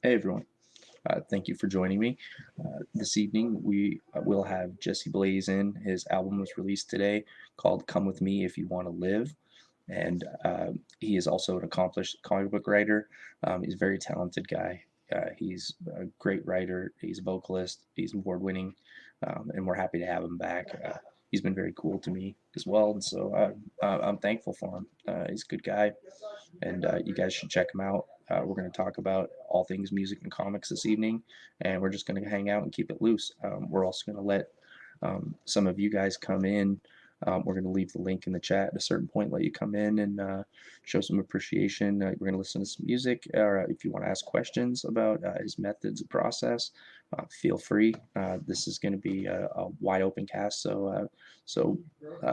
Hey everyone, thank you for joining me. This evening we will have Jesse Blaze in. His album was released today called Come With Me If You Want to Live. And he is also an accomplished comic book writer. He's a very talented guy. He's a great writer. He's a vocalist. He's award winning. And we're happy to have him back. He's been very cool to me as well. And so I'm thankful for him. He's a good guy. And you guys should check him out. We're going to talk about all things music and comics this evening, and we're just going to hang out and keep it loose. We're also going to let some of you guys come in. We're going to leave the link in the chat at a certain point, let you come in and show some appreciation. We're going to listen to some music, or if you want to ask questions about his methods of process, feel free. This is going to be a wide open cast, so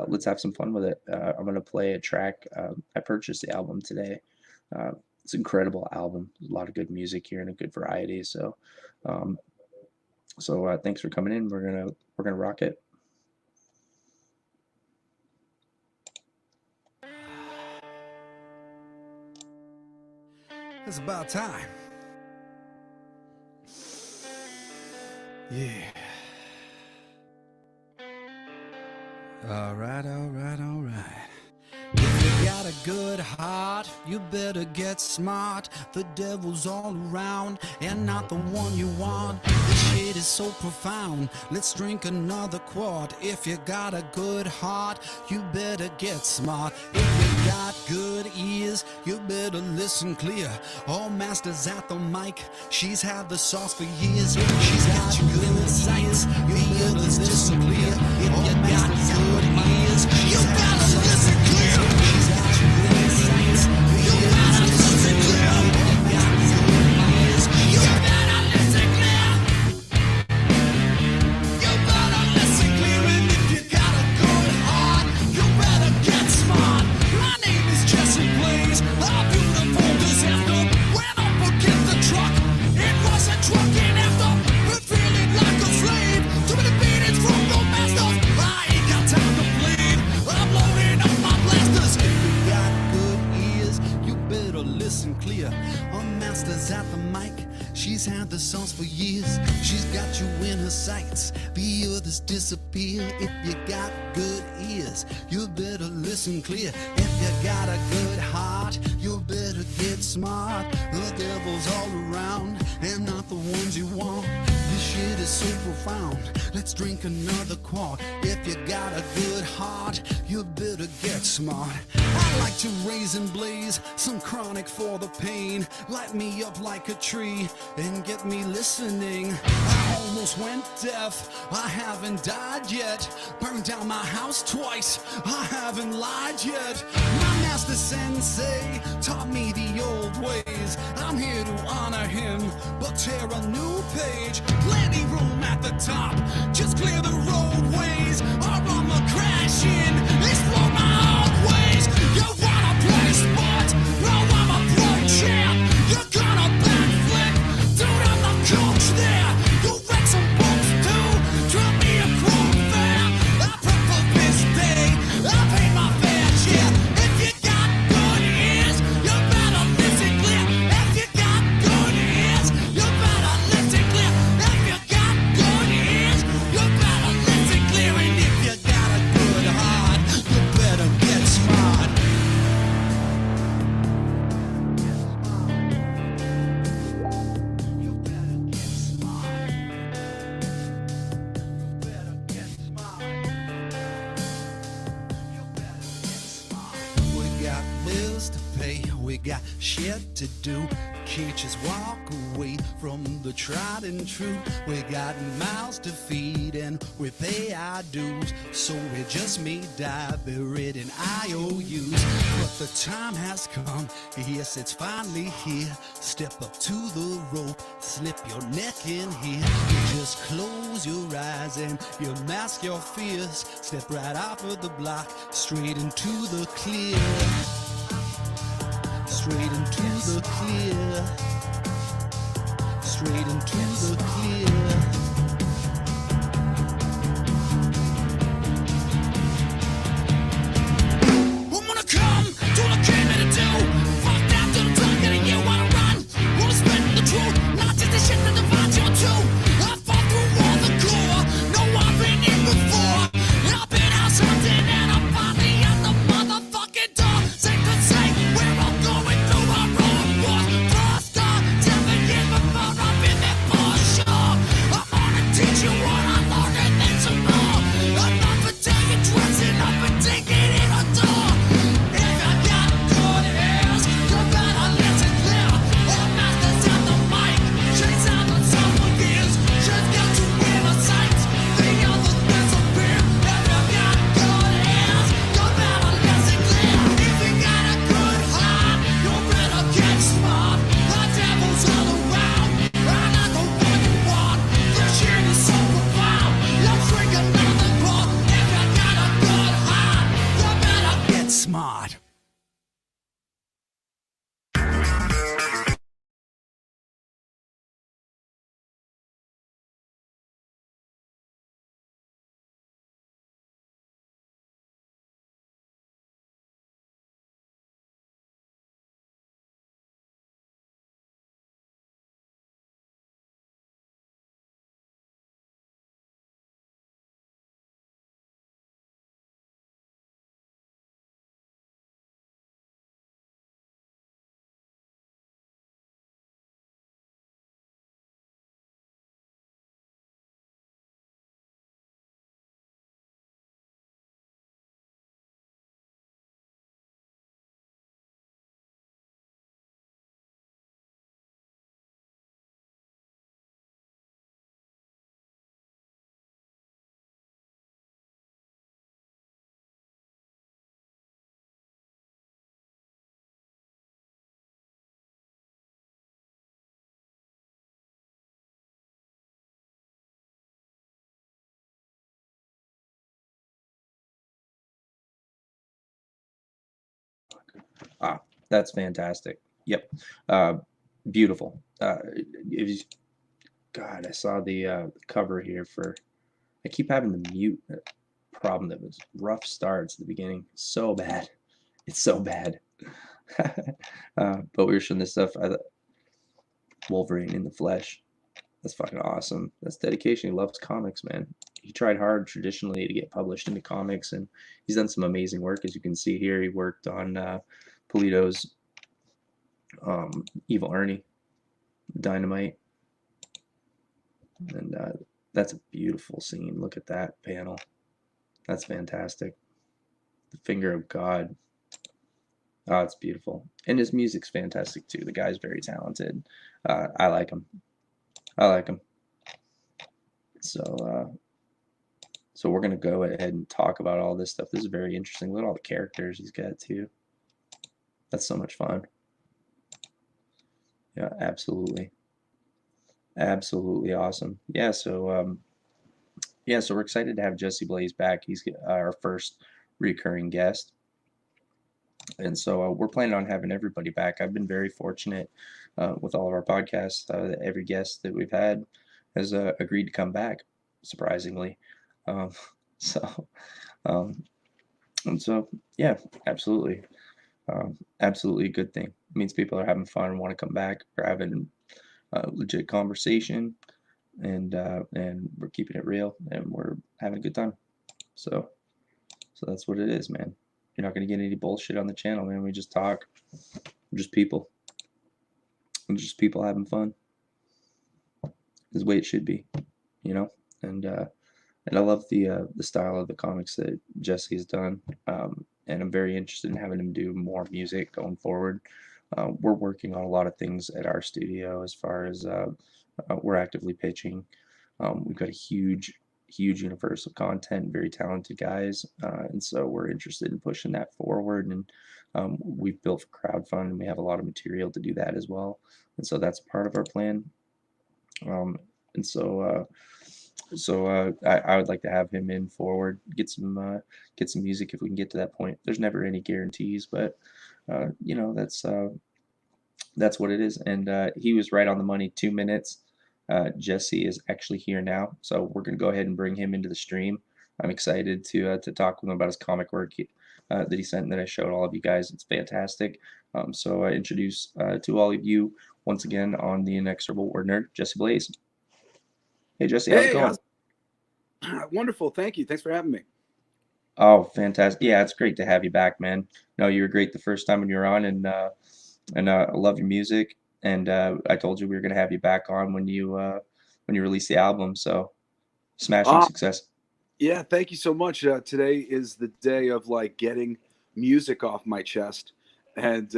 let's have some fun with it. I'm going to play a track. I purchased the album today. It's an incredible album. There's a lot of good music here and a good variety. So, thanks for coming in. We're gonna rock it. It's about time. Yeah. All right. If you got a good heart, you better get smart. The devil's all around and not the one you want. This shit is so profound. Let's drink another quart. If you got a good heart, you better get smart. If you got good ears, you better listen clear. All masters at the mic, she's had the sauce for years. She's got good insights, you better listen clear. If you got good ears, you better listen clear. She's got good insights, you better listen clear. If you got good ears, you better listen clear. You better listen clear. And if you got a good heart, you better get smart. My name is Jesse Blaze, a beautiful disaster. When up against the truck, it wasn't trucking after. But feeling like a slave, too many beatings from your master. I ain't got time to bleed, I'm loading up my blasters. If you got good ears, you better listen clear. Our master's at the mic, she's had the songs for years. She's got you in her sights, the others disappear. If you got good ears, you better listen clear. If you got a good heart, you better get smart. The devil's all around and not the ones you want. This shit is so profound. Let's drink another quart. If you got a good heart, you better get smart. I like to raise and blaze some chronic for the pain. Light me up like a tree and get me listening. I almost went deaf, I haven't died yet. Burned down my house twice, I haven't lied yet. My master sensei taught me the old ways. I'm here to honor him, but tear a new page. Plenty room at the top, just clear the roadways, or I'ma crash in, explore my own ways. You wanna play sports? No, I'm a pro champ. You're gonna backflip, dude, I'm the coach there. You wreck some boats too, drop me a chrome fare. I prep for this day, I paid my fair share. If you got good ears, you better listen clear. If you got good ears, you better listen clear. If you got good ears, you better listen clear. And if you got a good heart, you better get smart. You better get smart. You better get smart. You better get smart. We got bills to pay, we got shit to do. Can't just walk away from the tried and true. We got mouths to feed and we pay our dues. So we just may die buried in IOUs. But the time has come, yes, it's finally here. Step up to the rope, slip your neck in here. You just close your eyes and you mask your fears. Step right off of the block, straight into the clear. Straight into the clear. Straight into the clear. I'm gonna come to what I came here to do. Fuck that to the talking and you wanna run. Wanna spit the truth. Ah, that's fantastic. Yep. Uh, beautiful. It was, God, I saw the cover here for. I keep having the mute problem that was rough starts at the beginning. So bad. It's so bad. But we were showing this stuff. Wolverine in the flesh. That's fucking awesome. That's dedication. He loves comics, man. He tried hard traditionally to get published into comics, and he's done some amazing work. As you can see here, he worked on Polito's Evil Ernie, Dynamite, and that's a beautiful scene. Look at that panel. That's fantastic. The Finger of God. Oh, it's beautiful. And his music's fantastic too. The guy's very talented. I like him. I like him. So we're gonna go ahead and talk about all this stuff. This is very interesting. Look at all the characters he's got too. That's so much fun. Yeah, absolutely. Absolutely awesome. Yeah, so so we're excited to have Jesse Blaze back. He's our first recurring guest. And so we're planning on having everybody back. I've been very fortunate with all of our podcasts. Every guest that we've had has agreed to come back, surprisingly. Um, so, um, and so, yeah, absolutely. Absolutely a good thing. It means people are having fun and want to come back. We're having a legit conversation, and we're keeping it real, and we're having a good time. So that's what it is, man. You're not gonna get any bullshit on the channel, man. We just talk. We're just people. We're just people having fun. Is the way it should be, you know. And I love the style of the comics that Jesse has done. And I'm very interested in having him do more music going forward. We're working on a lot of things at our studio as far as we're actively pitching. We've got a huge universe of content, very talented guys, and so we're interested in pushing that forward. And we've built for crowdfund, and we have a lot of material to do that as well. And so that's part of our plan. And so I would like to have him in forward, get some music if we can get to that point. There's never any guarantees, but you know, that's what it is. And he was right on the money. 2 minutes. Jesse is actually here now, so we're gonna go ahead and bring him into the stream. I'm excited to talk with him about his comic work that he sent and that I showed all of you guys. It's fantastic. So I introduce to all of you once again on the Inexorable WordNerd, Jesse Blaze. Hey Jesse, how's it going? Wonderful, thank you. Thanks for having me. Oh, fantastic! Yeah, it's great to have you back, man. No, you were great the first time when you were on, and I love your music. And I told you we were gonna have you back on when you release the album. So smashing Uh, success. yeah, thank you so much. Today is the day of like getting music off my chest, and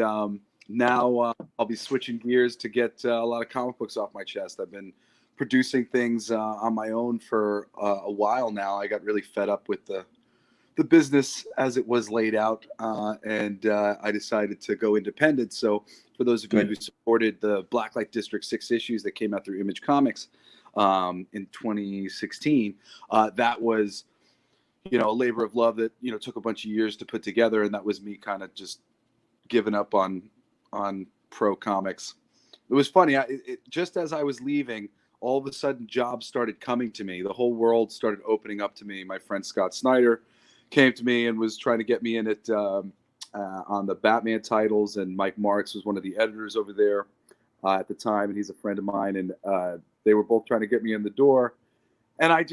now I'll be switching gears to get a lot of comic books off my chest. I've been producing things on my own for a while now. I got really fed up with the business as it was laid out, and I decided to go independent. So for those of you who supported the Blacklight District 6 issues that came out through Image Comics in 2016, that was, a labor of love that, took a bunch of years to put together. And that was me kind of just giving up on pro comics. It was funny. Just as I was leaving, all of a sudden jobs started coming to me. The whole world started opening up to me. My friend Scott Snyder came to me and was trying to get me in it on the Batman titles, and Mike Marks was one of the editors over there at the time, and he's a friend of mine, and they were both trying to get me in the door. And I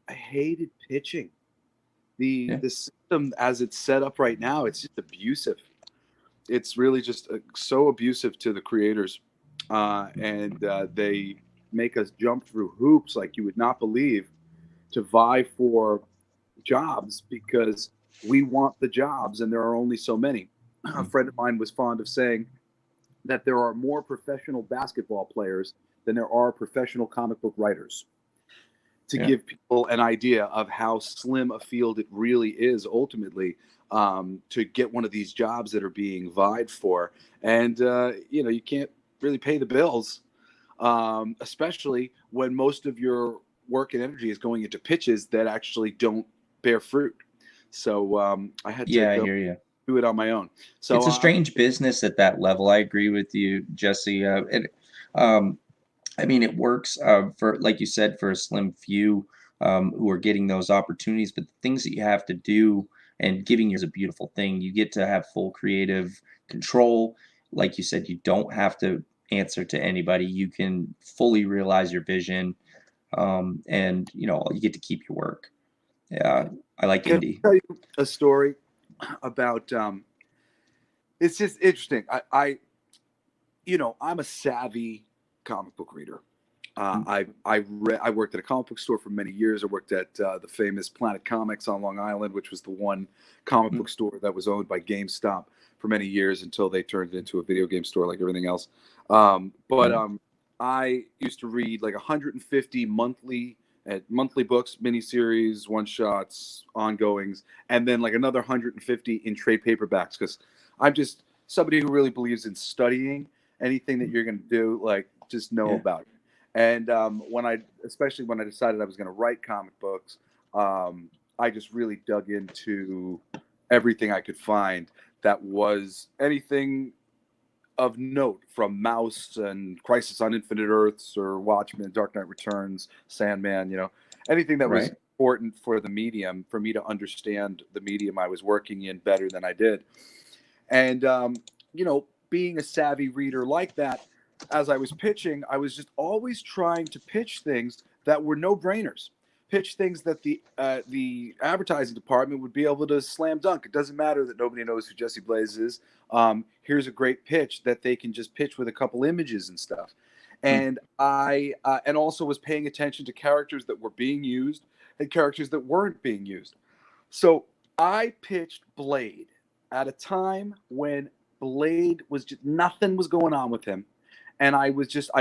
hated pitching. The system as it's set up right now, it's just abusive. It's really just so abusive to the creators, and they make us jump through hoops like you would not believe to vie for jobs because we want the jobs and there are only so many. A friend of mine was fond of saying that there are more professional basketball players than there are professional comic book writers, to give people an idea of how slim a field it really is ultimately, to get one of these jobs that are being vied for. And you can't really pay the bills, especially when most of your work and energy is going into pitches that actually don't bear fruit. So I had to I hear you. do it on my own. So It's a strange business at that level. I agree with you, Jesse. Um, I mean, it works for, like you said, for a slim few who are getting those opportunities. But the things that you have to do and giving you is a beautiful thing. You get to have full creative control. Like you said, you don't have to answer to anybody. You can fully realize your vision, and you get to keep your work. Yeah, I like can indie. I tell you a story about? It's just interesting. I'm a savvy comic book reader. Mm, I worked at a comic book store for many years. I worked at the famous Planet Comics on Long Island, which was the one comic mm, book store that was owned by GameStop for many years until they turned it into a video game store like everything else. But right. I used to read like 150 monthly books, miniseries, one shots, ongoings, and then like another 150 in trade paperbacks because I'm just somebody who really believes in studying anything that Mm, you're going to do, like just know yeah. about it. And especially when I decided I was going to write comic books, I just really dug into everything I could find that was anything of note, from Mouse and Crisis on Infinite Earths or Watchmen, Dark Knight Returns, Sandman, anything that was Right. important for the medium, for me to understand the medium I was working in better than I did. And, being a savvy reader like that, as I was pitching, I was just always trying to pitch things that were no brainers. Pitch things that the advertising department would be able to slam dunk. It doesn't matter that nobody knows who Jesse Blaze is. Here's a great pitch that they can just pitch with a couple images and stuff. Mm, And I and also was paying attention to characters that were being used and characters that weren't being used. So I pitched Blade at a time when Blade was just nothing was going on with him. And I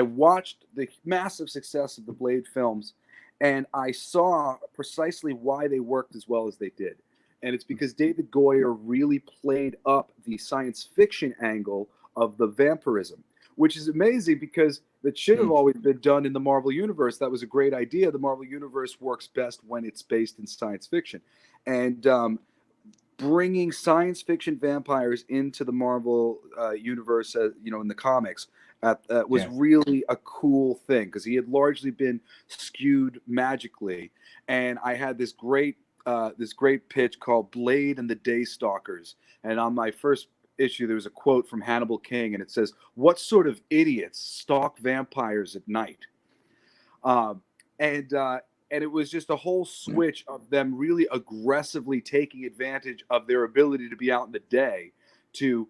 watched the massive success of the Blade films, and I saw precisely why they worked as well as they did. And it's because David Goyer really played up the science fiction angle of the vampirism, which is amazing because that should have mm, always been done in the Marvel Universe. That was a great idea. The Marvel Universe works best when it's based in science fiction. And bringing science fiction vampires into the Marvel universe, in the comics, was yeah. really a cool thing because he had largely been skewed magically. And I had this great pitch called Blade and the Daystalkers. And on my first issue, there was a quote from Hannibal King, and it says, "What sort of idiots stalk vampires at night?" Um, and it was just a whole Mm, switch of them really aggressively taking advantage of their ability to be out in the day to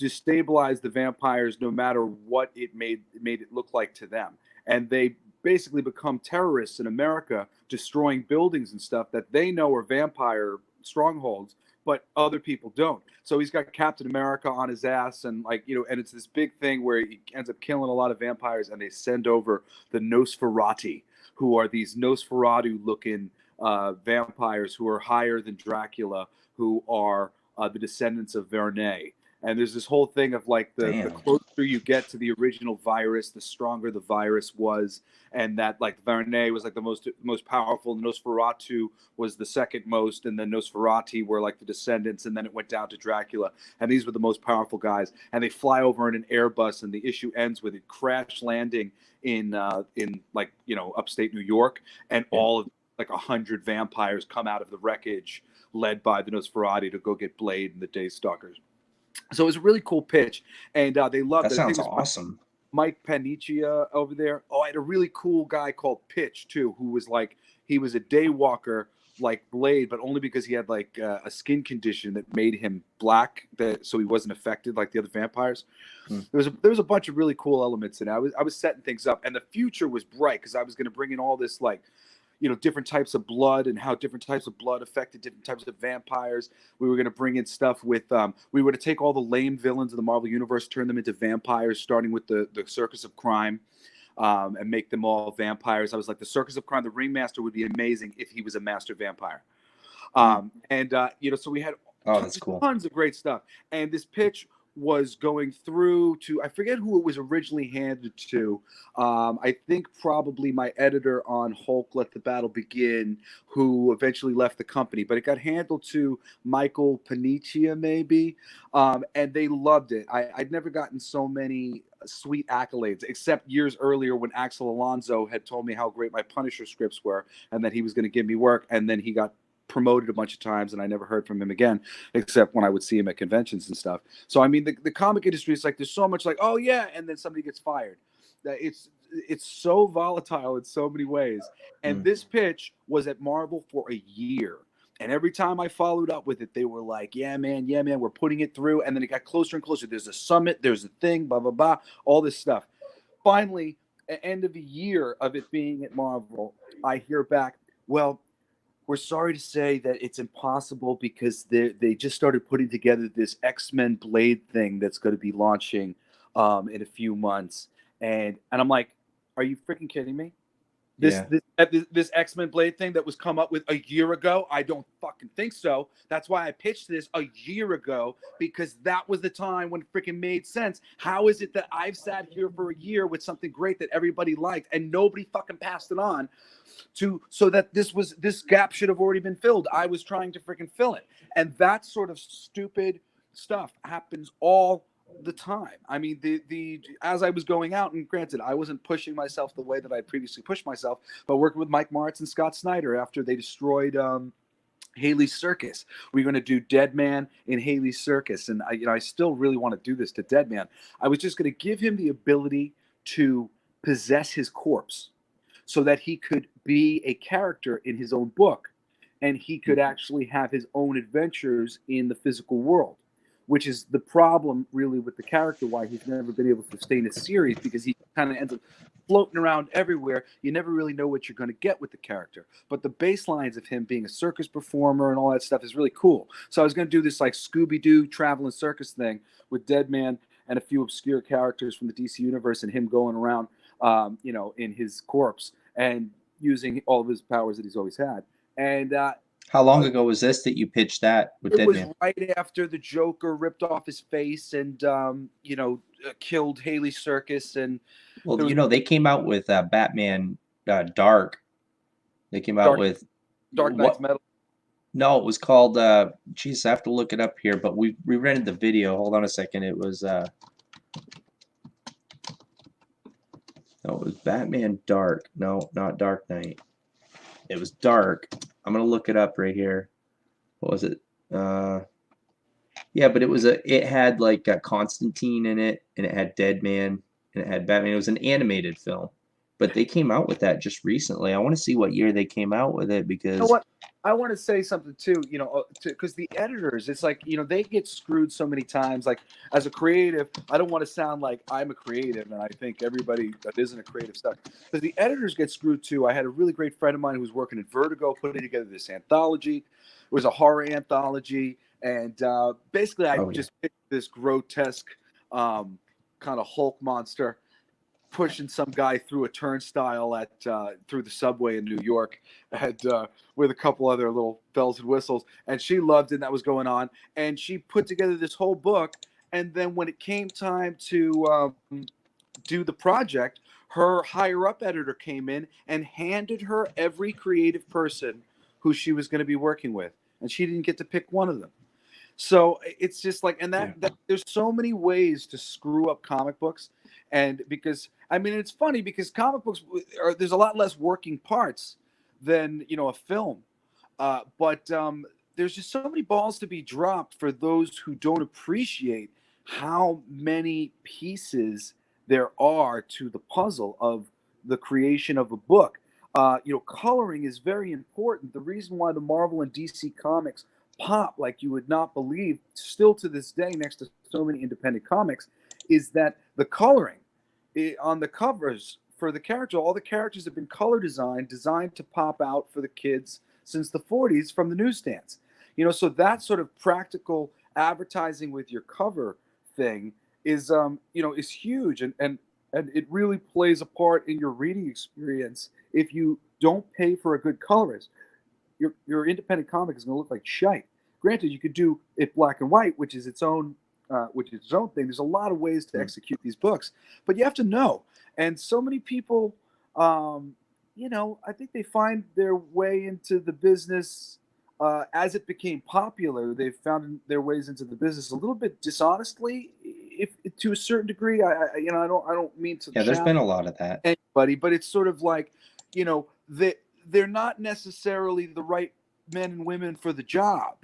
destabilize the vampires, no matter what it made it look like to them. And they basically become terrorists in America, destroying buildings and stuff that they know are vampire strongholds, but other people don't. So he's got Captain America on his ass, and and it's this big thing where he ends up killing a lot of vampires, and they send over the Nosferati, who are these Nosferatu-looking vampires who are higher than Dracula, who are the descendants of Vernet. And there's this whole thing of like the damn. closer you get to the original virus, the stronger the virus was, and that like Vernet was like the most powerful. Nosferatu was the second most, and then Nosferati were like the descendants, and then it went down to Dracula, and these were the most powerful guys. And they fly over in an Airbus, and the issue ends with it crash landing in upstate New York, and Yeah. all of like 100 vampires come out of the wreckage, led by the Nosferati to go get Blade and the Daystalkers. So it was a really cool pitch, and they loved That it. I think sounds it was awesome. Mike Paniccia over there. Oh, I had a really cool guy called Pitch too, who was like he was a day walker like Blade, but only because he had like a skin condition that made him black, that so he wasn't affected like the other vampires. Mm, There was a bunch of really cool elements in it. I was setting things up, and the future was bright because I was going to bring in all this like different types of blood and how different types of blood affected different types of vampires. We were going to bring in stuff with we were to take all the lame villains of the Marvel Universe, turn them into vampires, starting with the Circus of Crime, and make them all vampires. I was like, the Circus of Crime, the Ringmaster would be amazing if he was a master vampire. mm. And so we had Oh, that's cool. tons of great stuff. And this pitch was going through to, I forget who it was originally handed to. I think probably my editor on Hulk Let the Battle Begin, who eventually left the company, but it got handled to Michael Paniccia maybe, and they loved it. I'd never gotten so many sweet accolades, except years earlier when Axel Alonso had told me how great my Punisher scripts were and that he was going to give me work, and then he got promoted a bunch of times and I never heard from him again, except when I would see him at conventions and stuff. So I mean, the comic industry is like, there's so much like, oh yeah, and then somebody gets fired. It's so volatile in so many ways. And this pitch was at Marvel for a year. And every time I followed up with it, they were like, yeah, man, we're putting it through. And then it got closer and closer. There's a summit, there's a thing, blah, blah, blah, all this stuff. Finally, at the end of a year of it being at Marvel, I hear back, well, we're sorry to say that it's impossible because they just started putting together this X-Men Blade thing that's going to be launching in a few months. And I'm like, are you freaking kidding me? This X-Men Blade thing that was come up with a year ago? I don't fucking think so. That's why I pitched this a year ago, because that was the time when it freaking made sense. How is it that I've sat here for a year with something great that everybody liked and nobody fucking passed it on so that this gap should have already been filled? I was trying to freaking fill it. And that sort of stupid stuff happens all the time. I mean, as I was going out, and granted, I wasn't pushing myself the way that I previously pushed myself, but working with Mike Moritz and Scott Snyder after they destroyed Haley's Circus, we're going to do Dead Man in Haley's Circus, and I still really want to do this to Dead Man. I was just going to give him the ability to possess his corpse, so that he could be a character in his own book, and he could actually have his own adventures in the physical world. Which is the problem, really, with the character, why he's never been able to sustain a series, because he kind of ends up floating around everywhere. You never really know what you're going to get with the character. But the baselines of him being a circus performer and all that stuff is really cool. So I was going to do this like Scooby-Doo traveling circus thing with Dead Man and a few obscure characters from the DC universe, and him going around, in his corpse and using all of his powers that he's always had. And how long ago was this that you pitched that with Dead Man? It was right after the Joker ripped off his face and, killed Haley's Circus. And well, they came out with Batman Dark. They came out with Dark Knight's Metal. No, it was called. I have to look it up here. But we rented the video. Hold on a second. It was. No, it was Batman Dark. No, not Dark Knight. It was Dark. I'm gonna look it up right here. What was it? Yeah, but it had like Constantine in it, and it had Dead Man, and it had Batman. It was an animated film, but they came out with that just recently. I want to see what year they came out with it, because you know what? I want to say something too. Because the editors, it's like they get screwed so many times. Like as a creative, I don't want to sound like I'm a creative, and I think everybody that isn't a creative stuff. But the editors get screwed too. I had a really great friend of mine who was working at Vertigo, putting together this anthology. It was a horror anthology, and basically I just picked this grotesque kind of Hulk monster pushing some guy through a turnstile through the subway in New York, with a couple other little bells and whistles, and she loved it. And that was going on, and she put together this whole book. And then when it came time to do the project, her higher up editor came in and handed her every creative person who she was going to be working with, and she didn't get to pick one of them. So it's just like, and that there's so many ways to screw up comic books. And because, I mean, it's funny because comic books there's a lot less working parts than, a film. But there's just so many balls to be dropped for those who don't appreciate how many pieces there are to the puzzle of the creation of a book. Coloring is very important. The reason why the Marvel and DC comics pop like you would not believe still to this day next to so many independent comics is that the coloring on the covers for the character, all the characters have been color designed to pop out for the kids since the 40s from the newsstands. So that sort of practical advertising with your cover thing is is huge, and it really plays a part in your reading experience. If you don't pay for a good colorist, your independent comic is going to look like shite. Granted, you could do it black and white, which is its own which is its own thing. There's a lot of ways to Mm. execute these books, but you have to know. And so many people, I think they find their way into the business as it became popular. They've found their ways into the business a little bit dishonestly, if to a certain degree. I don't mean to Yeah, there's been a lot of that. anybody, but it's sort of like, they're not necessarily the right men and women for the job.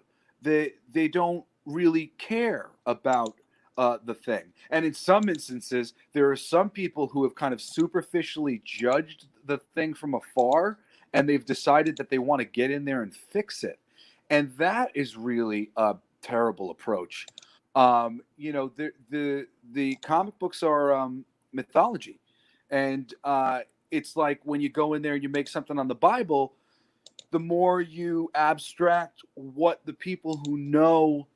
They don't really care about the thing. And in some instances, there are some people who have kind of superficially judged the thing from afar, and they've decided that they want to get in there and fix it. And that is really a terrible approach. The comic books are mythology, and it's like when you go in there and you make something on the Bible, the more you abstract what the people who know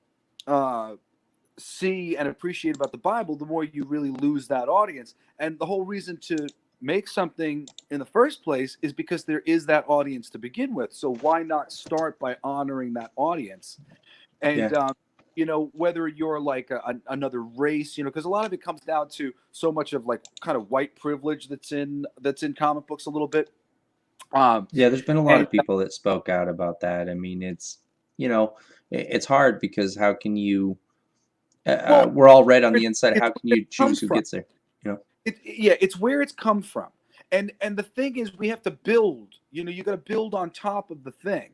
see and appreciate about the Bible, the more you really lose that audience. And the whole reason to make something in the first place is because there is that audience to begin with. So why not start by honoring that audience? And whether you're like another race, because a lot of it comes down to so much of like kind of white privilege that's in comic books a little bit. Yeah, there's been a lot of people that spoke out about that. I mean, it's hard because how can you? We're all red on the inside. How can you choose who gets there? It's where it's come from, and the thing is, we have to build. You got to build on top of the thing.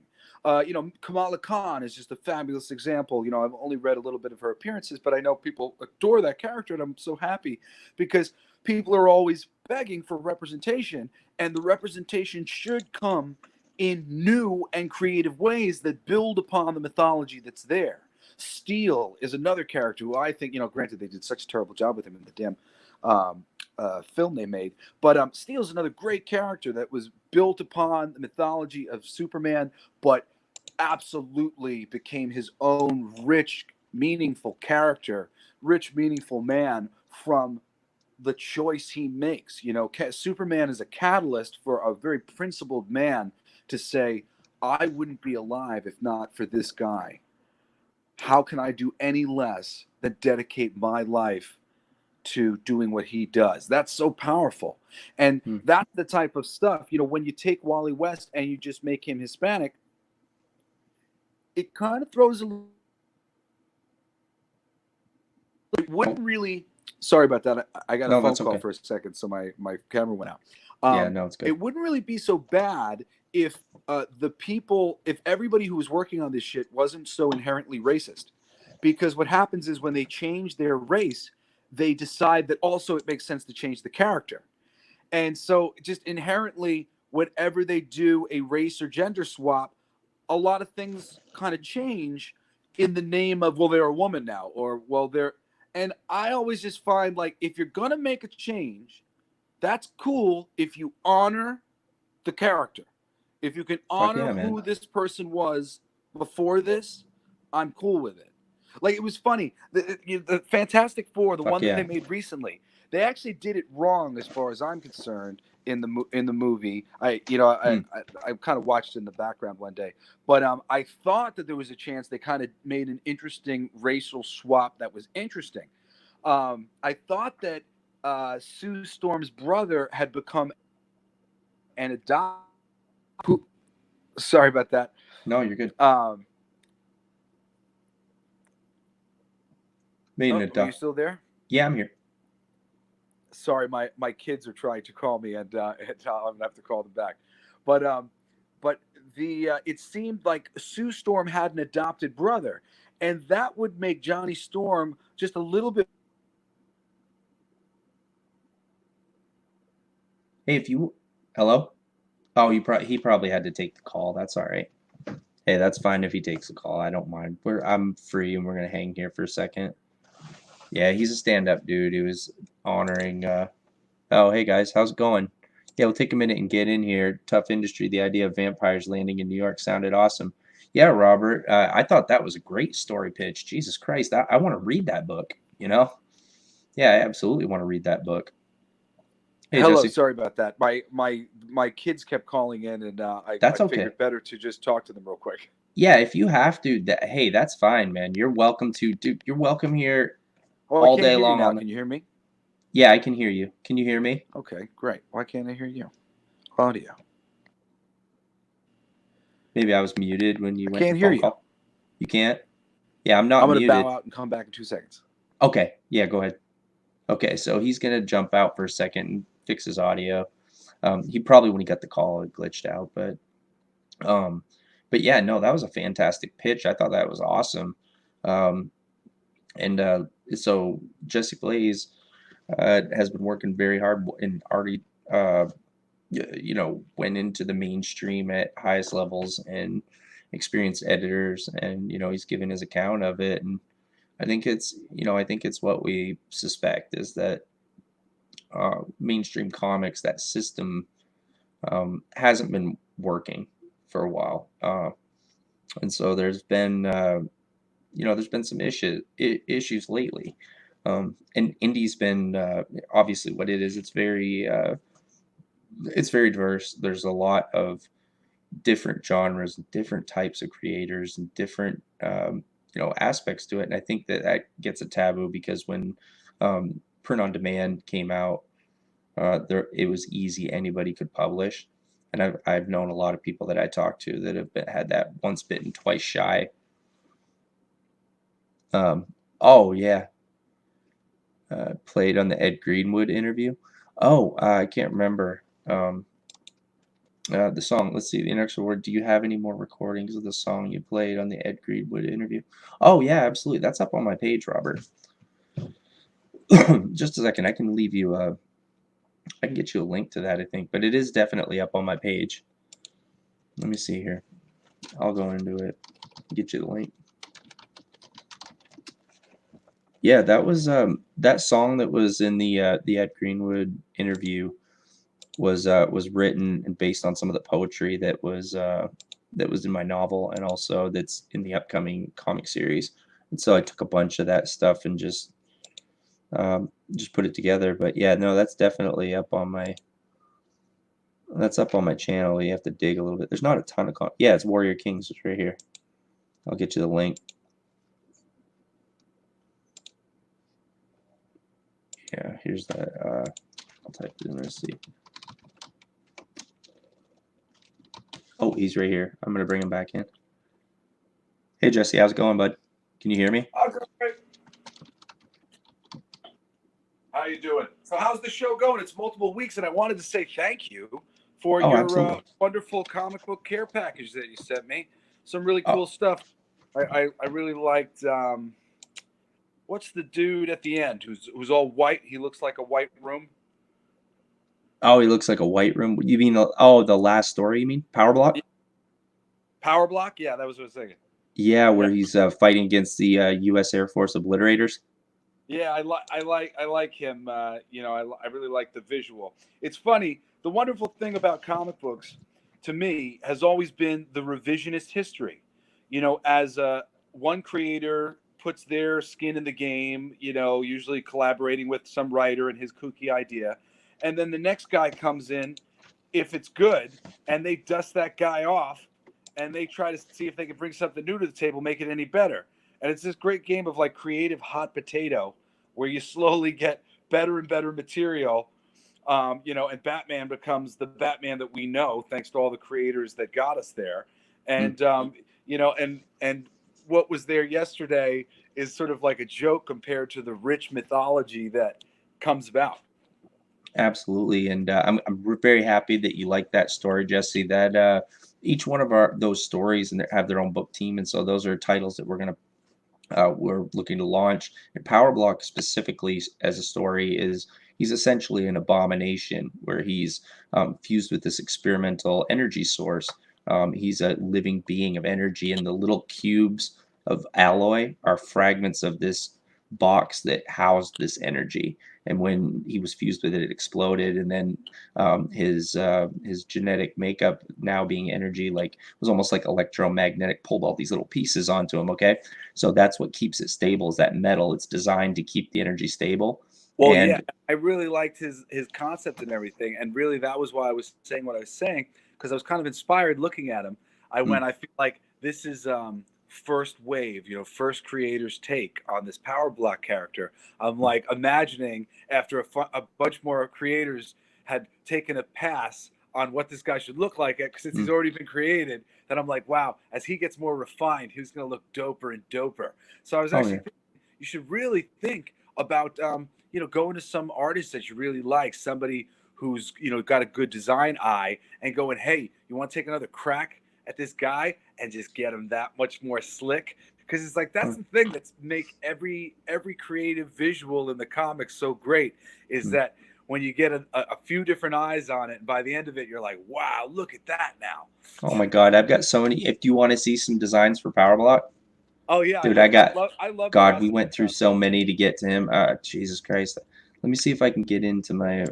Kamala Khan is just a fabulous example. I've only read a little bit of her appearances, but I know people adore that character, and I'm so happy because people are always begging for representation, and the representation should come in new and creative ways that build upon the mythology that's there. Steel is another character who I think, granted they did such a terrible job with him in the damn film they made, but Steel is another great character that was built upon the mythology of Superman, but absolutely became his own rich, meaningful character, rich, meaningful man from the choice he makes. Superman is a catalyst for a very principled man to say, I wouldn't be alive if not for this guy. How can I do any less than dedicate my life to doing what he does? That's so powerful. And that's the type of stuff, when you take Wally West and you just make him Hispanic, it kind of throws it wouldn't really, sorry about that. I got a phone call for a second, so my camera went out. It's good. It wouldn't really be so bad if if everybody who was working on this shit wasn't so inherently racist. Because what happens is when they change their race, they decide that also it makes sense to change the character. And so just inherently, whenever they do a race or gender swap, a lot of things kind of change in the name of, well, they're a woman now, or, well, they're, and I always just find, like, if you're going to make a change, that's cool if you honor the character. If you can honor who this person was before this, I'm cool with it. Like, it was funny. The Fantastic Four, the one that they made recently, they actually did it wrong as far as I'm concerned in the movie. I kind of watched it in the background one day, but I thought that there was a chance they kind of made an interesting racial swap that was interesting. I thought that Sue Storm's brother had become an adopted. Sorry about that. No, you're good. Are you still there? Yeah, I'm here. Sorry, my kids are trying to call me, and I'm gonna have to call them back. But it seemed like Sue Storm had an adopted brother, and that would make Johnny Storm just a little bit. Hey, hello? Oh, he probably had to take the call. That's all right. Hey, that's fine if he takes the call. I don't mind. I'm free, and we're gonna hang here for a second. Yeah, he's a stand-up dude. He was honoring. Oh, hey guys, how's it going? Yeah, we'll take a minute and get in here. Tough industry. The idea of vampires landing in New York sounded awesome. Yeah, Robert, I thought that was a great story pitch. Jesus Christ, I want to read that book. Yeah, I absolutely want to read that book. Hey, hello, Jesse. Sorry about that. My kids kept calling in, and I figured better to just talk to them real quick. Yeah, if you have to, hey, that's fine, man. You're welcome to. Dude, you're welcome here. Oh, I all can't day hear you long now. on the. Can you hear me? Yeah, I can hear you. Can you hear me? Okay, great. Why can't I hear you? Audio. Maybe I was muted when you I went to can't hear phone you. call. You can't? Yeah, I'm I'm not going to muted. bow out and come back in 2 seconds. Okay, yeah, go ahead. Okay, so he's gonna jump out for a second and fix his audio. He probably when he got the call it glitched out, um, but yeah, no, that was a fantastic pitch. I thought that was awesome. Um, and so Jesse Blaze has been working very hard and already went into the mainstream at highest levels and experienced editors, and he's given his account of it. And I think it's what we suspect is that mainstream comics, that system hasn't been working for a while, and so there's been some issues lately, and indie's been obviously what it is. It's very diverse. There's a lot of different genres, different types of creators, and different aspects to it. And I think that gets a taboo because when print on demand came out, it was easy, anybody could publish. And I've known a lot of people that I talked to that have had that once bitten, twice shy. Oh yeah, played on the Ed Greenwood interview. Oh, I can't remember the song. Let's see, the Inexorable Word. Do you have any more recordings of the song you played on the Ed Greenwood interview? Oh yeah, absolutely. That's up on my page, Robert. Just a second. I can leave you. I can get you a link to that, I think, but it is definitely up on my page. Let me see here. I'll go into it. Get you the link. Yeah, that was that song that was in the Ed Greenwood interview was written and based on some of the poetry that was in my novel, and also that's in the upcoming comic series. And so I took a bunch of that stuff and just put it together. But yeah, no, that's definitely up on my channel. You have to dig a little bit. There's not a ton of yeah, it's Warrior Kings. It's right here. I'll get you the link. Yeah, here's that. I'll type it in there. See. Oh, he's right here. I'm gonna bring him back in. Hey Jesse, how's it going, bud? Can you hear me? Okay. How you doing? So how's the show going? It's multiple weeks, and I wanted to say thank you for your wonderful comic book care package that you sent me. Some really cool stuff. I really liked. What's the dude at the end who's all white? He looks like a white room. Oh, he looks like a white room. You mean the last story? You mean Power Block? Power Block? Yeah, that was what I was thinking. Yeah, where he's fighting against the U.S. Air Force obliterators. Yeah, I like him. I really like the visual. It's funny. The wonderful thing about comic books, to me, has always been the revisionist history. As one creator puts their skin in the game, usually collaborating with some writer and his kooky idea, and then the next guy comes in, if it's good, and they dust that guy off, and they try to see if they can bring something new to the table, make it any better. And it's this great game of like creative hot potato where you slowly get better and better material. And Batman becomes the Batman that we know, thanks to all the creators that got us there. And, and what was there yesterday is sort of like a joke compared to the rich mythology that comes about. Absolutely, and I'm very happy that you like that story, Jesse. That each one of those stories and have their own book team, and so those are titles that we're looking to launch. And Power Block specifically as a story he's essentially an abomination where he's fused with this experimental energy source. He's a living being of energy, and the little cubes of alloy are fragments of this box that housed this energy. And when he was fused with it, it exploded, and then his genetic makeup, now being energy, was almost like electromagnetic, pulled all these little pieces onto him. Okay, so that's what keeps it stable, is that metal. It's designed to keep the energy stable. Well, yeah, I really liked his concept and everything, and really that was why I was saying what I was saying, because I was kind of inspired looking at him. I feel like this is first wave, first creator's take on this power block character. I'm like imagining after a bunch more creators had taken a pass on what this guy should look like, since he's Mm. already been created, that I'm like, wow, as he gets more refined, he's going to look doper and doper. So I was Oh actually yeah. thinking, you should really think about, going to some artist that you really like, somebody who's, got a good design eye, and going, hey, you want to take another crack at this guy and just get him that much more slick? Because it's like, that's the thing that's make every creative visual in the comics so great, is Mm. that when you get a few different eyes on it, and by the end of it, you're like, wow, look at that now. Oh my God, I've got so many. If you want to see some designs for Power Block, Oh yeah, dude, I got. I love the God, we rest went of through them. so many to get to him. Jesus Christ. Let me see if I can get into my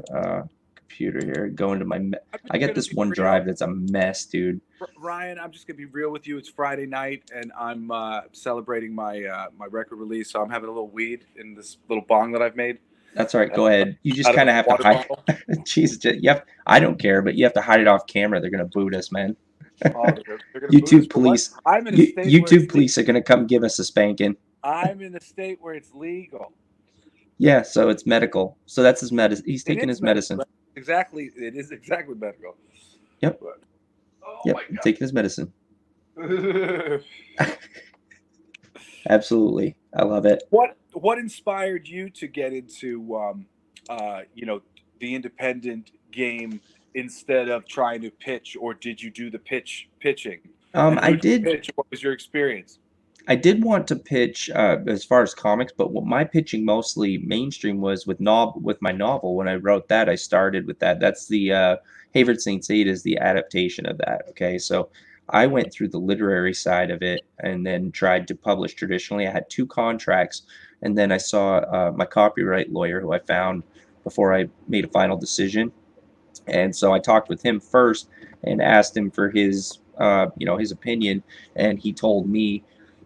computer here. Go into my. I got this one drive that's a mess, dude. Ryan, I'm just gonna be real with you. It's Friday night, and I'm celebrating my my record release. So I'm having a little weed in this little bong that I've made. That's all right. Go ahead. You just Out of kind a of have to water hide. bottle. Jesus, you have. I don't care, but you have to hide it off camera. They're gonna boot us, man. Oh, they're gonna boot us YouTube for what? police. I'm in a state where YouTube it's police are gonna come give us a spanking. I'm in a state where it's legal. Yeah, so it's medical. So that's his medicine. He's It taking is his medicine. medical. Exactly, it is exactly medical. Yep. But, oh Yep. my Taking his medicine. God. Absolutely. I love it. What inspired you to get into the independent game instead of trying to pitch, or did you do the pitching? And I who did you did. pitch? What was your experience? I did want to pitch as far as comics, but what my pitching mostly mainstream was with my novel. When I wrote that, I started with that. That's the Hayward St. Aid is the adaptation of that. Okay, so I went through the literary side of it and then tried to publish traditionally. I had 2 contracts, and then I saw my copyright lawyer, who I found before I made a final decision. And so I talked with him first and asked him for his his opinion, and he told me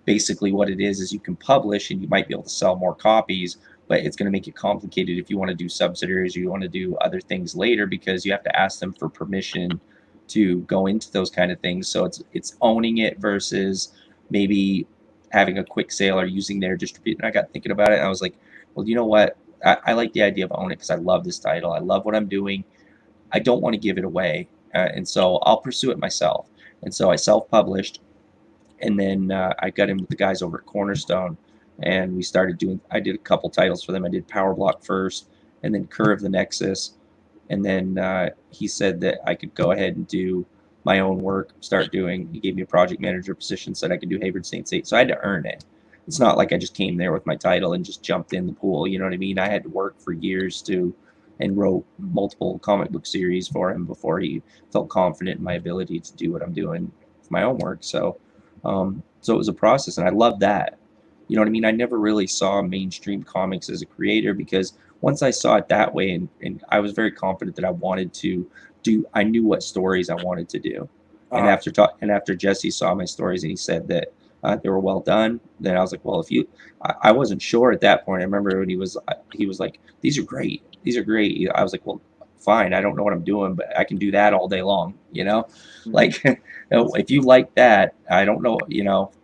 basically what it is you can publish and you might be able to sell more copies, but it's going to make it complicated if you want to do subsidiaries or you want to do other things later, because you have to ask them for permission to go into those kind of things. So it's owning it versus maybe having a quick sale or using their distribution. I got thinking about it and I was like, well, you know what? I like the idea of owning it because I love this title. I love what I'm doing. I don't want to give it away. And so I'll pursue it myself. And so I self-published, and then I got in with the guys over at Cornerstone, and we started doing. I did a couple titles for them. I did Power Block first, and then Curve the Nexus, and then he said that I could go ahead and do my own work. He gave me a project manager position, said I could do Hayward St. Aid. So I had to earn it. It's not like I just came there with my title and just jumped in the pool. You know what I mean? I had to work for years and wrote multiple comic book series for him before he felt confident in my ability to do what I'm doing with my own work. So it was a process, and I love that. You know what I mean? I never really saw mainstream comics as a creator, because once I saw it that way, and I was very confident that I wanted to do, I knew what stories I wanted to do. And after Jesse saw my stories and he said that they were well done, then I was like, well, I wasn't sure at that point. I remember when he was like, these are great. These are great. I was like, well, fine. I don't know what I'm doing, but I can do that all day long. Like, if you like that, I don't know,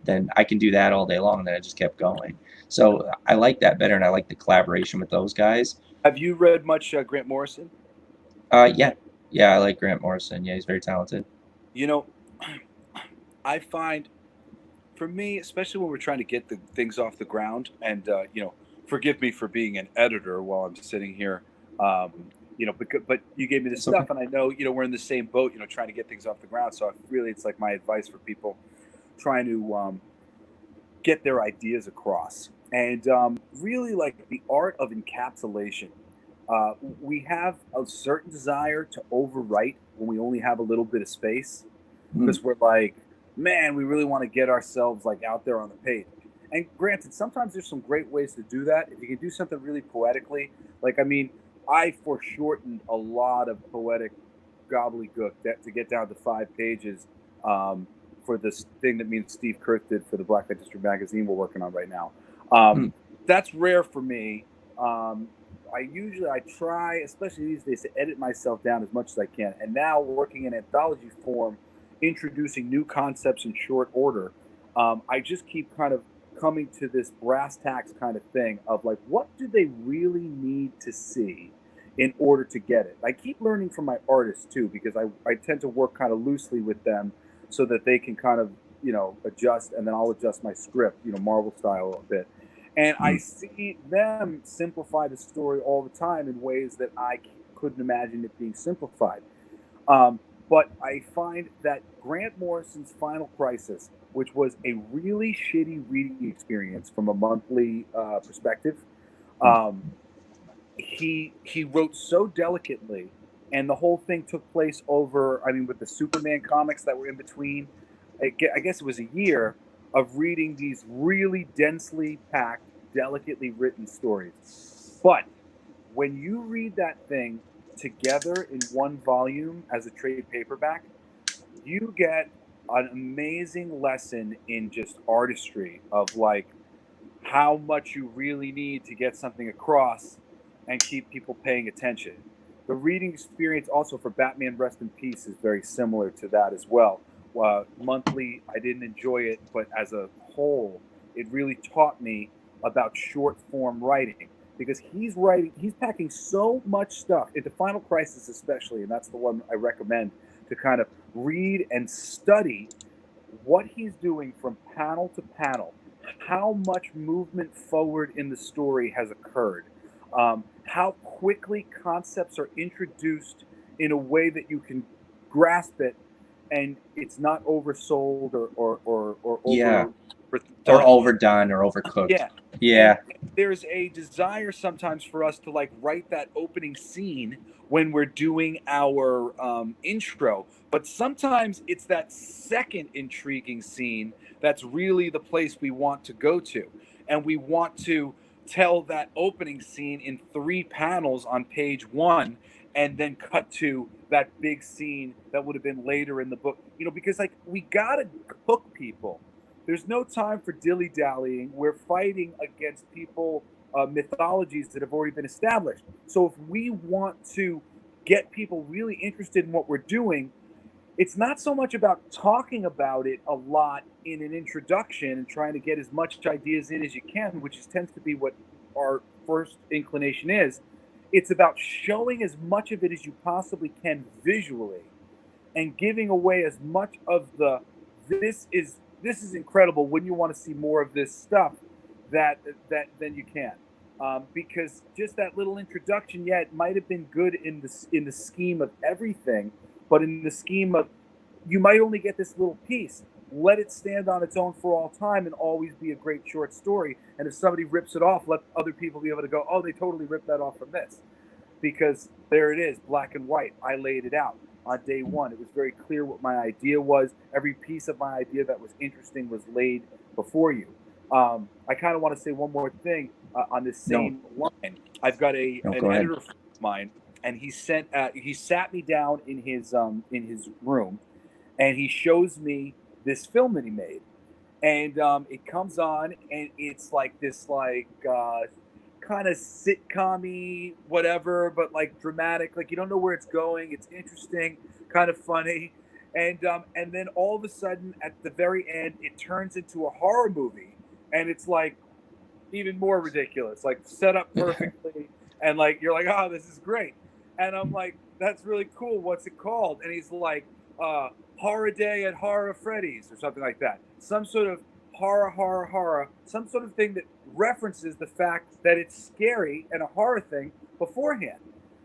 then I can do that all day long. And then I just kept going. So I like that better, and I like the collaboration with those guys. Have you read much Grant Morrison? Yeah, I like Grant Morrison. Yeah, he's very talented. I find, for me, especially when we're trying to get the things off the ground, and forgive me for being an editor while I'm sitting here, but you gave me this stuff, and I know we're in the same boat, trying to get things off the ground. So it's like my advice for people trying to get their ideas across, and really like the art of encapsulation. We have a certain desire to overwrite when we only have a little bit of space, because we're like, man, we really want to get ourselves like out there on the page. And granted, sometimes there's some great ways to do that. If you can do something really poetically, I foreshortened a lot of poetic gobbledygook to get down to 5 pages for this thing that me and Steve Kurth did for the Black Light District magazine we're working on right now. That's rare for me. I try, especially these days, to edit myself down as much as I can. And now working in anthology form, introducing new concepts in short order, I just keep kind of coming to this brass tacks kind of thing of like, what do they really need to see in order to get it? I keep learning from my artists too, because I tend to work kind of loosely with them so that they can kind of, adjust, and then I'll adjust my script, Marvel style a bit. And I see them simplify the story all the time in ways that I couldn't imagine it being simplified. But I find that Grant Morrison's Final Crisis, which was a really shitty reading experience from a monthly perspective, he wrote so delicately, and the whole thing took place over, with the Superman comics that were in between, I guess it was a year of reading these really densely packed, delicately written stories. But when you read that thing together in one volume as a trade paperback, you get an amazing lesson in just artistry of like how much you really need to get something across and keep people paying attention. The reading experience also for Batman Rest in Peace is very similar to that as well. Monthly, I didn't enjoy it, but as a whole, it really taught me about short form writing, because he's packing so much stuff into Final Crisis especially, and that's the one I recommend to kind of read and study what he's doing from panel to panel, how much movement forward in the story has occurred, how quickly concepts are introduced in a way that you can grasp it and it's not oversold or overdone or overcooked. Yeah. And there's a desire sometimes for us to like write that opening scene when we're doing our intro, but sometimes it's that second intriguing scene that's really the place we want to go to, and we want to tell that opening scene in 3 panels on page 1 and then cut to that big scene that would have been later in the book, because like we gotta hook people. There's no time for dilly-dallying. We're fighting against people, mythologies that have already been established. So if we want to get people really interested in what we're doing, it's not so much about talking about it a lot in an introduction and trying to get as much ideas in as you can, which tends to be what our first inclination is. It's about showing as much of it as you possibly can visually and giving away as much of the this is incredible, wouldn't you want to see more of this stuff, that then you can. Because just that little introduction, it might have been good in the scheme of everything, but in the scheme of, you might only get this little piece. Let it stand on its own for all time and always be a great short story. And if somebody rips it off, let other people be able to go, oh, they totally ripped that off from this. Because there it is, black and white. I laid it out on day 1. It was very clear what my idea was. Every piece of my idea that was interesting was laid before you. I kind of want to say one more thing on this same line. I've got an editor of mine, and he sat me down in his room, and he shows me this film that he made, and it comes on, and it's like this kind of sitcom-y whatever, but like dramatic, like you don't know where it's going. It's interesting, kind of funny, and then all of a sudden at the very end it turns into a horror movie, and it's like even more ridiculous, like set up perfectly, and like you're like, oh, this is great, and I'm like, that's really cool. What's it called? And he's like, Horror Day at Horror Freddy's or something like that. Some sort of horror, some sort of thing that references the fact that it's scary and a horror thing beforehand.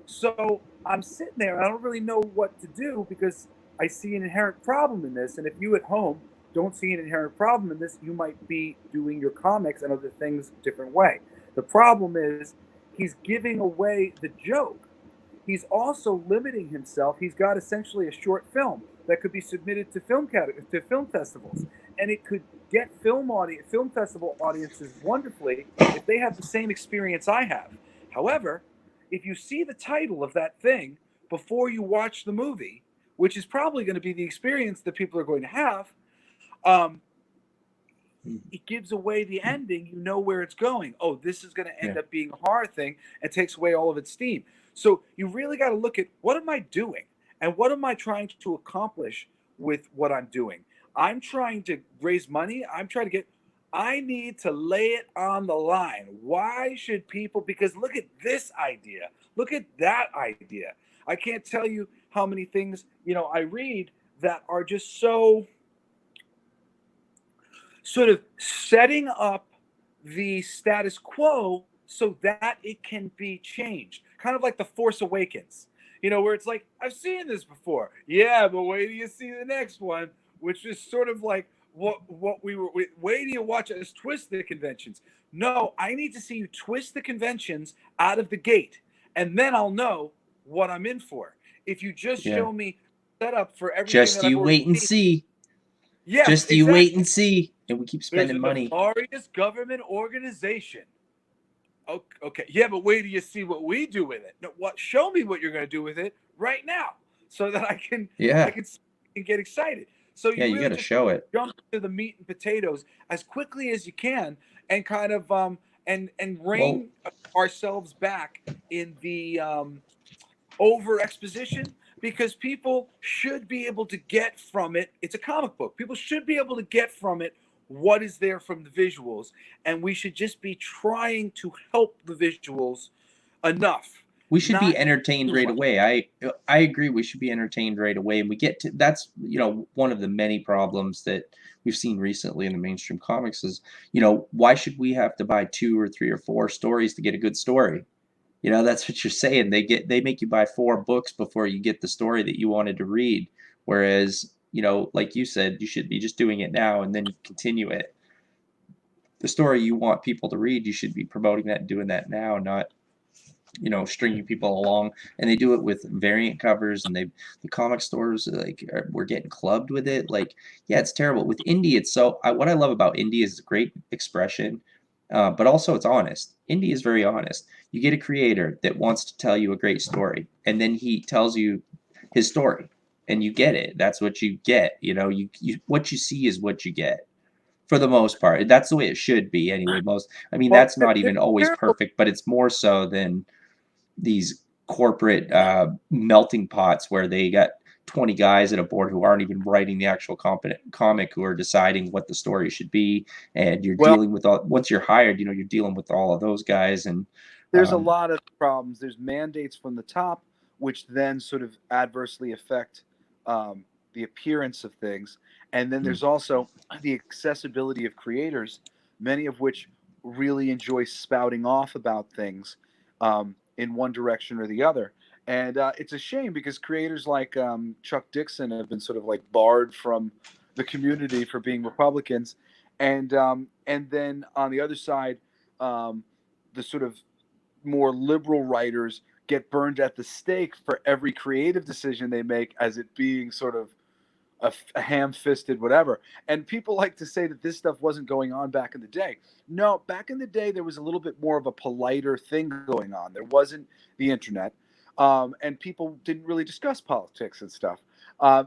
So I'm sitting there and I don't really know what to do, because I see an inherent problem in this. And if you at home don't see an inherent problem in this, you might be doing your comics and other things a different way. The problem is he's giving away the joke. He's also limiting himself. He's got essentially a short film that could be submitted to film festivals, and it could get film festival audiences wonderfully if they have the same experience I have. However, if you see the title of that thing before you watch the movie, which is probably going to be the experience that people are going to have, it gives away the ending. You know where it's going. Oh, this is going to end up being a horror thing, and takes away all of its steam. So you really got to look at, what am I doing? And what am I trying to accomplish with what I'm doing? I'm trying to raise money. I need to lay it on the line. Why should people? Because look at this idea. Look at that idea. I can't tell you how many things, I read that are just so sort of setting up the status quo so that it can be changed. Kind of like The Force Awakens, where it's like, I've seen this before. Yeah, but wait till you see the next one, which is sort of like what we were. Wait till you watch us twist the conventions. No, I need to see you twist the conventions out of the gate, and then I'll know what I'm in for. If you just Yeah. show me setup for everything Just that I've you already wait and seen, see. yes, Just you exactly. wait and see. And we keep There's spending a money. nefarious government organization. Okay, yeah, but wait till you see what we do with it. No, what? Show me what you're going to do with it right now, so that I can Yeah. get excited. So Yeah, you you really got to just show it. jump to the meat and potatoes as quickly as you can, and kind of and rein ourselves back in the over exposition, because people should be able to get from it. It's a comic book. People should be able to get from it what is there from the visuals, and we should just be trying to help the visuals enough. We should be Not entertained too right much. away. I agree. We should be entertained right away, and we get to that's one of the many problems that we've seen recently in the mainstream comics is why should we have to buy 2 or 3 or 4 stories to get a good story? That's what you're saying. They make you buy 4 books before you get the story that you wanted to read. Whereas, like you said, you should be just doing it now and then you continue it. The story you want people to read, you should be promoting that and doing that now, not stringing people along. And they do it with variant covers, and the comic stores we're getting clubbed with it. Like, yeah, it's terrible. With indie, it's what I love about indie is great expression, but also it's honest. Indie is very honest. You get a creator that wants to tell you a great story, and then he tells you his story, and you get it. That's what you get. You what you see is what you get. For the most part, that's the way it should be anyway. Well, That's not even always perfect, but it's more so than these corporate melting pots where they got 20 guys at a board who aren't even writing the actual comic, who are deciding what the story should be, and you're well, dealing with all. Once you're hired, you're dealing with all of those guys, and there's a um, lot of problems. There's mandates from the top, which then sort of adversely affect the appearance of things. And then there's also the accessibility of creators, many of which really enjoy spouting off about things in one direction or the other. And it's a shame, because creators like Chuck Dixon have been sort of like barred from the community for being Republicans. And then on the other side, the sort of more liberal writers get burned at the stake for every creative decision they make as it being sort of a ham-fisted whatever. And people like to say that this stuff wasn't going on back in the day. No, back in the day there was a little bit more of a politer thing going on. There wasn't the internet, and people didn't really discuss politics and stuff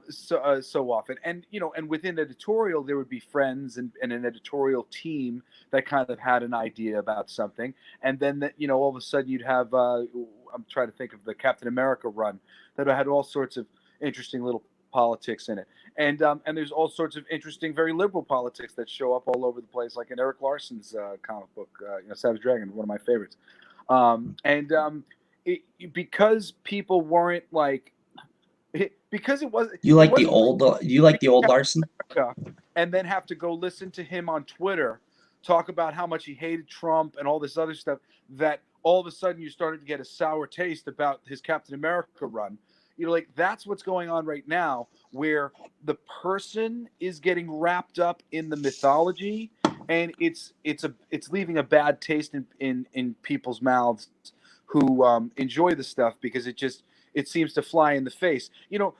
so often. And and within editorial there would be friends and an editorial team that kind of had an idea about something, and then all of a sudden you'd have I'm trying to think of the Captain America run that had all sorts of interesting little politics in it, and there's all sorts of interesting, very liberal politics that show up all over the place, like in Eric Larson's comic book, Savage Dragon, one of my favorites. Because people weren't like, because it wasn't you it like the wasn't old Larson. America, and then have to go listen to him on Twitter talk about how much he hated Trump and all this other stuff, that all of a sudden you started to get a sour taste about his Captain America run. Like, that's what's going on right now, where the person is getting wrapped up in the mythology, and it's leaving a bad taste in people's mouths who enjoy the stuff, because it seems to fly in the face.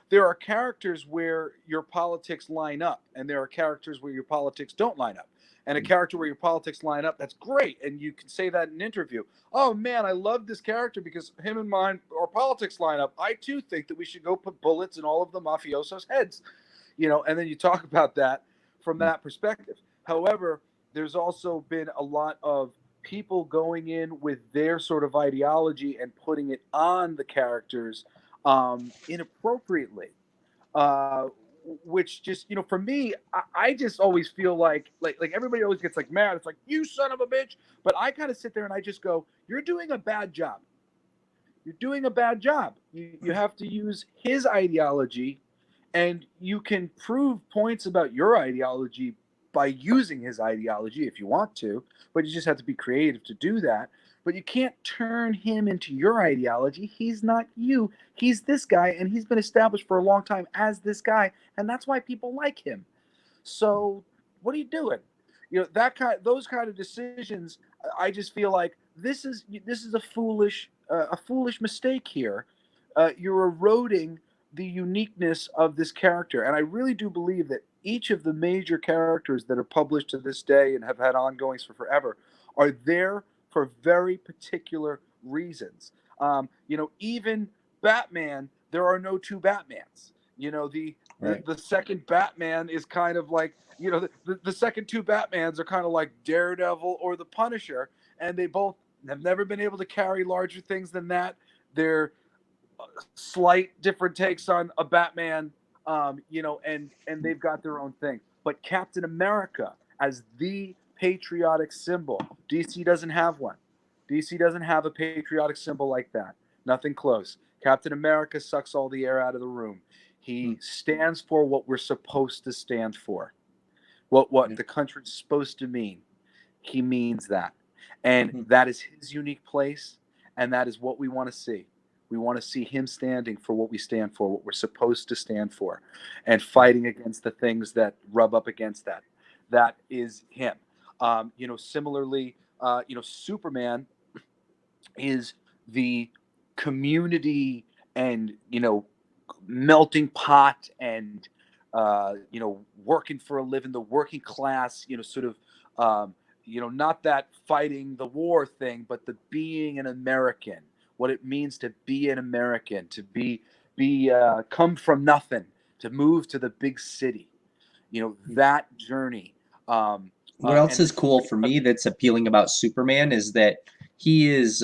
There are characters where your politics line up, and there are characters where your politics don't line up. And a character where your politics line up, that's great. And you can say that in an interview. Oh, man, I love this character because him and mine, our politics line up. I, too, think that we should go put bullets in all of the mafiosos' heads. And then you talk about that from that perspective. However, there's also been a lot of people going in with their sort of ideology and putting it on the characters inappropriately. which just, for me, I just always feel like everybody always gets like mad. It's like, you son of a bitch. But I kind of sit there and I just go, you're doing a bad job. You're doing a bad job. You have to use his ideology, and you can prove points about your ideology by using his ideology if you want to, but you just have to be creative to do that. But you can't turn him into your ideology. He's not you. He's this guy, and he's been established for a long time as this guy, and that's why people like him. So what are you doing? Those kind of decisions. I just feel like this is a foolish mistake here. You're eroding the uniqueness of this character, and I really do believe that each of the major characters that are published to this day and have had ongoings for forever are there for very particular reasons. Even Batman, there are no two Batmans. The second Batman is kind of like, the second two Batmans are kind of like Daredevil or the Punisher, and they both have never been able to carry larger things than that. They're slight different takes on a Batman, and they've got their own thing. But Captain America as the patriotic symbol, DC doesn't have one. DC doesn't have a patriotic symbol like that. Nothing close. Captain America sucks all the air out of the room. He stands for what we're supposed to stand for. What the country's supposed to mean. He means that. And that is his unique place, and that is what we want to see. We want to see him standing for what we stand for, what we're supposed to stand for, and fighting against the things that rub up against that. That is him. Similarly, Superman is the community and, melting pot and, working for a living, the working class, not that fighting the war thing, but the being an American, what it means to be an American, to be come from nothing, to move to the big city, that journey. What else is cool for me that's appealing about Superman is that he's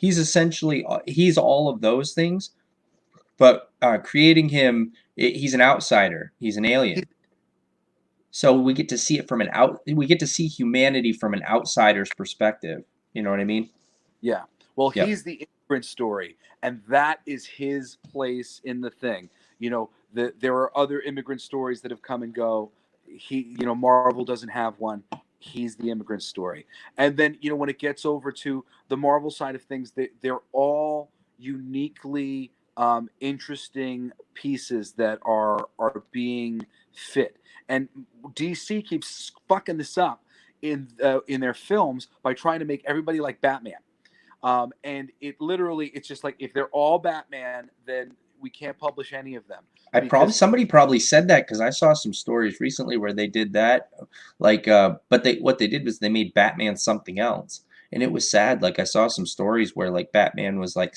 essentially he's all of those things, but creating him, he's an outsider, he's an alien. So we get to see it from we get to see humanity from an outsider's perspective. You know what I mean? Yeah. Well, Yep. he's the immigrant story, and that is his place in the thing. There are other immigrant stories that have come and go. Marvel doesn't have one. He's the immigrant story. And then, when it gets over to the Marvel side of things, they're all uniquely interesting pieces that are being fit. And DC keeps fucking this up in their films by trying to make everybody like Batman. And it's just like, if they're all Batman, then we can't publish any of them. Somebody probably said that, because I saw some stories recently where they did that. Like, but what they did was they made Batman something else, and it was sad. Like, I saw some stories where like Batman was like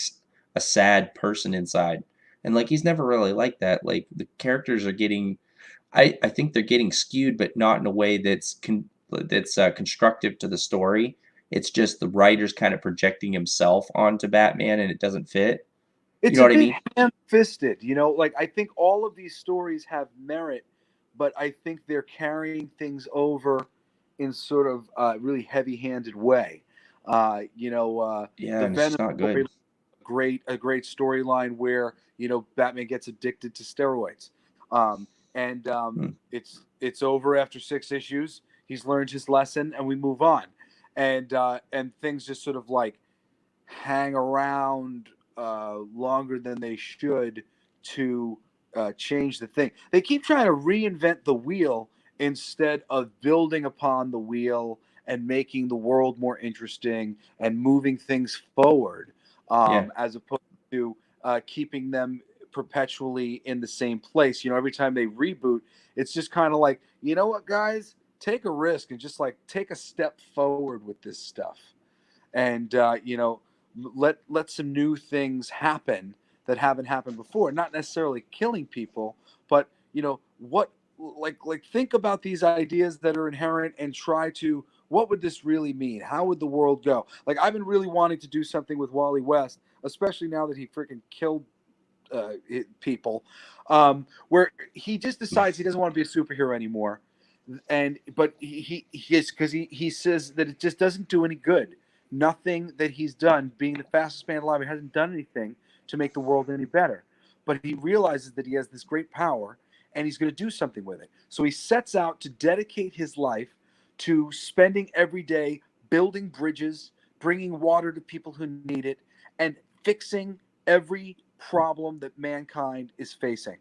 a sad person inside, and like he's never really like that. Like, the characters are getting, I think they're getting skewed, but not in a way that's constructive to the story. It's just the writer's kind of projecting himself onto Batman, and it doesn't fit. It's what I mean? Ham-fisted, like, I think all of these stories have merit, but I think they're carrying things over in sort of really heavy-handed way. Yeah, the and it's not good. A great storyline where Batman gets addicted to steroids, it's over after 6 issues. He's learned his lesson, and we move on, and things just sort of like hang around longer than they should to change the thing. They keep trying to reinvent the wheel instead of building upon the wheel and making the world more interesting and moving things forward, as opposed to keeping them perpetually in the same place. Every time they reboot, it's just kind of like, what, guys, take a risk and just like take a step forward with this stuff, and let some new things happen that haven't happened before. Not necessarily killing people, but think about these ideas that are inherent and try to, what would this really mean? How would the world go? Like, I've been really wanting to do something with Wally West, especially now that he freaking killed people, where he just decides he doesn't want to be a superhero anymore, but he says that it just doesn't do any good. Nothing that he's done, being the fastest man alive, hasn't done anything to make the world any better. But he realizes that he has this great power, and he's going to do something with it. So he sets out to dedicate his life to spending every day building bridges, bringing water to people who need it, and fixing every problem that mankind is facing.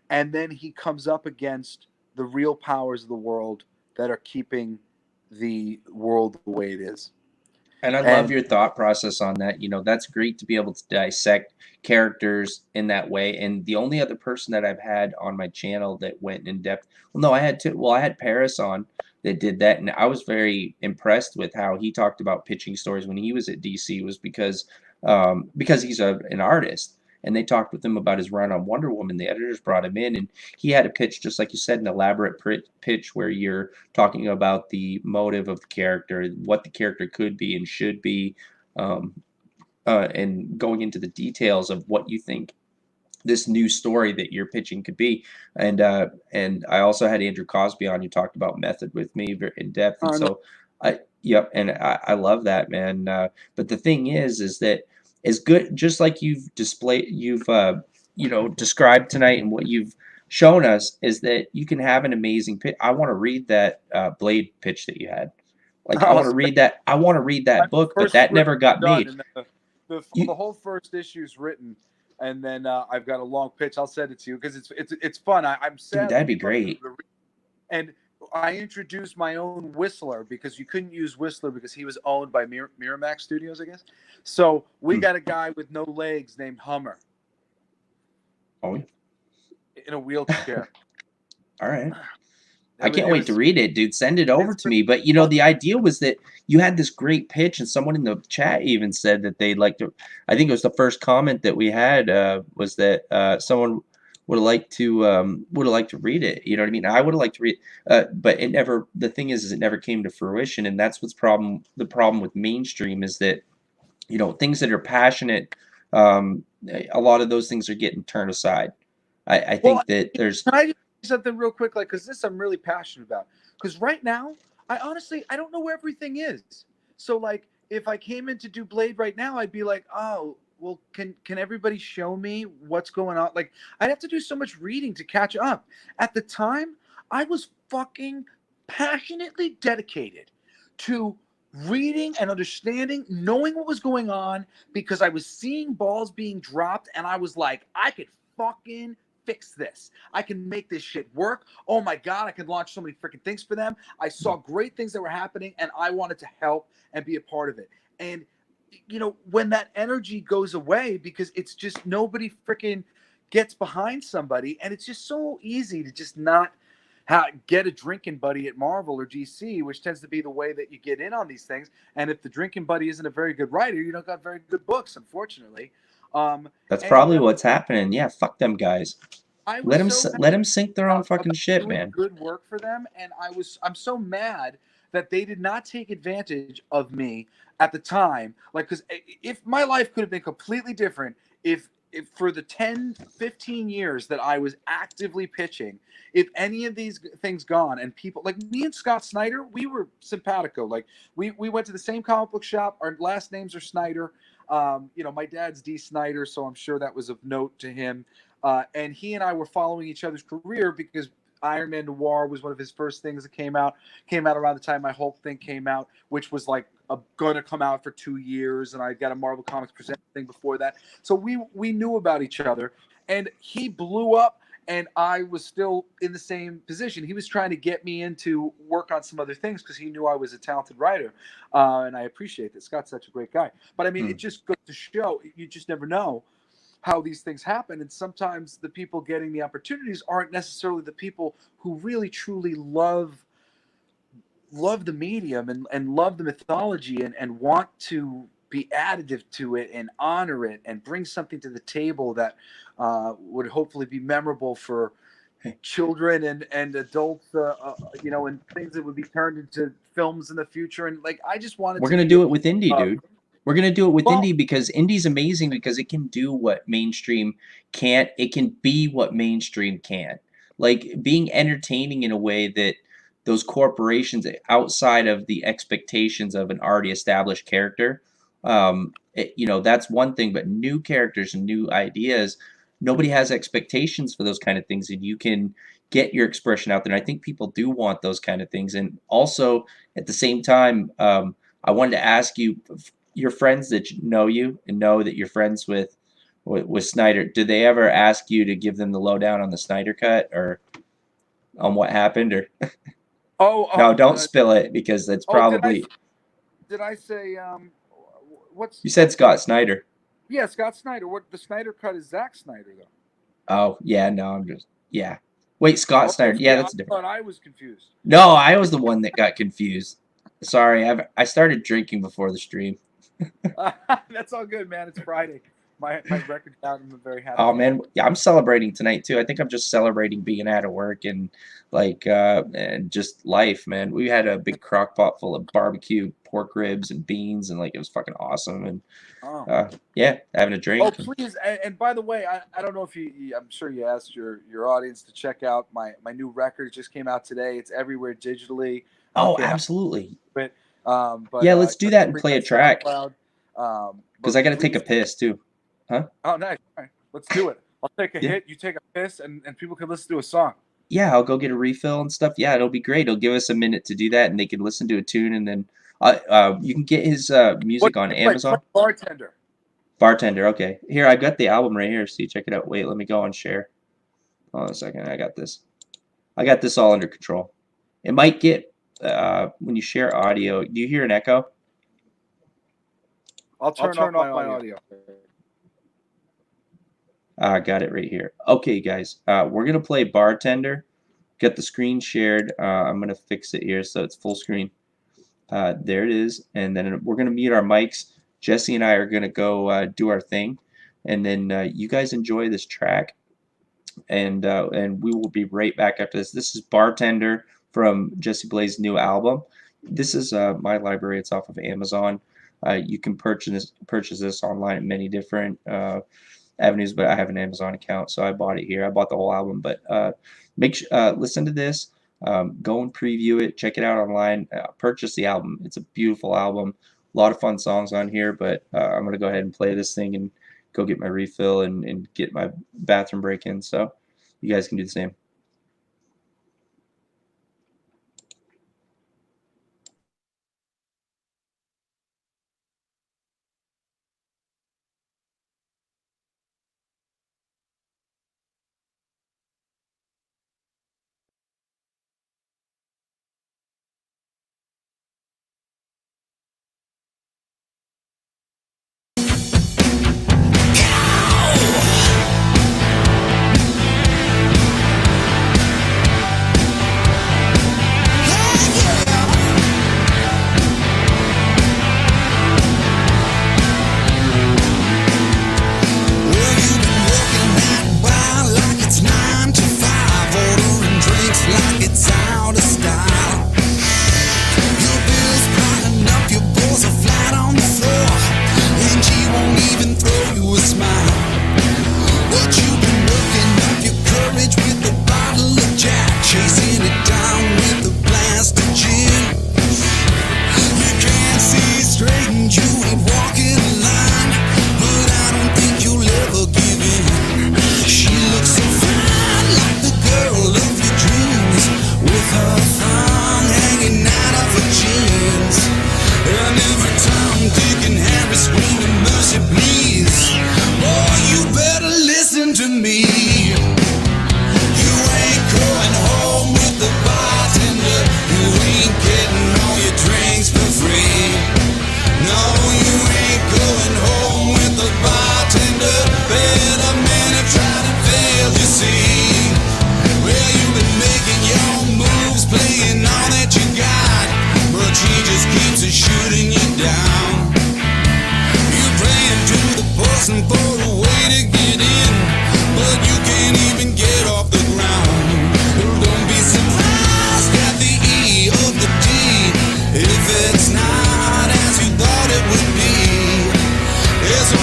And then he comes up against the real powers of the world that are keeping the world the way it is. And I love your thought process on that. You know, that's great to be able to dissect characters in that way. And the only other person that I've had on my channel that went in depth, well, no, I had two. Well, I had Paris on that did that, and I was very impressed with how he talked about pitching stories when he was at DC. Was because he's an artist, and they talked with him about his run on Wonder Woman. The editors brought him in, and he had a pitch, just like you said, an elaborate pitch where you're talking about the motive of the character, what the character could be and should be, and going into the details of what you think this new story that you're pitching could be. And I also had Andrew Cosby on, who talked about method with me very in depth. And so I love that, man. But the thing is that as good, just like you've described tonight, and what you've shown us is that you can have an amazing pitch. I want to read that Blade pitch that you had. Like, I want to read that. I want to read that book, but that never got made. The whole first issue is written, and then I've got a long pitch. I'll send it to you because it's fun. I'm sad. Dude, that'd be great. And I introduced my own Whistler because you couldn't use Whistler because he was owned by Miramax Studios, I guess. So we got a guy with no legs named Hummer. Oh, in a wheelchair. All right. I can't wait to read it, dude. Send it over to me. But, you know, the idea was that you had this great pitch, and someone in the chat even said that they'd like to, I think it was the first comment that we had, was that someone would have liked to read it. You know what I mean? I would have liked to read it, but it never, the thing is it never came to fruition. And that's the problem with mainstream, is that, you know, things that are passionate, a lot of those things are getting turned aside. I think that there's... Can I just say something real quick? Like, because this I'm really passionate about. Because right now, I don't know where everything is. So, like, if I came in to do Blade right now, I'd be like, oh, well, can everybody show me what's going on? Like, I'd have to do so much reading to catch up. At the time, I was fucking passionately dedicated to reading and understanding, knowing what was going on, because I was seeing balls being dropped, and I was like, I could fucking fix this. I can make this shit work. Oh my God, I can launch so many freaking things for them. I saw great things that were happening, and I wanted to help and be a part of it. And, you know, when that energy goes away, because it's just nobody freaking gets behind somebody, and it's just so easy to just not get a drinking buddy at Marvel or DC, which tends to be the way that you get in on these things. And if the drinking buddy isn't a very good writer, you don't got very good books, unfortunately. That's probably what's happening. Yeah, fuck them guys. Let them sink their own fucking shit, man. Good work for them, and I'm so mad that they did not take advantage of me at the time. Like, because if my life could have been completely different, if for the 10, 15 years that I was actively pitching, if any of these things gone, and people like me and Scott Snyder, we were simpatico. Like, we went to the same comic book shop. Our last names are Snyder. You know, my dad's D. Snyder, so I'm sure that was of note to him. And he and I were following each other's career because Iron Man Noir was one of his first things that came out around the time my Hulk thing came out, which was like gonna come out for 2 years, and I got a Marvel Comics Presents thing before that. So we knew about each other, and he blew up, and I was still in the same position. He was trying to get me into work on some other things because he knew I was a talented writer, and I appreciate that. Scott's such a great guy. But I mean, it just goes to show you just never know how these things happen, and sometimes the people getting the opportunities aren't necessarily the people who really truly love the medium and love the mythology and want to be additive to it and honor it and bring something to the table that would hopefully be memorable for children and adults, you know, and things that would be turned into films in the future. And like, I just wanted we're gonna do it with indie, dude. We're gonna do it with Well- indie because indie's amazing because it can do what mainstream can't. It can be what mainstream can't. Like being entertaining in a way that those corporations outside of the expectations of an already established character, that's one thing. But new characters and new ideas, nobody has expectations for those kind of things, and you can get your expression out there. And I think people do want those kind of things. And also at the same time, I wanted to ask you, your friends that know you and know that you're friends with Snyder, did they ever ask you to give them the lowdown on the Snyder cut or on what happened? Or no, don't spill it because that's probably. Did I say what's You said Scott Snyder. Yeah, Scott Snyder. What the Snyder cut is Zack Snyder though. Oh yeah, no, I'm just Wait, Scott Snyder. Yeah, that's different. I was confused. No, I was the one that got confused. Sorry, I started drinking before the stream. That's all good, man. It's Friday. My record's out. I'm very happy. Oh man, yeah, I'm celebrating tonight too. I think I'm just celebrating being out of work and and just life, man. We had a big crock pot full of barbecue pork ribs and beans, and like it was fucking awesome. And having a drink. Oh please, and by the way, I don't know if I'm sure you asked your audience to check out my new record. It just came out today. It's everywhere digitally. Oh, absolutely. But yeah, let's do that and play a track. Because I got to take a piss too. Huh? Oh, nice. All right, let's do it. I'll take a hit. You take a piss, and people can listen to a song. Yeah, I'll go get a refill and stuff. Yeah, it'll be great. It'll give us a minute to do that, and they can listen to a tune, and then you can get his music on Amazon. Bartender. Bartender. Okay. Here, I've got the album right here. See, check it out. Wait, let me go and share. Hold on a second. I got this. I got this all under control. It might get when you share audio. Do you hear an echo? I'll turn off my audio. I got it right here. Okay, guys, we're gonna play Bartender. Get the screen shared. I'm gonna fix it here so it's full screen. There it is, and then we're gonna mute our mics. Jesse and I are gonna go do our thing, and then you guys enjoy this track, and we will be right back after this. This is Bartender from Jesse Blaze's new album. This is my library. It's off of Amazon. You can purchase this online at many different avenues, but I have an Amazon account, so I bought it here. I bought the whole album, but listen to this. Go and preview it. Check it out online. Purchase the album. It's a beautiful album. A lot of fun songs on here, but I'm gonna go ahead and play this thing and go get my refill and get my bathroom break in. So you guys can do the same.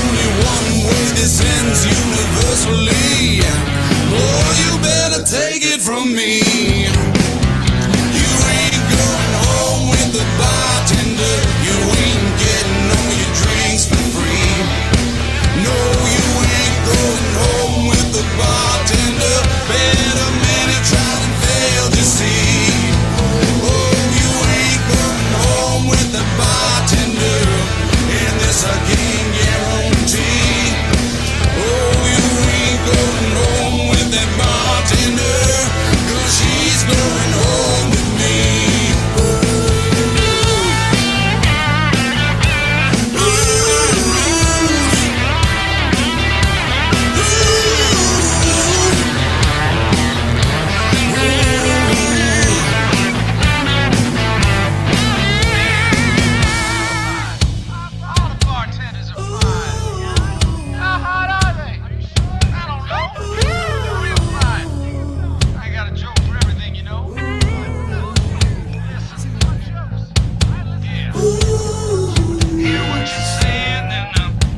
only one way this ends universally. Boy, you better take it from me. You ain't going home with the bartender. You ain't getting all your drinks for free. No, you ain't going home with the bartender. Better man, you tried and failed, you see. Oh, you ain't going home with the bartender. And this I can guarantee. Oh, you ain't going home with that bartender. 'Cause she's going home with me. All the bartenders are fine. How hot are they? I don't know. They're real fine. I got a joke for everything, you know. Listen, jokes. Yeah. Hear what you're saying, and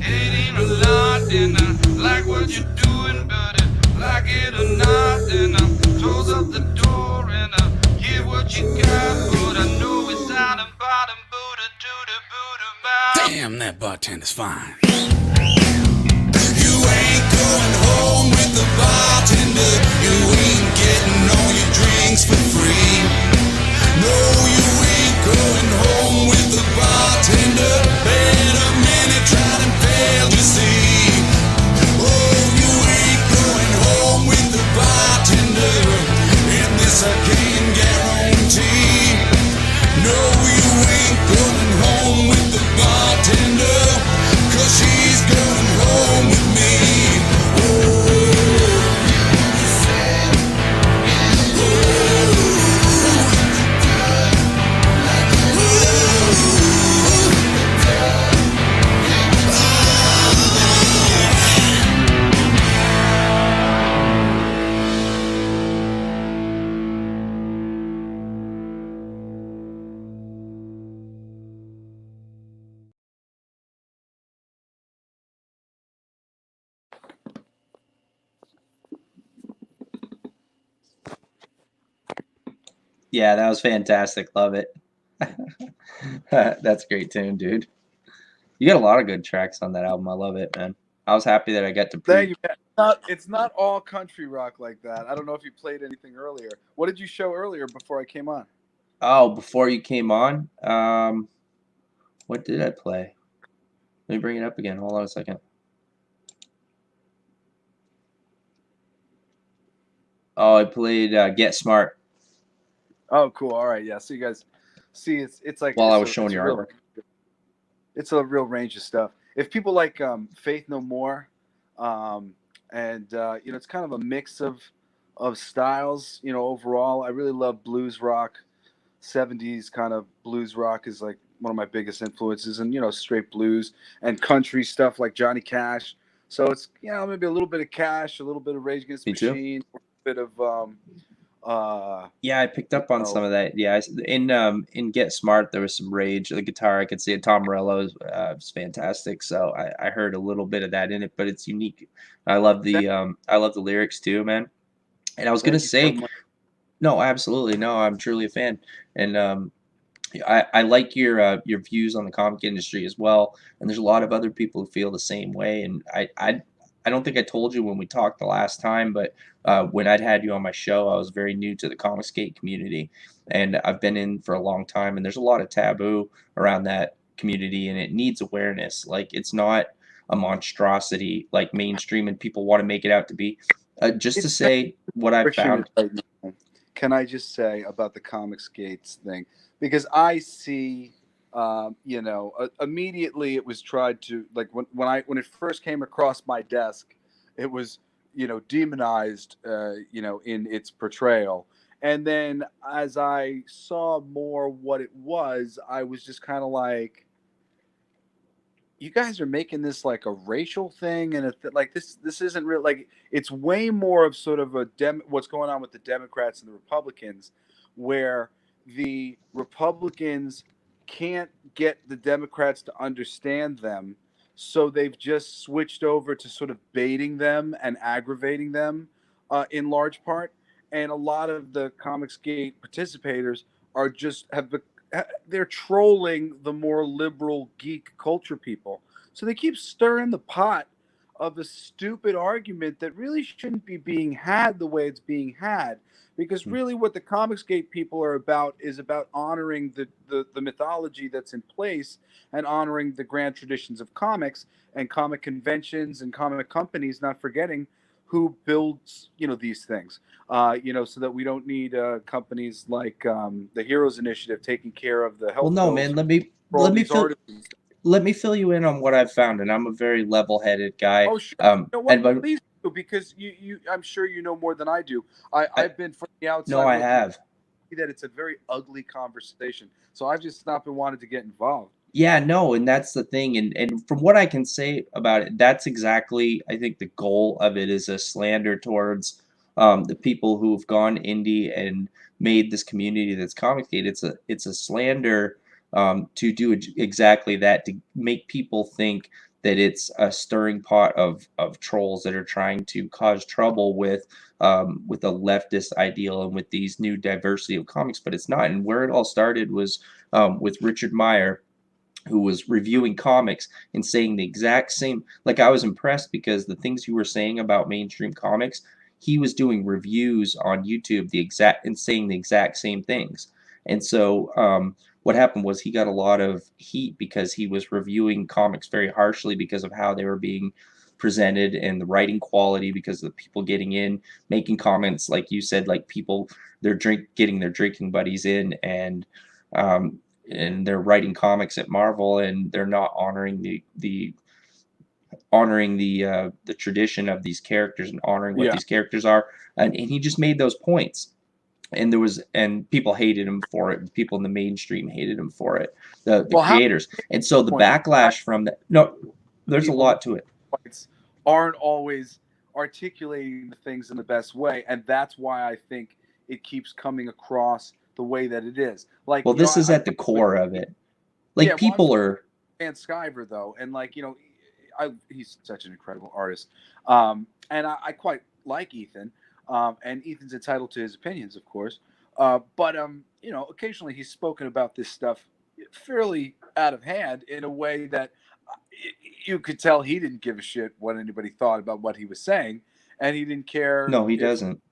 it ain't a lot, and like what you're doing, but like it or not, and close up the door and give what you got, but I know it's out and bottom, Buddha, doo-da, Buddha, bow. Damn, that bartender's fine. You ain't going home with the bartender. You ain't getting all your drinks for free. No, you ain't going home with the bartender. Better man, you tried and failed, you see. Oh, you ain't going home with the bartender. And this I can guarantee. No, you ain't going home with the bartender. 'Cause she's going home with me. Yeah, that was fantastic. Love it. That's a great tune, dude. You got a lot of good tracks on that album. I love it, man. I was happy that I got to Thank you, man. It's not all country rock like that. I don't know if you played anything earlier. What did you show earlier before I came on? Oh, before you came on, what did I play? Let me bring it up again. Hold on a second. Oh, I played Get Smart Oh, cool. All right, yeah. So you guys see, it's like while I it's was showing it's your real, artwork. it's a real range of stuff. If people like Faith No More, and you know, it's kind of a mix of styles. You know, overall, I really love blues rock. 70s kind of blues rock is like one of my biggest influences, and you know, straight blues and country stuff like Johnny Cash. So it's, you know, maybe a little bit of Cash, a little bit of Rage Against the Me too. Machine, a bit of Yeah, I picked up on oh, some of that. Yeah, in Get Smart there was some Rage. The guitar I could see it. Tom Morello was fantastic. So I heard a little bit of that in it, but it's unique. I love the lyrics too, man. And I was gonna thank you so say, much. no, absolutely, no, I'm truly a fan, and I like your views on the comic industry as well. And there's a lot of other people who feel the same way. And I don't think I told you when we talked the last time, but when I'd had you on my show, I was very new to the Comicsgate community, and I've been in for a long time. And there's a lot of taboo around that community, and it needs awareness. Like, it's not a monstrosity like mainstream and people want to make it out to be. Just to It's say what I've friction found. right now. Can I just say about the Comics Gates thing? Because I see, you know, immediately it was tried to, like, when it first came across my desk, it was, you know, demonized, you know, in its portrayal. And then as I saw more what it was, I was just kind of like, you guys are making this like a racial thing, and like this isn't real. Like, it's way more of sort of what's going on with the Democrats and the Republicans, where the Republicans can't get the Democrats to understand them, so they've just switched over to sort of baiting them and aggravating them in large part. And a lot of the Comicsgate participators are just they're trolling the more liberal geek culture people. So they keep stirring the pot of a stupid argument that really shouldn't be being had the way it's being had. Because really what the Comicsgate people are about is about honoring the mythology that's in place and honoring the grand traditions of comics and comic conventions and comic companies, not forgetting who builds, these things, so that we don't need companies like the Heroes Initiative taking care of the health Well, no, bills man. for all these artists. Let me fill you in on what I've found, and I'm a very level-headed guy. Oh, sure. You know what? And Please do, because I'm sure you know more than I do. I've been from the outside. no, I have. That it's a very ugly conversation, so I've just not been wanting to get involved. Yeah, no, and that's the thing, and from what I can say about it, that's exactly, I think, the goal of it is a slander towards the people who've gone indie and made this community that's Comicsgate. It's a slander to do exactly that, to make people think that it's a stirring pot of trolls that are trying to cause trouble with a leftist ideal and with these new diversity of comics, but it's not. And where it all started was with Richard Meyer, who was reviewing comics and saying the exact same. Like, I was impressed because the things you were saying about mainstream comics, he was doing reviews on YouTube and saying the exact same things. And so what happened was he got a lot of heat because he was reviewing comics very harshly because of how they were being presented and the writing quality, because of the people getting in, making comments, like you said, like people, getting their drinking buddies in, and they're writing comics at Marvel, and they're not honoring the tradition of these characters and honoring what these characters are. And he just made those points, and people hated him for it. People in the mainstream hated him for it, the creators. And so the backlash from that, no, there's a lot to it. Aren't always articulating the things in the best way, and that's why I think it keeps coming across the way that it is. Like, well, this is at the core of it. Like, people are. And Skyver, though, and he's such an incredible artist, and I quite like Ethan, and Ethan's entitled to his opinions, of course, but occasionally he's spoken about this stuff fairly out of hand in a way that you could tell he didn't give a shit what anybody thought about what he was saying, and he didn't care. No, he doesn't.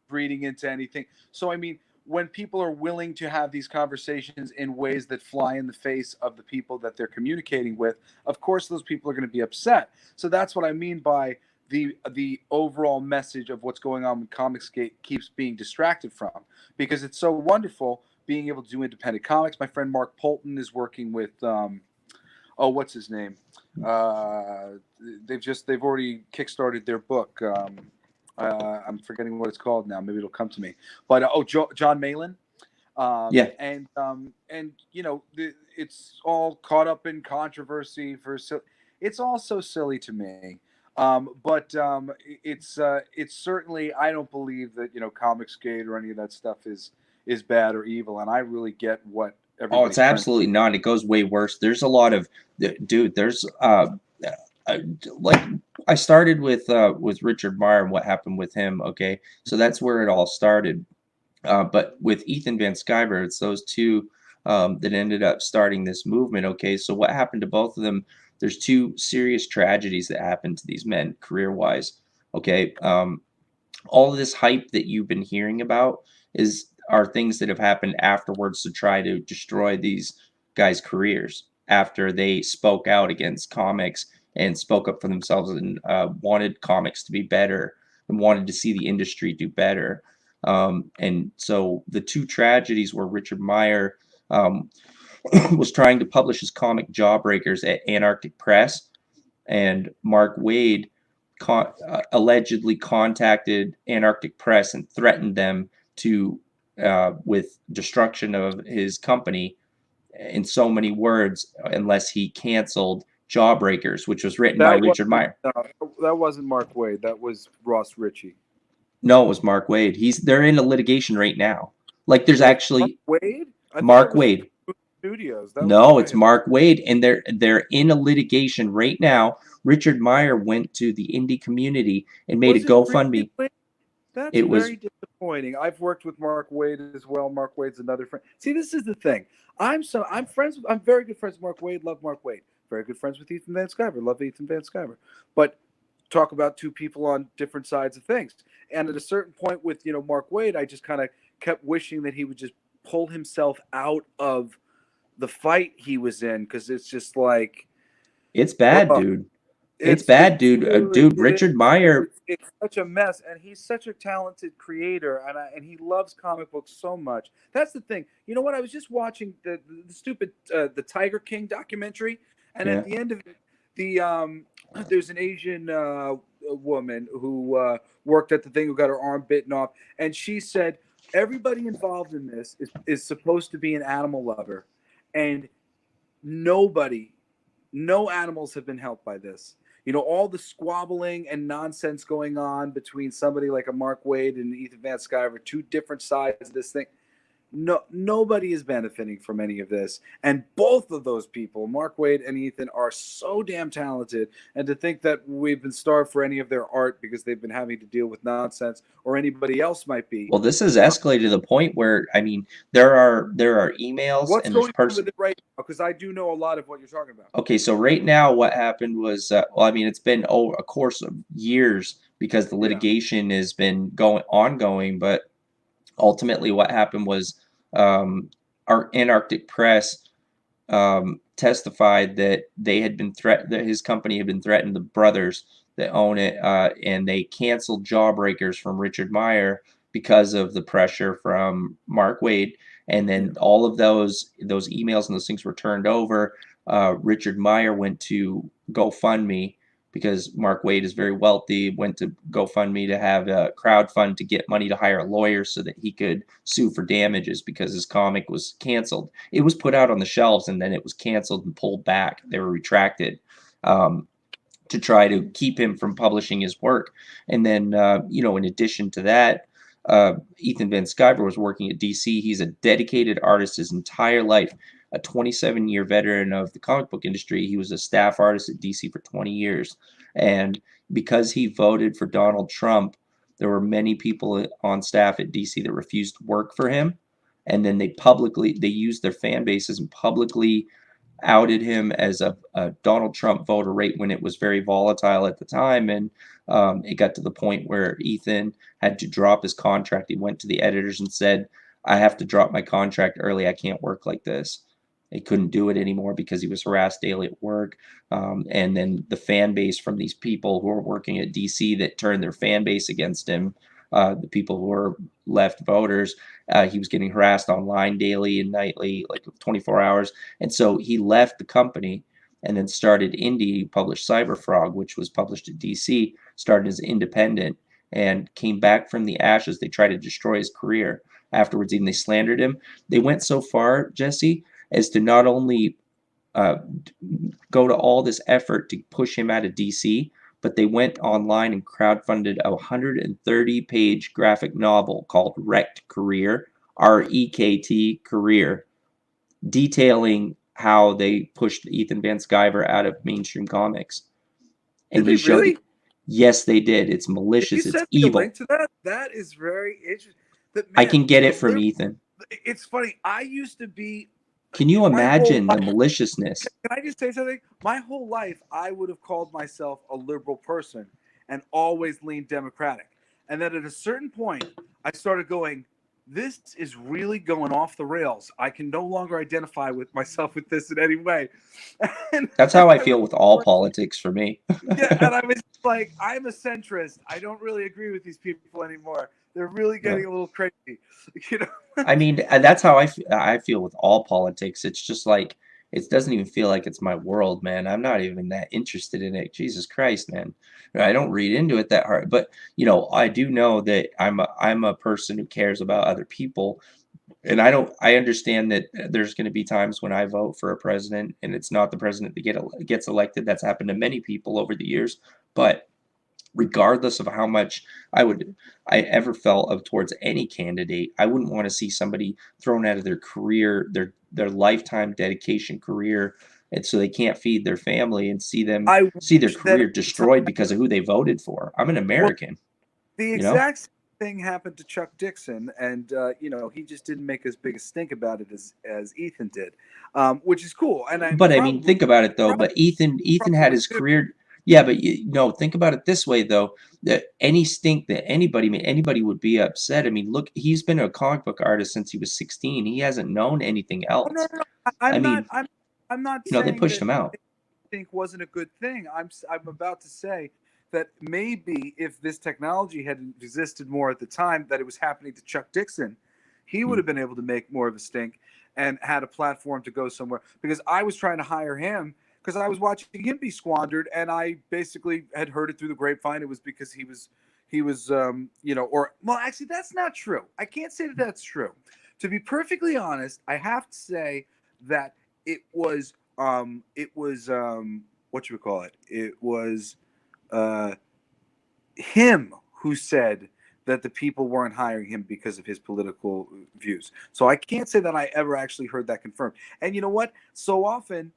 Reading into anything. So I mean, when people are willing to have these conversations in ways that fly in the face of the people that they're communicating with, of course those people are going to be upset. So that's what I mean by the overall message of what's going on with Comicsgate keeps being distracted from, because it's so wonderful being able to do independent comics. My friend Mark Polton is working with what's his name? They've already kickstarted their book. I'm forgetting what it's called now. Maybe it'll come to me. But John Malin. And it's all caught up in controversy it's all so silly to me. But it's certainly, I don't believe that Comicsgate or any of that stuff is bad or evil, and I really get what. Oh, it's absolutely not. It goes way worse. There's a lot of, dude. There's like, I started with Richard Meyer and what happened with him. Okay, so that's where it all started. But with Ethan Van Sciver, it's those two that ended up starting this movement. Okay, so what happened to both of them? There's two serious tragedies that happened to these men career-wise. Okay, all of this hype that you've been hearing about are things that have happened afterwards to try to destroy these guys' careers after they spoke out against comics and spoke up for themselves and wanted comics to be better and wanted to see the industry do better. And so the two tragedies were Richard Meyer was trying to publish his comic Jawbreakers at Anarctic Press, and Mark Waid allegedly contacted Anarctic Press and threatened them to with destruction of his company in so many words unless he canceled Jawbreakers, which was written by Richard Meyer. No, that wasn't Mark Waid. That was Ross Ritchie. No, it was Mark Waid. They're in a litigation right now. Like, there's actually Mark Waid. Mark Waid. Studios. That was No, it's right. Mark Wade, and they're in a litigation right now. Richard Meyer went to the indie community and made a Was it GoFundMe. really? That's It was very disappointing. I've worked with Mark Wade as well. Mark Wade's another friend. See, this is the thing. I'm very good friends with Mark Wade. Love Mark Wade. Very good friends with Ethan Van Sciver. Love Ethan Van Sciver. But talk about two people on different sides of things. And at a certain point with Mark Wade, I just kind of kept wishing that he would just pull himself out of the fight he was in, because it's just like, it's bad, oh, dude. It's bad, dude. Dude, it Richard is. Meyer. It's such a mess, and he's such a talented creator, and he loves comic books so much. That's the thing. You know what? I was just watching the stupid the Tiger King documentary, and Yeah. at the end of it, there's an Asian woman who worked at the thing who got her arm bitten off, and she said everybody involved in this is supposed to be an animal lover, and no animals have been helped by this. All the squabbling and nonsense going on between somebody like a Mark Wade and Ethan Van Sciver, two different sides of this thing. Nobody is benefiting from any of this. And both of those people, Mark Wade and Ethan, are so damn talented. And to think that we've been starved for any of their art because they've been having to deal with nonsense, or anybody else might be. Well, this has escalated to the point where, I mean, there are emails What's and there's going on with it right now? Because I do know a lot of what you're talking about. Okay, so right now what happened was, well, I mean, it's been a course of years because the litigation has been ongoing, but ultimately what happened was our Antarctic Press testified that they had been that his company had been threatened, the brothers that own it, and they canceled Jawbreakers from Richard Meyer because of the pressure from Mark Wade. And then all of those emails and those things were turned over. Richard Meyer went to GoFundMe because Mark Wade is very wealthy, went to GoFundMe to have a crowdfund to get money to hire a lawyer so that he could sue for damages because his comic was canceled. It was put out on the shelves and then it was canceled and pulled back. They were retracted to try to keep him from publishing his work. And then, in addition to that, Ethan Van Sciver was working at DC. He's a dedicated artist his entire life, a 27-year veteran of the comic book industry. He was a staff artist at DC for 20 years. And because he voted for Donald Trump, there were many people on staff at DC that refused to work for him. And then they used their fan bases and publicly outed him as a Donald Trump voter right when it was very volatile at the time. And it got to the point where Ethan had to drop his contract. He went to the editors and said, I have to drop my contract early. I can't work like this. He couldn't do it anymore because he was harassed daily at work. And then the fan base from these people who were working at DC that turned their fan base against him, the people who were left voters, he was getting harassed online daily and nightly, like 24 hours. And so he left the company and then started indie. He published Cyberfrog, which was published at DC, started as independent and came back from the ashes. They tried to destroy his career afterwards. Even they slandered him. They went so far, Jesse, as to not only go to all this effort to push him out of DC, but they went online and crowdfunded a 130-page graphic novel called Wrecked Career, R-E-K-T Career, detailing how they pushed Ethan Van Sciver out of mainstream comics. And Did they really? Yes, they did. It's malicious. It's evil. Link to that? That is very interesting. I can get it from Ethan. It's funny. I used to be. Can you imagine the maliciousness? Can I just say something? My whole life, I would have called myself a liberal person and always leaned Democratic. And then at a certain point, I started going, this is really going off the rails. I can no longer identify with myself with this in any way. And that's how I feel with all politics for me. Yeah, and I was like, I'm a centrist. I don't really agree with these people anymore. They're really getting a little crazy, I mean, that's how I feel with all politics. It's just like, it doesn't even feel like it's my world, man. I'm not even that interested in it. Jesus Christ, man. I don't read into it that hard. But, I do know that I'm a person who cares about other people. And I understand that there's going to be times when I vote for a president and it's not the president that gets elected. That's happened to many people over the years. But regardless of how much I ever felt of towards any candidate, I wouldn't want to see somebody thrown out of their career, their lifetime dedication career, and so they can't feed their family and see their wish that career destroyed because of who they voted for. I'm an American, the you know? exact same thing happened to Chuck Dixon, and he just didn't make as big a stink about it as Ethan did, which is cool. And But I mean, think about it though. But Ethan had probably his too. career. Yeah, but think about it this way though. That any stink that anybody would be upset. I mean, look, he's been a comic book artist since he was 16. He hasn't known anything Oh, no, else. no, no. I mean, I'm not they saying pushed that him out. think wasn't a good thing. I'm about to say that maybe if this technology had existed more at the time that it was happening to Chuck Dixon, he would have been able to make more of a stink and had a platform to go somewhere. Because I was trying to hire him because I was watching him be squandered, and I basically had heard it through the grapevine. It was because he was well, actually, that's not true. I can't say that that's true. To be perfectly honest, I have to say that it was what you would call it. It was him who said that the people weren't hiring him because of his political views. So I can't say that I ever actually heard that confirmed. And you know what? So often,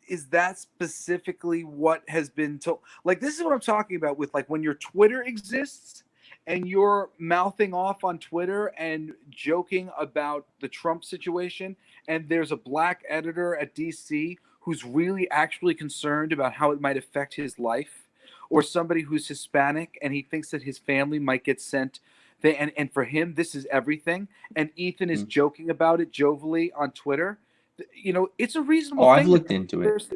is that specifically what has been told? Like, this is what I'm talking about with, like, when your Twitter exists and you're mouthing off on Twitter and joking about the Trump situation, and there's a black editor at DC who's really actually concerned about how it might affect his life, or somebody who's Hispanic and he thinks that his family might get sent. And for him, this is everything. And Ethan is joking about it jovially on Twitter. It's a reasonable thing. I've looked into it.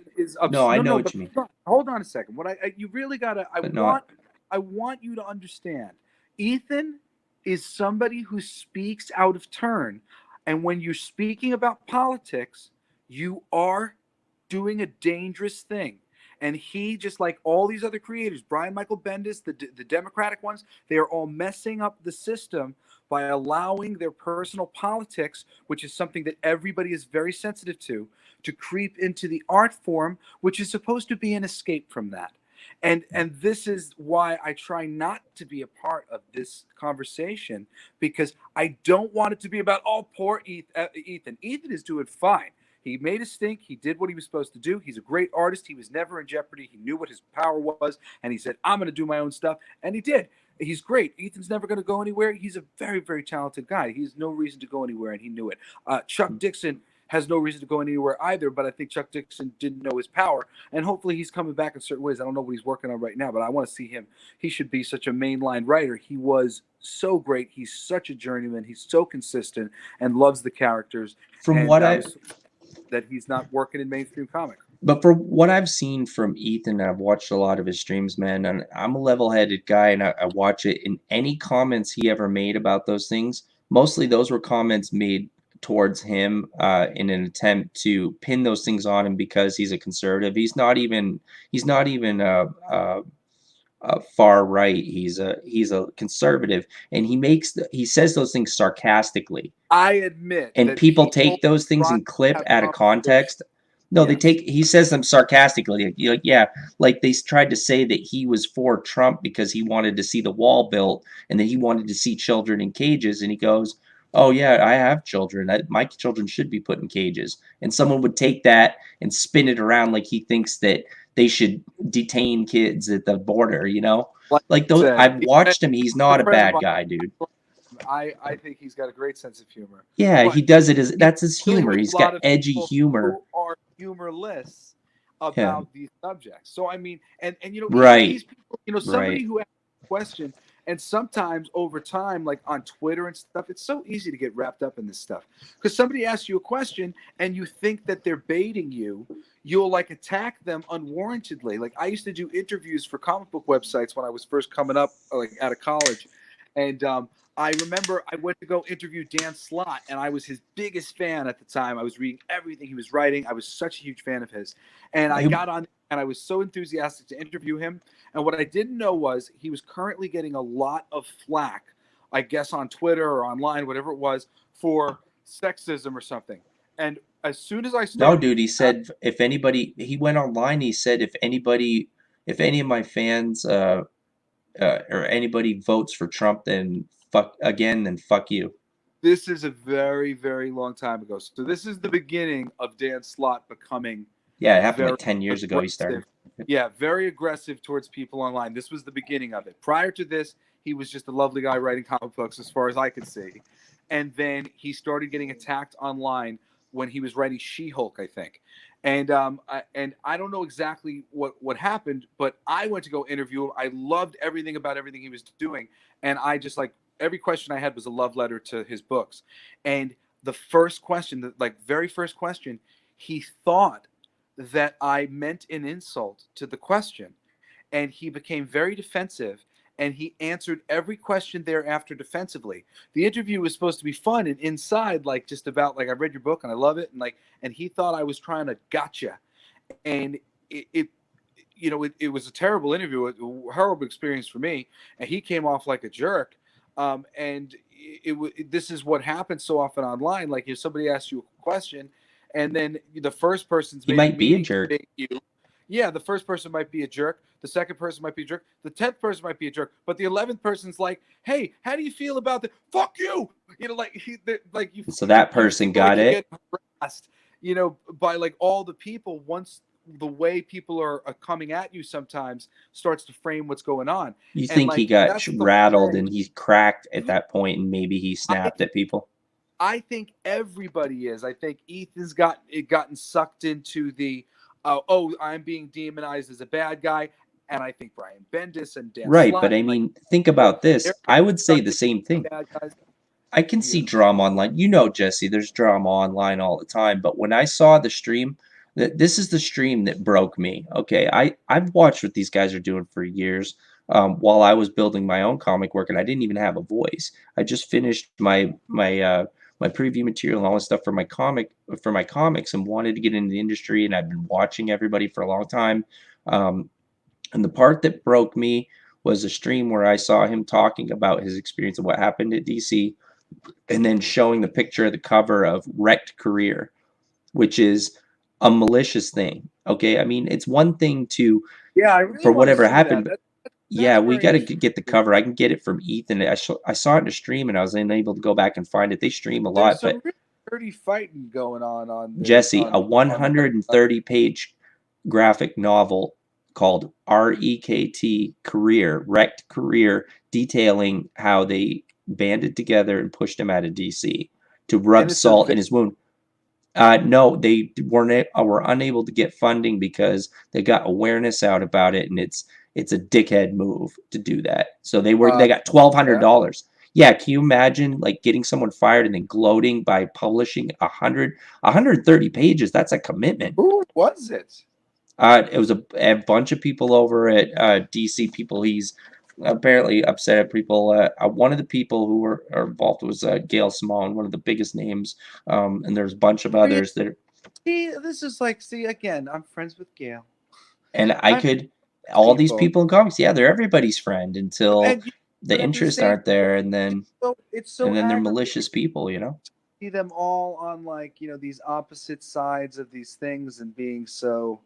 No, I know what you mean. Hold on a second. You really gotta. I want you to understand. Ethan is somebody who speaks out of turn, and when you're speaking about politics, you are doing a dangerous thing. And he, just like all these other creators, Brian Michael Bendis, the Democratic ones, they are all messing up the system by allowing their personal politics, which is something that everybody is very sensitive to creep into the art form, which is supposed to be an escape from that. And this is why I try not to be a part of this conversation, because I don't want it to be about, oh, poor Ethan. Ethan is doing fine. He made a stink. He did what he was supposed to do. He's a great artist. He was never in jeopardy. He knew what his power was, and he said, I'm going to do my own stuff, and he did. He's great. Ethan's never going to go anywhere. He's a very, very talented guy. He has no reason to go anywhere, and he knew it. Chuck Dixon has no reason to go anywhere either, but I think Chuck Dixon didn't know his power, and hopefully he's coming back in certain ways. I don't know what he's working on right now, but I want to see him. He should be such a mainline writer. He was so great. He's such a journeyman. He's so consistent and loves the characters. That he's not working in mainstream comics. But for what I've seen from Ethan, I've watched a lot of his streams, man, and I'm a level-headed guy, and I watch it. And any comments he ever made about those things, mostly those were comments made towards him in an attempt to pin those things on him because he's a conservative. He's not even far right. He's a conservative, and he says those things sarcastically. I admit, and people take those things and clip out of context. No, yes. He says them sarcastically. Like they tried to say that he was for Trump because he wanted to see the wall built and that he wanted to see children in cages. And he goes, oh yeah, I have children. My children should be put in cages. And someone would take that and spin it around like he thinks that they should detain kids at the border, Like those, I've watched him. He's not a bad guy, dude. I think he's got a great sense of humor. Yeah, he does it that's his humor. He's got edgy humor. Who are humorless about these subjects. So I mean, and right. These people, somebody who asks a question, and sometimes over time, like on Twitter and stuff, it's so easy to get wrapped up in this stuff because somebody asks you a question and you think that they're baiting you. You'll like attack them unwarrantedly. Like I used to do interviews for comic book websites when I was first coming up, like out of college, and I remember I went to go interview Dan Slott, and I was his biggest fan at the time. I was reading everything he was writing. I was such a huge fan of his. And I got on, and I was so enthusiastic to interview him. And what I didn't know was he was currently getting a lot of flack, I guess on Twitter or online, whatever it was, for sexism or something. And as soon as I started... No, dude, he said he went online, he said if if any of my fans or anybody votes for Trump, then fuck you. This is a very, very long time ago. So this is the beginning of Dan Slott becoming Yeah, it happened very like 10 years ago. He started. Yeah, very aggressive towards people online. This was the beginning of it. Prior to this, he was just a lovely guy writing comic books, as far as I could see. And then he started getting attacked online when he was writing She-Hulk, I think. And I don't know exactly what happened, but I went to go interview him. I loved everything about everything he was doing, and I just like every question I had was a love letter to his books. And the first question, the very first question, he thought that I meant an insult to the question, and he became very defensive, and he answered every question thereafter defensively. The interview was supposed to be fun, and inside, like, just about like, I read your book and I love it, and he thought I was trying to gotcha, and it was a terrible interview, a horrible experience for me, and he came off like a jerk. And this is what happens so often online. Like, if somebody asks you a question, and then the first person's He might be a jerk. Yeah, the first person might be a jerk. The second person might be a jerk. The 10th person might be a jerk. But the 11th person's like, "Hey, how do you feel about that? Fuck you!" You. So that person got it. Harassed, by like all the people. Once the way people are coming at you sometimes starts to frame what's going on. You think he got rattled and he cracked at that point, and maybe he snapped at people? I think everybody is. I think Ethan's gotten sucked into the I'm being demonized as a bad guy, and I think Brian Bendis and Dan right, Slott, but I mean, think about this. I would say the same thing. I can see drama online. Jesse, there's drama online all the time. But when I saw the stream, this is the stream that broke me. Okay, I've watched what these guys are doing for years. While I was building my own comic work, and I didn't even have a voice. I just finished my preview material and all this stuff for my comics, and wanted to get into the industry, and I've been watching everybody for a long time. And the part that broke me was a stream where I saw him talking about his experience of what happened at DC, and then showing the picture of the cover of Wrecked Career, which is a malicious thing. Okay, I mean, it's one thing to for whatever happened. Yeah, we got to get the cover. I can get it from Ethan. I saw it in the stream, and I was unable to go back and find it. They stream a lot, but really dirty fighting going on. Jesse, a 130-page graphic novel called REKT Career, Wrecked Career, detailing how they banded together and pushed him out of DC to rub salt in his wound. No, they were unable to get funding because they got awareness out about it, and it's a dickhead move to do that. So they got $1,200. Yeah, can you imagine like getting someone fired and then gloating by publishing 130 pages? That's a commitment. Who was it? It was a bunch of people over at DC people. He's apparently upset at people. One of the people who were involved was Gail Simone, one of the biggest names. And there's a bunch of others that. This is again, I'm friends with Gail. And all these people in comics, yeah, they're everybody's friend until the interests aren't there, and then they're malicious people, See them all on these opposite sides of these things and being so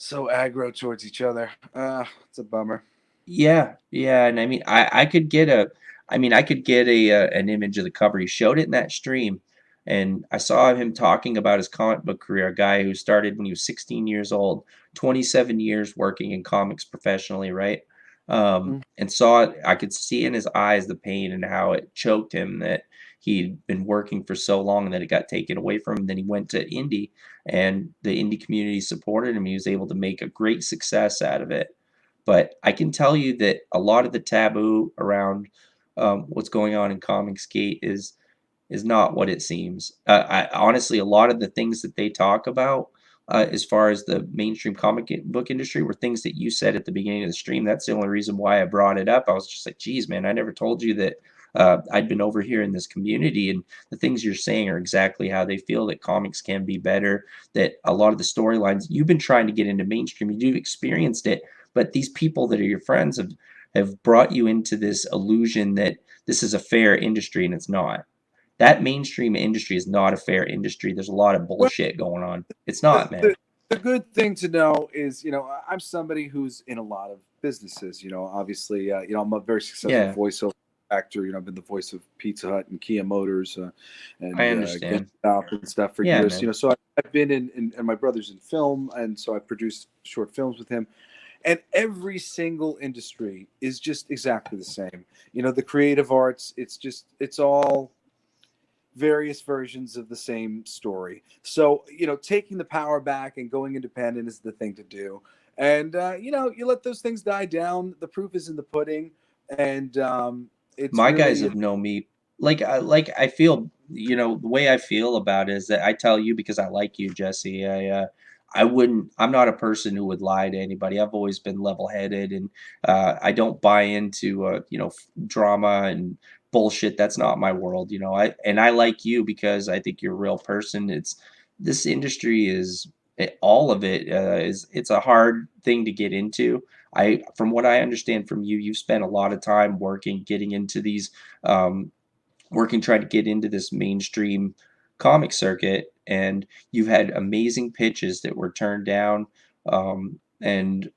aggro towards each other. It's a bummer. Yeah, and I mean, I could get an image of the cover. He showed it in that stream, and I saw him talking about his comic book career. A guy who started when he was 16 years old, 27 years working in comics professionally, right? And I could see in his eyes the pain and how it choked him that he'd been working for so long and that it got taken away from him. Then he went to indie, and the indie community supported him. He was able to make a great success out of it. But I can tell you that a lot of the taboo around what's going on in Comicsgate is not what it seems. Honestly, a lot of the things that they talk about as far as the mainstream comic book industry were things that you said at the beginning of the stream. That's the only reason why I brought it up. I was just like, geez, man, I never told you that I'd been over here in this community, and the things you're saying are exactly how they feel, that comics can be better, that a lot of the storylines, you've been trying to get into mainstream, you've experienced it, but these people that are your friends have brought you into this illusion that this is a fair industry, and it's not. That mainstream industry is not a fair industry. There's a lot of bullshit going on. It's not, man. The good thing to know is, I'm somebody who's in a lot of businesses. Obviously, I'm a very successful Yeah, voiceover actor. I've been the voice of Pizza Hut and Kia Motors I and understand. GameStop and stuff for Yeah, years. man. So I've been and my brother's in film, and so I produced short films with him. And every single industry is just exactly the same. The creative arts, it's all various versions of the same story. So, taking the power back and going independent is the thing to do. And, you let those things die down. The proof is in the pudding. And it's My guys really, have known me I feel, the way I feel about it is that I tell you because I like you, Jesse. I'm not a person who would lie to anybody. I've always been level-headed, and I don't buy into drama and bullshit. That's not my world, I like you because I think you're a real person. It's This industry is all of it it's a hard thing to get into. From what I understand from you, you've spent a lot of time working, getting into these, um, working, trying to get into this mainstream comic circuit, and you've had amazing pitches that were turned down. And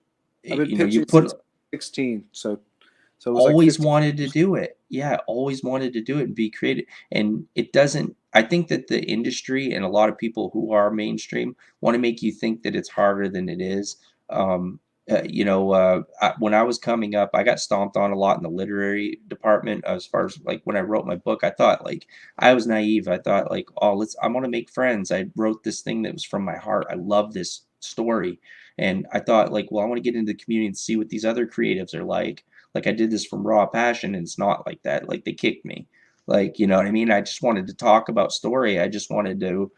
I've been you pitching put since 16. So it was like always 15 wanted to years. do it. Yeah, always wanted to do it and be creative. And it doesn't, I think that the industry and a lot of people who are mainstream want to make you think that it's harder than it is. When I was coming up, I got stomped on a lot in the literary department as far as like when I wrote my book. I thought like I was naive. I thought like, oh, I want to make friends. I wrote this thing that was from my heart. I love this story. And I thought like, well, I want to get into the community and see what these other creatives are like. Like I did this from raw passion, and it's not like that. Like they kicked me. Like, you know what I mean? I just wanted to talk about story. I just wanted to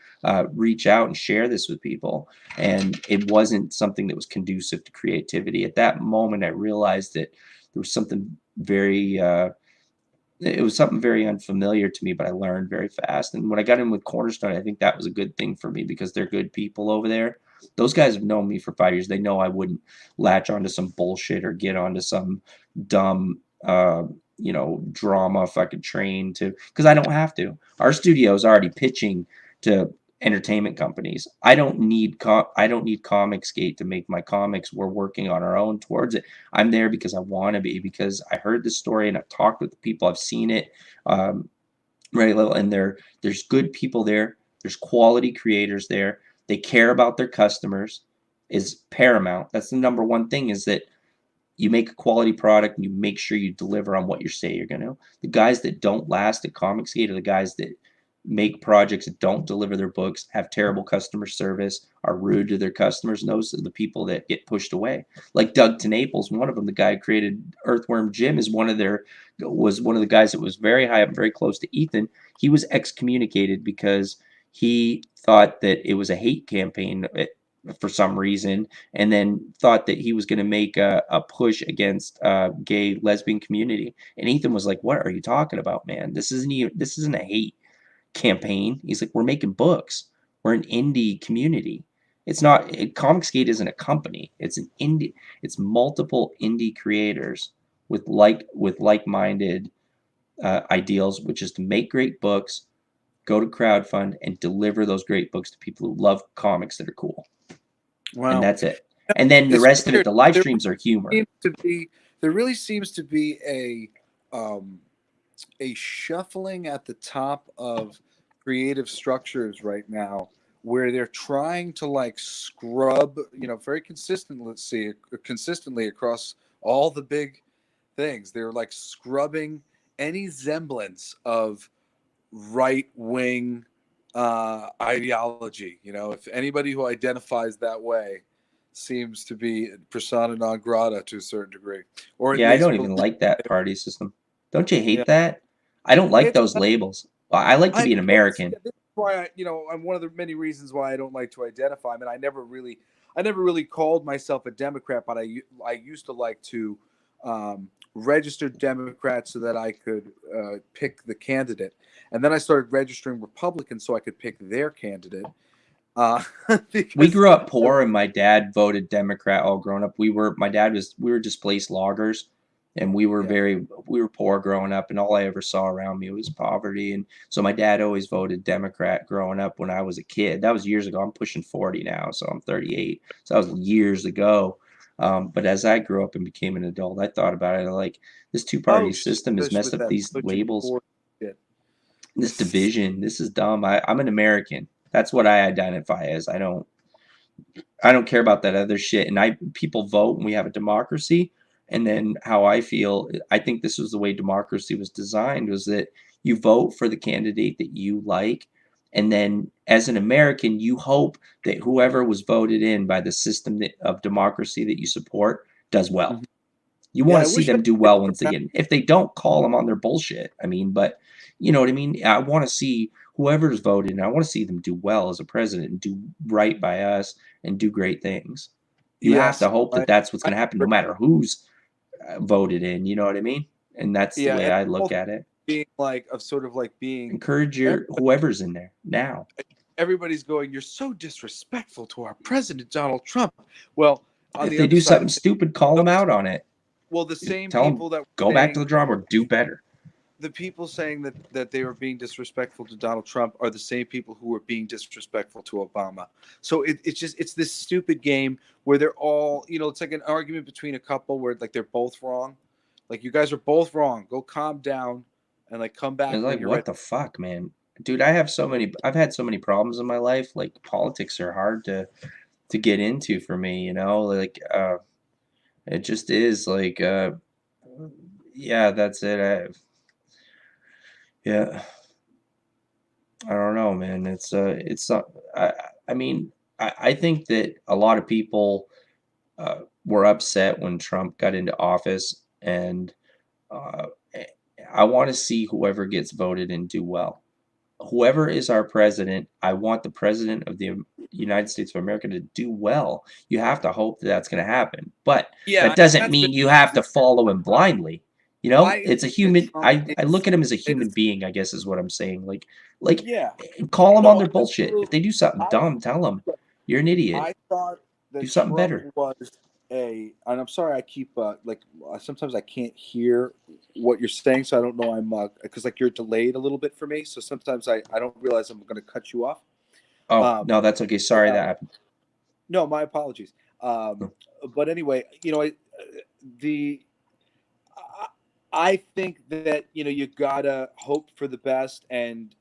reach out and share this with people. And it wasn't something that was conducive to creativity. At that moment, I realized that there was something very, it was something very unfamiliar to me, but I learned very fast. And when I got in with Cornerstone, I think that was a good thing for me because they're good people over there. Those guys have known me for 5 years. They know I wouldn't latch onto some bullshit or get onto some dumb, drama fucking train to, because I don't have to. Our studio is already pitching to entertainment companies. I don't need Comicsgate to make my comics. We're working on our own towards it. I'm there because I want to be, because I heard the story and I've talked with the people. I've seen it, right? And there's good people there. There's quality creators there. They care about their customers is paramount. That's the number one thing, is that you make a quality product and you make sure you deliver on what you say you're going to. The guys that don't last at Comicsgate are the guys that make projects that don't deliver their books, have terrible customer service, are rude to their customers, and those are the people that get pushed away. Like Doug Naples, one of them, the guy who created Earthworm Jim, was one of the guys that was very high up, very close to Ethan. He was excommunicated because he thought that it was a hate campaign for some reason, and then thought that he was going to make a push against gay lesbian community. And Ethan was like, "What are you talking about, man? This isn't a hate campaign." He's like, "We're making books. We're an indie community. It's not Comicsgate isn't a company. It's an indie. It's multiple indie creators with like-minded ideals, which is to make great books, go to crowdfund, and deliver those great books to people who love comics that are cool." And Wow. that's it. And then the It's rest of it, weird. the live streams are humor. There really seems to be a shuffling at the top of creative structures right now where they're trying to like scrub, very consistently across all the big things. They're like scrubbing any semblance of right wing ideology. If anybody who identifies that way seems to be persona non grata to a certain degree, or at Yeah, I least don't even believe. like that party system. Don't you Yeah, hate that? I don't like it's those labels. I like to I be an American. this is why I'm one of the many reasons why I don't like to identify. I mean, I never really called myself a Democrat, but I used to like to register Democrat so that I could pick the candidate, and then I started registering Republican so I could pick their candidate. Uh, We because grew up poor, and my dad voted Democrat all grown up. We were displaced loggers, and we were poor growing up, and all I ever saw around me was poverty. And so my dad always voted Democrat growing up when I was a kid. That was years ago. I'm pushing 40 now, so I'm 38. So that was years ago. But as I grew up and became an adult, I thought about it like this two-party system has messed up these labels, this division. This is dumb. I'm an American. That's what I identify as. I don't care about that other shit. And people vote and we have a democracy. And then how I feel, I think this was the way democracy was designed, was that you vote for the candidate that you like. And then as an American, you hope that whoever was voted in by the system of democracy that you support does well. You want to see them do well once again. If they don't, call them on their bullshit. I mean, but you know what I mean? I want to see whoever's voted, and I want to see them do well as a president and do right by us and do great things. You have to hope that that's what's going to happen no matter who's voted in. You know what I mean? And that's the way I look at it. Being like, being encourage whoever's in there now. Everybody's going, you're so disrespectful to our president, Donald Trump. Well, if they do something stupid, call them out on it. Well, the same Tell people that go back to the drawing board, do better. The people saying that they were being disrespectful to Donald Trump are the same people who were being disrespectful to Obama. So it's this stupid game where they're all, it's like an argument between a couple where like they're both wrong. Like, you guys are both wrong. Go calm down and like come back. It's like, what the fuck, man? Dude, I've had so many problems in my life. Like, politics are hard to get into for me, like it just is like yeah, that's it. Yeah, I don't know, man. It's not, I mean, I think that a lot of people were upset when Trump got into office, and I want to see whoever gets voted in do well. Whoever is our president, I want the president of the United States of America to do well. You have to hope that that's going to happen, but that doesn't mean you have to follow him blindly. It's a human. I look at him as a human being, I guess is what I'm saying. Like, call them on their bullshit. If they do something dumb, tell them you're an idiot. I thought that do something Trump better. And I'm sorry, I keep sometimes I can't hear what you're saying, so I don't know. I'm because you're delayed a little bit for me, so sometimes I don't realize I'm going to cut you off. Oh, no, that's okay. Sorry that happened. No, my apologies. But anyway, I think that you gotta hope for the best and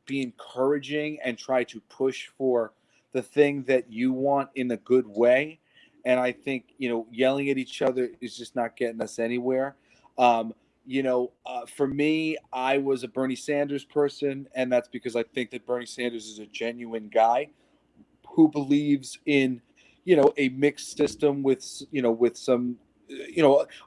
be encouraging and try to push for the thing that you want in a good way. And I think yelling at each other is just not getting us anywhere. For me, I was a Bernie Sanders person, and that's because I think that Bernie Sanders is a genuine guy who believes in a mixed system with some.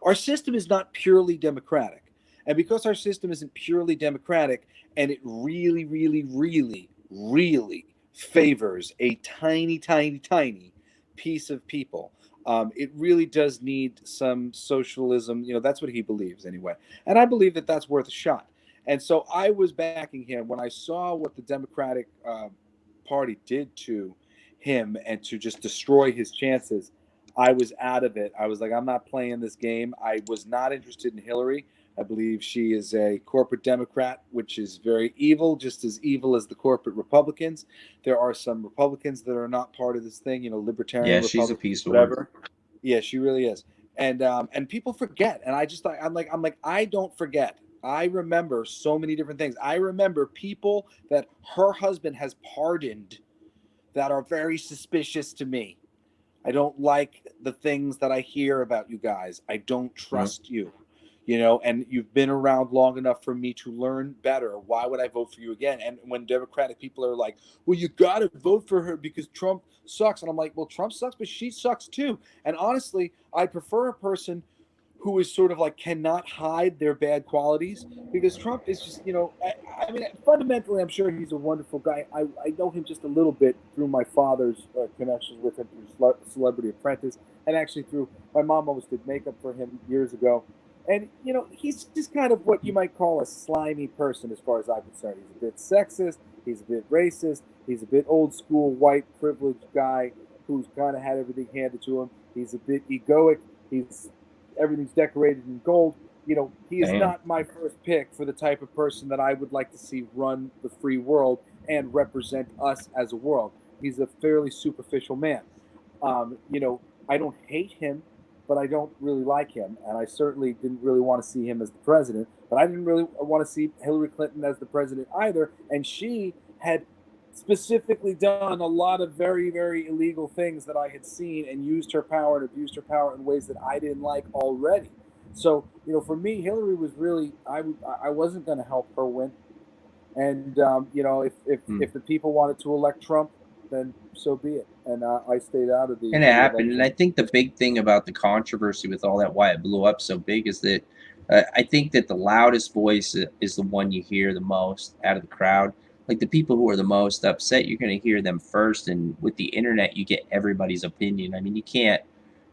Our system is not purely democratic. And because our system isn't purely democratic, and it really, really, really, really favors a tiny, tiny, tiny piece of people, it really does need some socialism. That's what he believes anyway. And I believe that that's worth a shot. And so I was backing him when I saw what the Democratic Party did to him and to just destroy his chances. I was out of it. I was like, I'm not playing this game. I was not interested in Hillary. I believe she is a corporate Democrat, which is very evil, just as evil as the corporate Republicans. There are some Republicans that are not part of this thing, libertarian. Yeah, Republicans, she's a piece of whatever. Yeah, she really is. And people forget. And I'm like, I don't forget. I remember so many different things. I remember people that her husband has pardoned that are very suspicious to me. I don't like the things that I hear about you guys. I don't trust you, and you've been around long enough for me to learn better. Why would I vote for you again? And when Democratic people are like, well, you got to vote for her because Trump sucks. And I'm like, well, Trump sucks, but she sucks too. And honestly, I prefer a person who is sort of like cannot hide their bad qualities, because Trump is just, I mean, fundamentally, I'm sure he's a wonderful guy. I know him just a little bit through my father's connections with him through Celebrity Apprentice, and actually through my mom always did makeup for him years ago. And, he's just kind of what you might call a slimy person as far as I'm concerned. He's a bit sexist. He's a bit racist. He's a bit old school, white, privileged guy who's kind of had everything handed to him. He's a bit egoic. He's everything's decorated in gold. You know, he is Damn. not my first pick for the type of person that I would like to see run the free world and represent us as a world. He's a fairly superficial man. You know, I don't hate him, but I don't really like him, and I certainly didn't really want to see him as the president. But I didn't really want to see Hillary Clinton as the president either, and she had specifically done a lot of very, very illegal things that I had seen and used her power and abused her power in ways that I didn't like already. So, you know, for me, Hillary was really, I wasn't going to help her win. And, you know, if the people wanted to elect Trump, then so be it. And I stayed out of the. And it happened. And I think the big thing about the controversy with all that, why it blew up so big, is that I think that the loudest voice is the one you hear the most out of the crowd. Like the people who are the most upset, you're going to hear them first. And with the internet, you get everybody's opinion. I mean, you can't,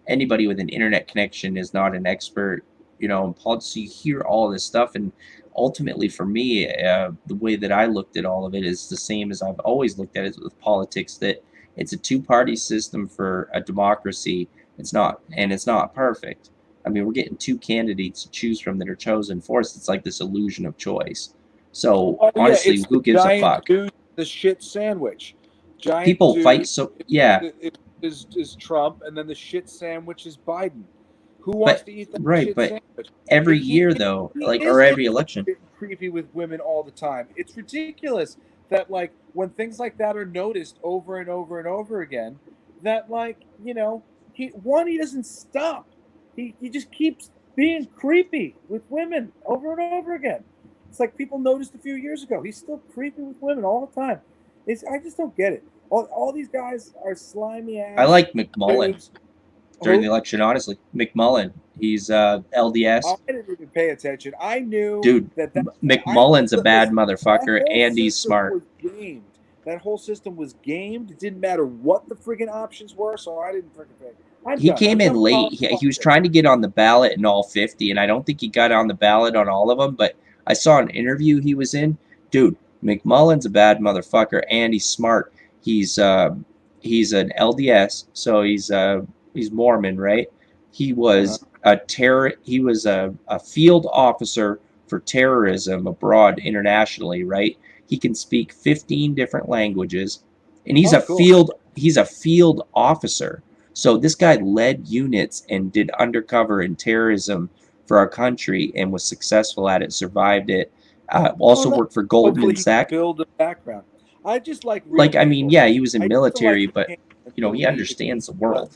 anybody with an internet connection is not an expert, you know, in politics. So you hear all this stuff. And ultimately, for me, the way that I looked at all of it is the same as I've always looked at it with politics, that it's a two-party system for a democracy. It's not, and it's not perfect. I mean, we're getting two candidates to choose from that are chosen for us. It's like this illusion of choice. So honestly, it's who gives a fuck? Dude, the shit sandwich. Giant People dude fight so is Trump, and then the shit sandwich is Biden. Who wants to eat that shit sandwich? Every year though, like, or every election, creepy with women all the time. It's ridiculous that, like, when things like that are noticed over and over and over again, that, like, you know, he doesn't stop. He just keeps being creepy with women over and over again. It's like people noticed a few years ago. He's still creepy with women all the time. I just don't get it. All these guys are slimy ass. I like McMullen during the election, honestly. McMullen, he's LDS. I didn't even pay attention. I knew, dude, that McMullen's a bad motherfucker, and he's smart. That whole system was gamed. It didn't matter what the friggin' options were, so I didn't friggin' pay. He came in late. He was trying to get on the ballot in all 50, and I don't think he got on the ballot on all of them, but I saw an interview he was in. Dude, McMullen's a bad motherfucker, and he's smart. He's an LDS, so he's Mormon, right? He was He was a field officer for terrorism abroad internationally, right? He can speak 15 different languages, and he's he's a field officer. So this guy led units and did undercover in terrorism for our country and was successful at it, survived it. Also worked for Goldman Sachs. Build a background. I just like I mean, yeah, he was in military, but you know, he understands the world.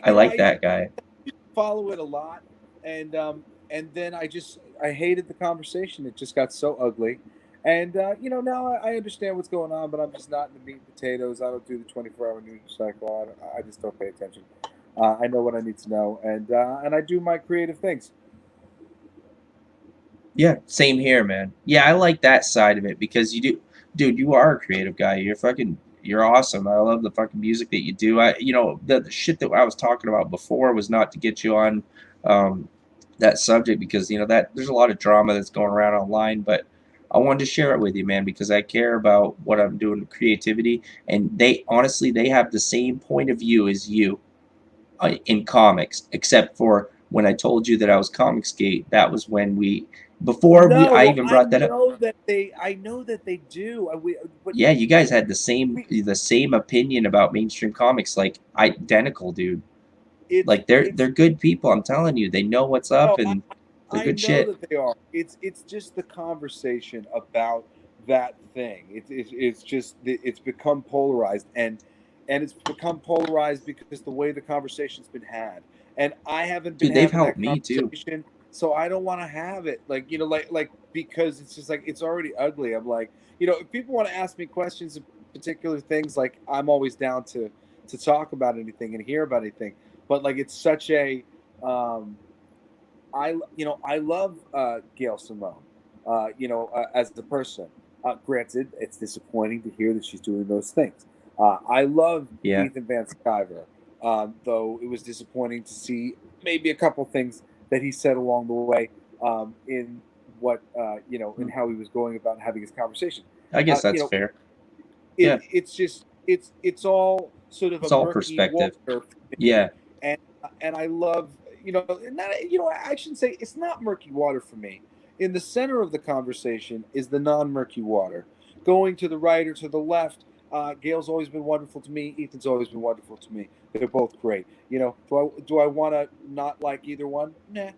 I like that guy. Follow it a lot, and then I hated the conversation. It just got so ugly, and you know, now I understand what's going on, but I'm just not in the meat and potatoes. I don't do the 24-hour news cycle. I just don't pay attention. I know what I need to know, and I do my creative things. Yeah, same here, man. Yeah, I like that side of it because dude, you are a creative guy. You're awesome. I love the fucking music that you do. You know, the shit that I was talking about before was not to get you on that subject because, you know, that there's a lot of drama that's going around online, but I wanted to share it with you, man, because I care about what I'm doing with creativity, and they have the same point of view as you in comics, except for when I told you that I was Comicsgate. That was when I even brought that up. I know that they do. But yeah, you guys had the same opinion about mainstream comics, like identical, dude. Like they're good people. I'm telling you, they know what's up, and they're good shit. I know that they are. It's just the conversation about that thing. It's become polarized, and it's become polarized because the way the conversation's been had, and I haven't been. Dude, they've helped me too. So I don't want to have it, like, you know, like because it's just like it's already ugly. I'm like, you know, if people want to ask me questions of particular things, like I'm always down to talk about anything and hear about anything. But like it's such a, I love Gail Simone, you know, as the person. Granted, it's disappointing to hear that she's doing those things. I love Ethan Van Sciver, though it was disappointing to see maybe a couple things that he said along the way in what, you know, in how he was going about having his conversation. I guess that's fair. It's just, it's all sort of it's all perspective. Water. Yeah. And and I love, I shouldn't say it's not murky water for me. In the center of the conversation is the non-murky water. Going to the right or to the left, Gail's always been wonderful to me. Ethan's always been wonderful to me. They're both great. Do I want to not like either one? Nah.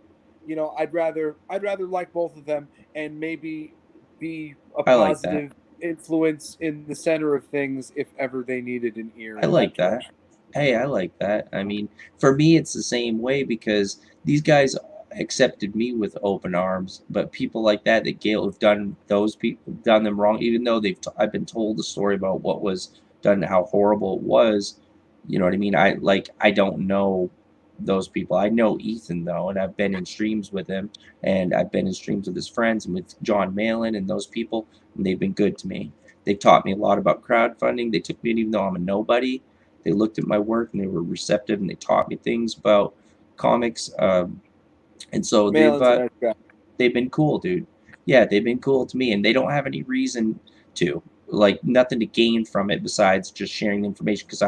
I'd rather like both of them and maybe be a I like that. positive influence in the center of things if ever they needed an ear. I in like that. direction. Hey, I like that. I mean, for me, it's the same way because these guys accepted me with open arms. But people like that Gail have done those people done them wrong, even though I've been told the story about what was done, how horrible it was. You know what I mean? I don't know those people. I know Ethan though, and I've been in streams with him, and I've been in streams with his friends and with John Malin and those people, and they've been good to me. They've taught me a lot about crowdfunding. They took me in even though I'm a nobody. They looked at my work and they were receptive and they taught me things about comics. And so Malin's a nice guy. they've been cool, dude. Yeah, they've been cool to me, and they don't have any reason to, like, nothing to gain from it besides just sharing the information. Because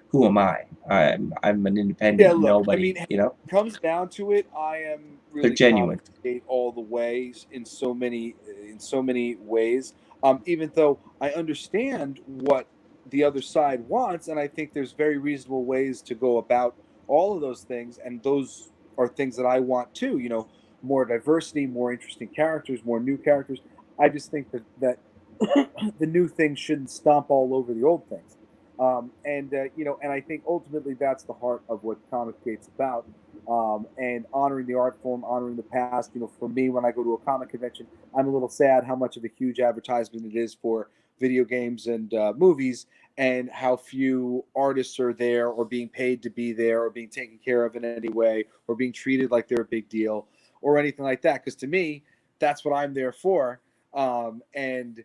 who am I? I'm an independent Yeah, look, nobody. It comes down to it. I am really They're genuine. Comic all the ways in so many ways. Even though I understand what the other side wants, and I think there's very reasonable ways to go about all of those things, and those are things that I want too. More diversity, more interesting characters, more new characters. I just think that the new things shouldn't stomp all over the old things. And I think ultimately that's the heart of what Comic-Gate's about. And honoring the art form, honoring the past. For me, when I go to a comic convention, I'm a little sad how much of a huge advertisement it is for video games and movies, and how few artists are there or being paid to be there or being taken care of in any way or being treated like they're a big deal or anything like that. Because to me, that's what I'm there for. And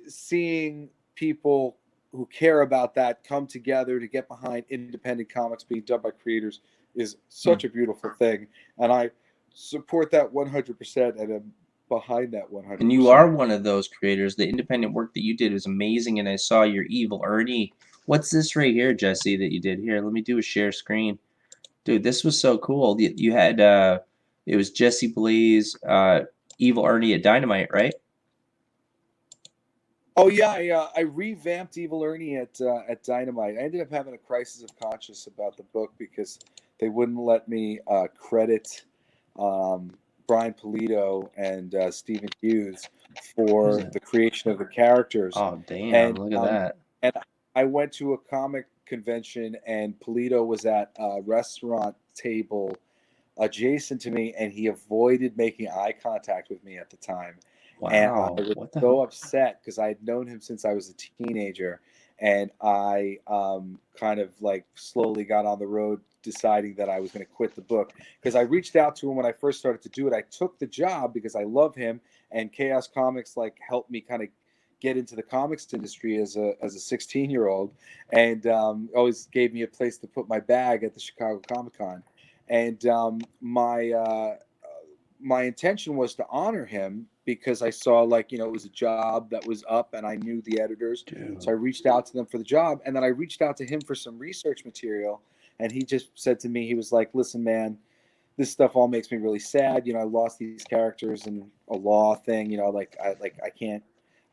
seeing people who care about that come together to get behind independent comics being done by creators is such a beautiful thing. And I support that 100% and am behind that 100%. And you are one of those creators. The independent work that you did was amazing, and I saw your Evil Ernie. What's this right here, Jesse, that you did? Here, let me do a share screen. Dude, this was so cool. You had, it was Jesse Blaze, Evil Ernie at Dynamite, right? Oh yeah, I revamped Evil Ernie at Dynamite. I ended up having a crisis of conscience about the book because they wouldn't let me credit Brian Pulido and Stephen Hughes for the creation of the characters. Oh damn! Look at that. And I went to a comic convention, and Pulido was at a restaurant table adjacent to me, and he avoided making eye contact with me at the time. Wow. And I was so upset because I had known him since I was a teenager, and I kind of like slowly got on the road deciding that I was going to quit the book, because I reached out to him when I first started to do it. I took the job because I love him, and Chaos Comics like helped me kind of get into the comics industry as a 16-year-old, and always gave me a place to put my bag at the Chicago Comic-Con. And my intention was to honor him because I saw it was a job that was up and I knew the editors. Dude. So I reached out to them for the job, and then I reached out to him for some research material, and he just said to me, he was like, listen, man, this stuff all makes me really sad. I lost these characters in a law thing, I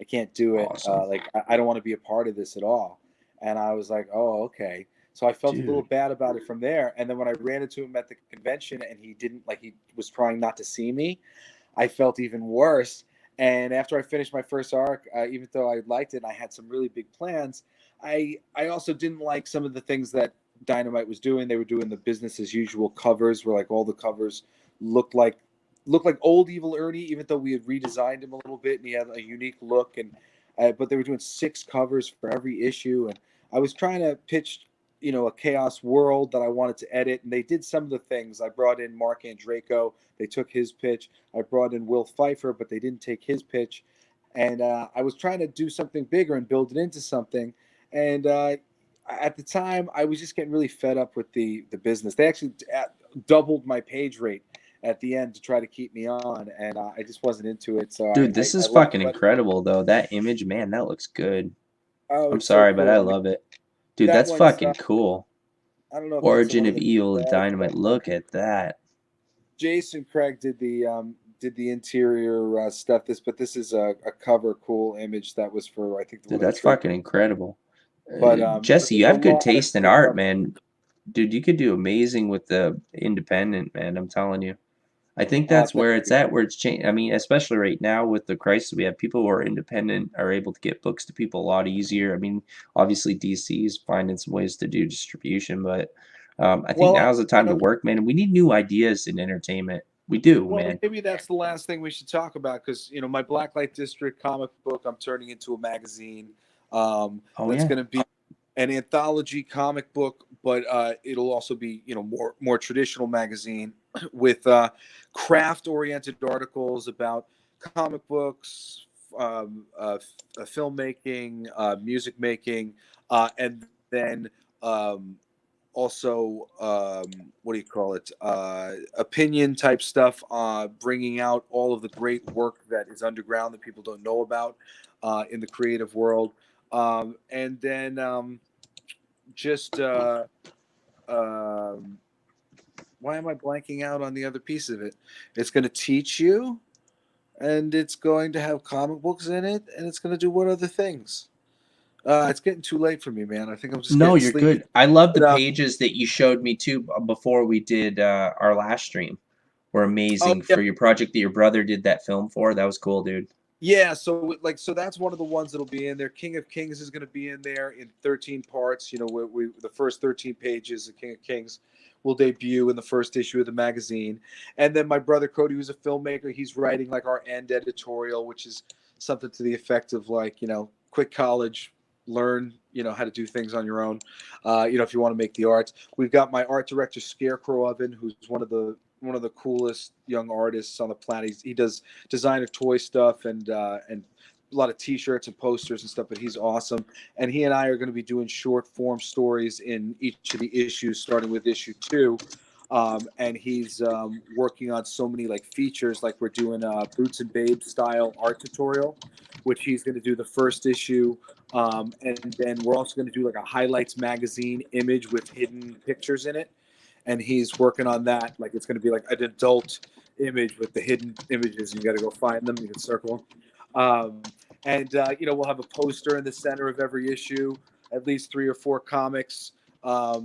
can't do it. Awesome. I don't want to be a part of this at all. And I was like, oh, okay. So I felt a little bad about it from there. And then when I ran into him at the convention and he was trying not to see me, I felt even worse. And after I finished my first arc, even though I liked it and I had some really big plans, I also didn't like some of the things that Dynamite was doing. They were doing the business as usual covers where all the covers looked like old Evil Ernie, even though we had redesigned him a little bit and he had a unique look. And but they were doing 6 covers for every issue. And I was trying to pitch a Chaos world that I wanted to edit, and they did some of the things. I brought in Mark Andreyko. They took his pitch. I brought in Will Pfeiffer, but they didn't take his pitch. And I was trying to do something bigger and build it into something. And at the time, I was just getting really fed up with the business. They actually doubled my page rate at the end to try to keep me on, and I just wasn't into it. So dude, this is fucking incredible, though. That image, man, that looks good. Oh, I'm sorry, but I love it. Dude, that's fucking cool. I don't know if that's the Origin one of that Evil and Dynamite. Look at that. Jason Craig did the interior stuff. But this is a cover cool image that was for, I think, the Dude, one of the that's trade. fucking incredible. But Jesse, you there's a have good lot of taste in cool art, stuff. man. Dude, you could do amazing with the independent, man. I'm telling you. I think that's Thank where it's you. at, where it's changed. I mean, especially right now with the crisis we have, people who are independent are able to get books to people a lot easier. I mean, obviously DC is finding some ways to do distribution, but I think Well, now's the time to work, man. And we need new ideas in entertainment. We do, well, man. maybe that's the last thing we should talk about, because my Blacklight District comic book I'm turning into a magazine. Oh That's yeah. going to be an anthology comic book, but it'll also be more traditional magazine with craft-oriented articles about comic books, filmmaking, music making, and then also what do you call it? Opinion type stuff, bringing out all of the great work that is underground that people don't know about in the creative world. And then just why am I blanking out on the other piece of it? It's going to teach you, and it's going to have comic books in it, and it's going to do what other things? It's getting too late for me, man. I think I'm just No, getting you're sleepy. good. I love the But, pages that you showed me too before we did our last stream. Were amazing yeah, for your project that your brother did that film for. That was cool, dude. yeah. So that's one of the ones that'll be in there. King of Kings is going to be in there in 13 parts. We the first 13 pages of King of Kings will debut in the first issue of the magazine. And then my brother Cody, who's a filmmaker, he's writing like our end editorial, which is something to the effect of quit college, learn how to do things on your own. If you want to make the arts. We've got my art director Scarecrow Oven, who's one of the coolest young artists on the planet. He does design of toy stuff and a lot of T-shirts and posters and stuff, but he's awesome. And he and I are going to be doing short form stories in each of the issues, starting with issue 2. And he's working on so many features, like we're doing a Boots and Babes style art tutorial, which he's going to do the first issue. And then we're also going to do a highlights magazine image with hidden pictures in it. And he's working on that. It's going to be an adult image with the hidden images. You got to go find them. You can circle them. We'll have a poster in the center of every issue, at least 3 or 4 comics, at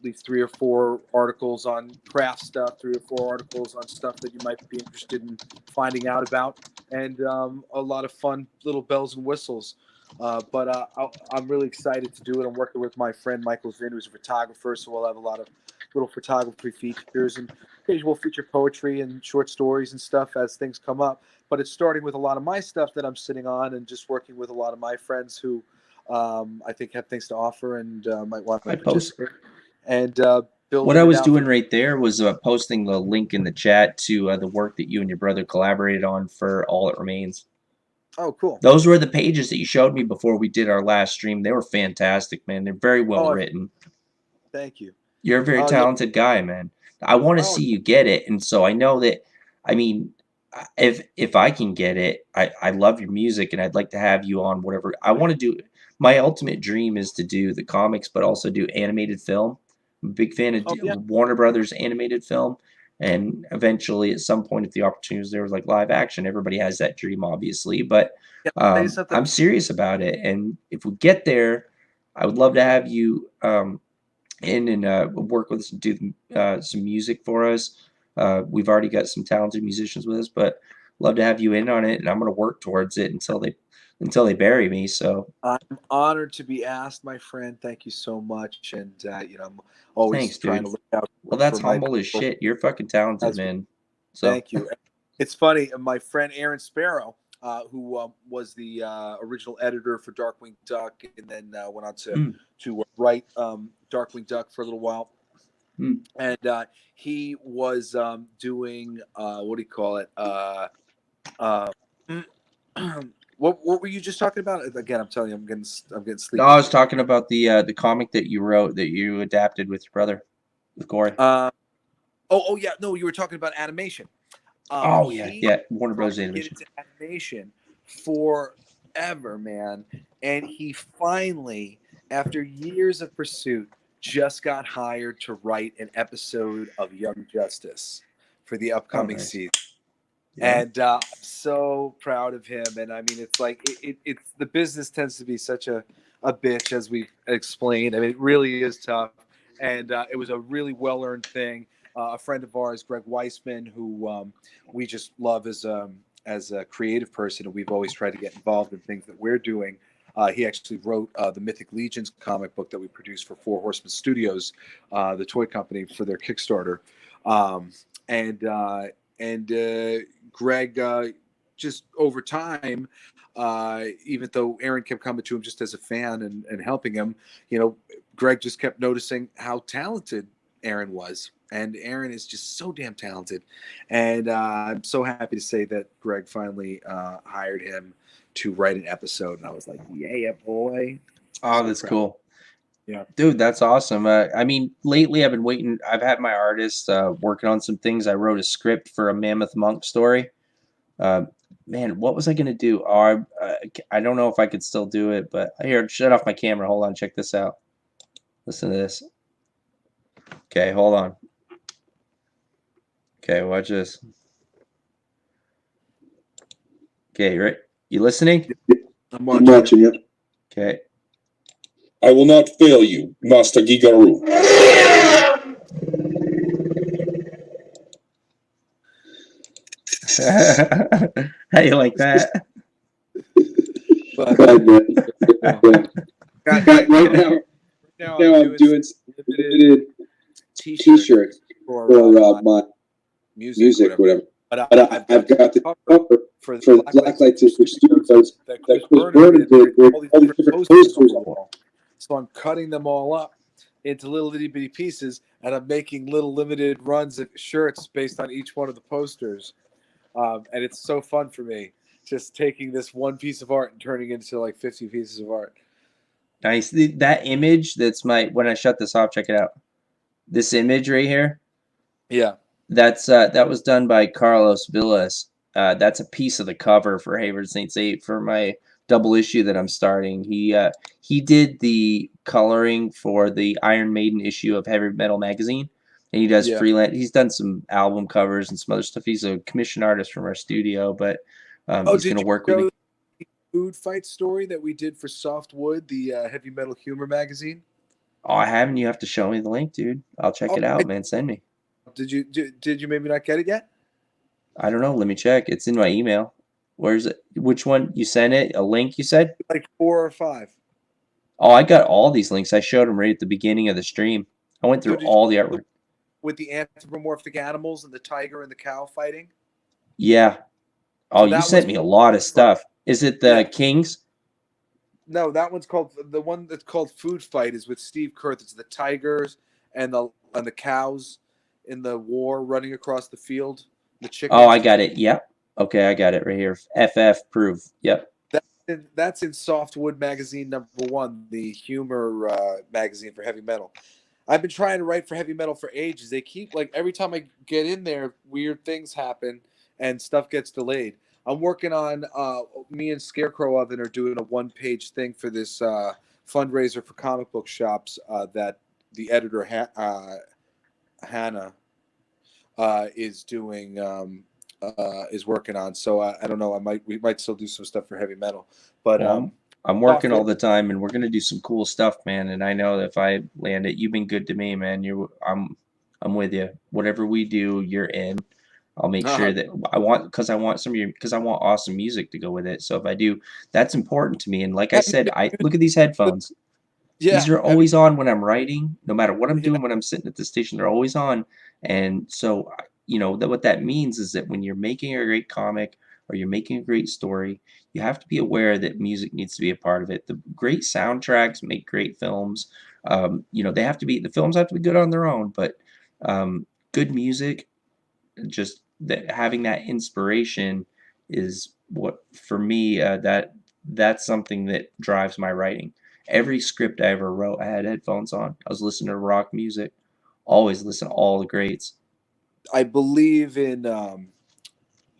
least 3 or 4 articles on craft stuff, 3 or 4 articles on stuff that you might be interested in finding out about, and a lot of fun little bells and whistles. I'm really excited to do it. I'm working with my friend Michael Zinn, who's a photographer, so we'll have a lot of little photography features, and occasionally we'll feature poetry and short stories and stuff as things come up. But it's starting with a lot of my stuff that I'm sitting on, and just working with a lot of my friends who I think have things to offer and might want to participate. And what I was doing right there was posting the link in the chat to the work that you and your brother collaborated on for All It Remains. Oh, cool. Those were the pages that you showed me before we did our last stream. They were fantastic, man. They're very well written. Thank you. You're a very talented guy, man. I want to see you get it. And so I know that, I mean, if I can get it, I love your music, and I'd like to have you on whatever. I want to do. My ultimate dream is to do the comics, but also do animated film. I'm a big fan of Warner Brothers animated film. And eventually, at some point, if the opportunity was there, was live action. Everybody has that dream, obviously. But I'm serious about it. And if we get there, I would love to have you in and work with us and do some music for us. We've already got some talented musicians with us, but love to have you in on it. And I'm going to work towards it until they bury me. So I'm honored to be asked, my friend. Thank you so much. And I'm always trying to look out. Well, that's humble as shit. You're fucking talented, man. So thank you. It's funny. My friend Aaron Sparrow, who was the original editor for Darkwing Duck, and then went on to write Darkwing Duck for a little while. And he was doing what do you call it? What were you just talking about? Again, I'm telling you, I'm getting sleepy. No, I was talking about the comic that you wrote, that you adapted with your brother, with Corey. Yeah, no, you were talking about animation. Warner Brothers animation. Animation forever, man, and he finally, after years of pursuit, just got hired to write an episode of Young Justice for the upcoming nice. season. Yeah. And I'm so proud of him. And I mean, it's like it's the business tends to be such a bitch, as we explained. I mean, it really is tough. And it was a really well earned thing. A friend of ours, Greg Weissman, who we just love as a creative person, and we've always tried to get involved in things that we're doing. He actually wrote the Mythic Legions comic book that we produced for Four Horsemen Studios, the toy company, for their Kickstarter. And Greg, just over time, even though Aaron kept coming to him just as a fan and helping him, Greg just kept noticing how talented Aaron was. And Aaron is just so damn talented. And I'm so happy to say that Greg finally hired him to write an episode. And I was like, yeah, boy. Oh, So that's proud. cool. Yeah. Dude, that's awesome. I mean, lately I've been waiting. I've had my artist working on some things. I wrote a script for a Mammoth Monk story. Man, what was I going to do? Oh, I don't know if I could still do it, but here, shut off my camera. Hold on, check this out. Listen to this. Okay, hold on. Okay, watch this. Okay, right? You listening? I'm watching it. Okay. I will not fail you, Master Gigaru. How you like that? But Right now I'm doing limited t-shirts for my music, whatever. But But I've got the cover for for Blacklight District Studios that that Chris Chris Burnham Burnham did. did with All these all these different different posters on posters the on wall. So I'm cutting them all up into little itty bitty pieces, and I'm making little limited runs of shirts based on each one of the posters. And it's so fun for me, just taking this one piece of art and turning it into like 50 pieces of art. Nice. That image, that's when I shut this off, check it out. This image right here, Yeah. that was done by Carlos Villas. That's a piece of the cover for Hayward Saints 8 for my double issue that I'm starting. He did the coloring for the Iron Maiden issue of Heavy Metal magazine, and he does Yeah. freelance. He's done some album covers and some other stuff. He's a commissioned artist from our studio, but he's did going to you work with show me. the food fight story that we did for Softwood, the heavy metal humor magazine? Oh, I haven't. You have to show me the link, dude. I'll check it out, man. Send me. Did you maybe not get it yet? I don't know. Let me check. It's in my email. Where's it? Which one? You sent it? A link, you said? Like 4 or 5. Oh, I got all these links. I showed them right at the beginning of the stream. I went through did all you- the artwork. With the anthropomorphic animals and the tiger and the cow fighting? Yeah. Oh, you that sent was- me a lot of stuff. Is it the Yeah. Kings? No, that one's called, the one that's called Food Fight is with Steve Kurth. It's the tigers and the cows in the war running across the field. The chickens. Oh, I got it. Yep. Okay, I got it right here. FF proof. Yep. That's in Softwood magazine #1, the humor magazine for heavy metal. I've been trying to write for heavy metal for ages. They keep, like, every time I get in there, weird things happen and stuff gets delayed. I'm working on me and Scarecrow Oven are doing a 1-page thing for this fundraiser for comic book shops that the editor Hannah is doing is working on. So I don't know. We might still do some stuff for heavy metal, but Well, I'm working all the time, and we're gonna do some cool stuff, man. And I know that if I land it, you've been good to me, man. I'm with you. Whatever we do, you're in. I'll make sure that I want because I want awesome music to go with it. So if I do, that's important to me. And like I said, I look at these headphones. yeah, These are always on when I'm writing, no matter what I'm Yeah. doing when I'm sitting at the station. They're always on, and so what that means is that when you're making a great comic or you're making a great story, you have to be aware that music needs to be a part of it. The great soundtracks make great films. The films have to be good on their own, but good music, just that having that inspiration is what for me that's something that drives my writing. Every script I ever wrote, I had headphones on. I was listening to rock music. Always listen to all the greats. I believe in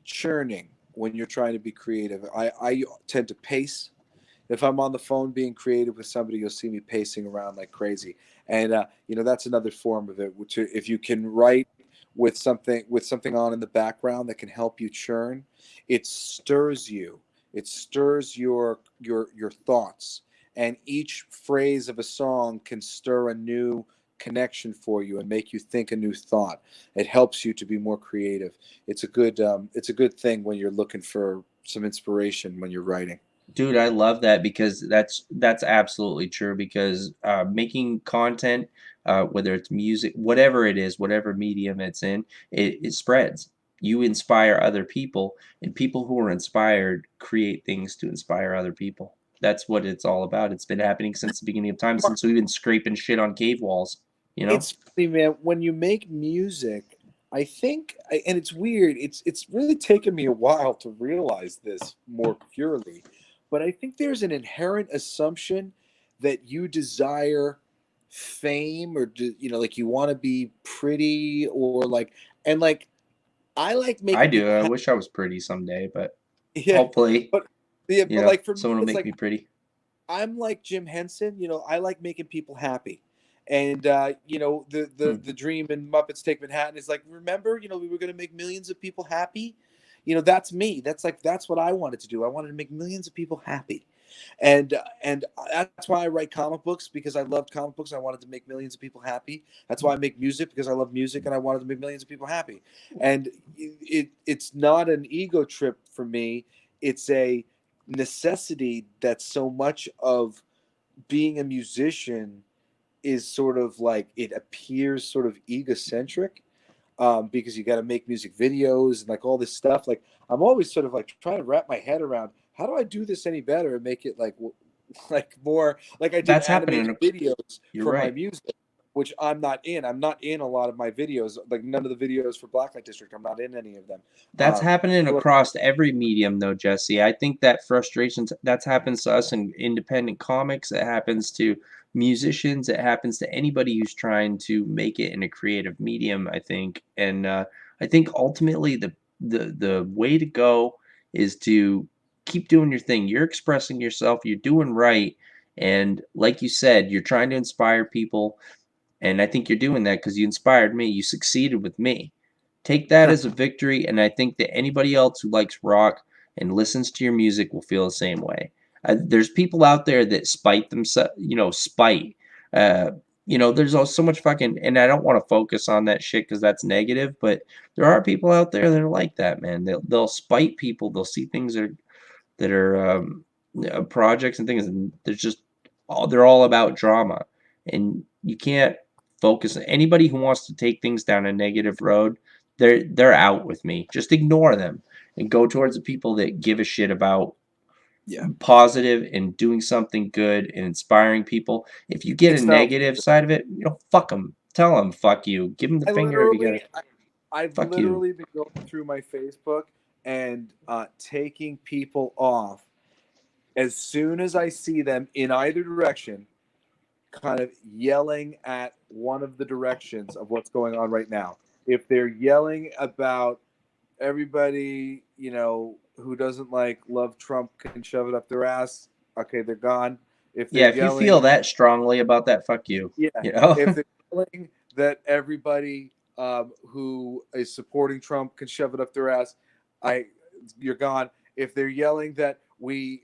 churning when you're trying to be creative. I tend to pace. If I'm on the phone being creative with somebody, you'll see me pacing around like crazy. And that's another form of it. Which, if you can write with something on in the background that can help you churn, it stirs you. It stirs your thoughts, and each phrase of a song can stir a new connection for you and make you think a new thought. It helps you to be more creative. It's a good thing when you're looking for some inspiration when you're writing. Dude, I love that because that's absolutely true because making content, whether it's music, whatever it is, whatever medium it's in, it spreads. You inspire other people, and people who are inspired create things to inspire other people. That's what it's all about. It's been happening since the beginning of time, since we've been scraping shit on cave walls, you know? It's funny, man. When you make music, I think, and it's weird. It's really taken me a while to realize this more purely, but I think there's an inherent assumption that you desire fame, or like you want to be pretty, or like, and like I like making I do. people I happy. wish I was pretty someday, but Yeah, hopefully, but yeah, you but know, like for me, someone will it's make like me pretty. I'm like Jim Henson. I like making people happy. And Hmm. the dream in Muppets Take Manhattan is like, remember, we were going to make millions of people happy. That's me. That's what I wanted to do. I wanted to make millions of people happy. And that's why I write comic books, because I loved comic books. I wanted to make millions of people happy. That's why I make music, because I love music and I wanted to make millions of people happy. And it's not an ego trip for me. It's a necessity that so much of being a musician is sort of like, it appears sort of egocentric, because you got to make music videos and like all this stuff. Like, I'm always sort of like trying to wrap my head around, how do I do this any better and make it like like more like I did That's happening. animated videos You're for my right. music, which I'm not in. I'm not in a lot of my videos. Like, none of the videos for Blacklight District, I'm not in any of them. That's happening So across every medium, though, Jesse. I think that frustrations that's happens to us in independent comics. It happens to musicians. It happens to anybody who's trying to make it in a creative medium, I think. And I think ultimately the way to go is to keep doing your thing. You're expressing yourself. You're doing right. And like you said, you're trying to inspire people. And I think you're doing that because you inspired me. You succeeded with me. Take that as a victory, and I think that anybody else who likes rock and listens to your music will feel the same way. There's people out there that spite themselves, spite. Uh, there's also so much fucking, and I don't want to focus on that shit because that's negative, but there are people out there that are like that, man. They'll spite people. They'll see things that are projects and things, and they're all about drama, and you can't focus. Anybody who wants to take things down a negative road, they're out with me. Just ignore them and go towards the people that give a shit about positive and doing something good and inspiring people. If you get a it's not. negative side of it, fuck them. Tell them fuck you. Give them the I finger if you got literally, it. I've Fuck you. literally been going through my Facebook and taking people off as soon as I see them in either direction, kind of yelling at one of the directions of what's going on right now. If they're yelling about everybody, who doesn't love Trump can shove it up their ass, okay, they're gone. If they're Yeah, if you feel yelling, that strongly about that, fuck you. yeah, You know? if they're yelling that everybody who is supporting Trump can shove it up their ass, you're gone. If they're yelling that we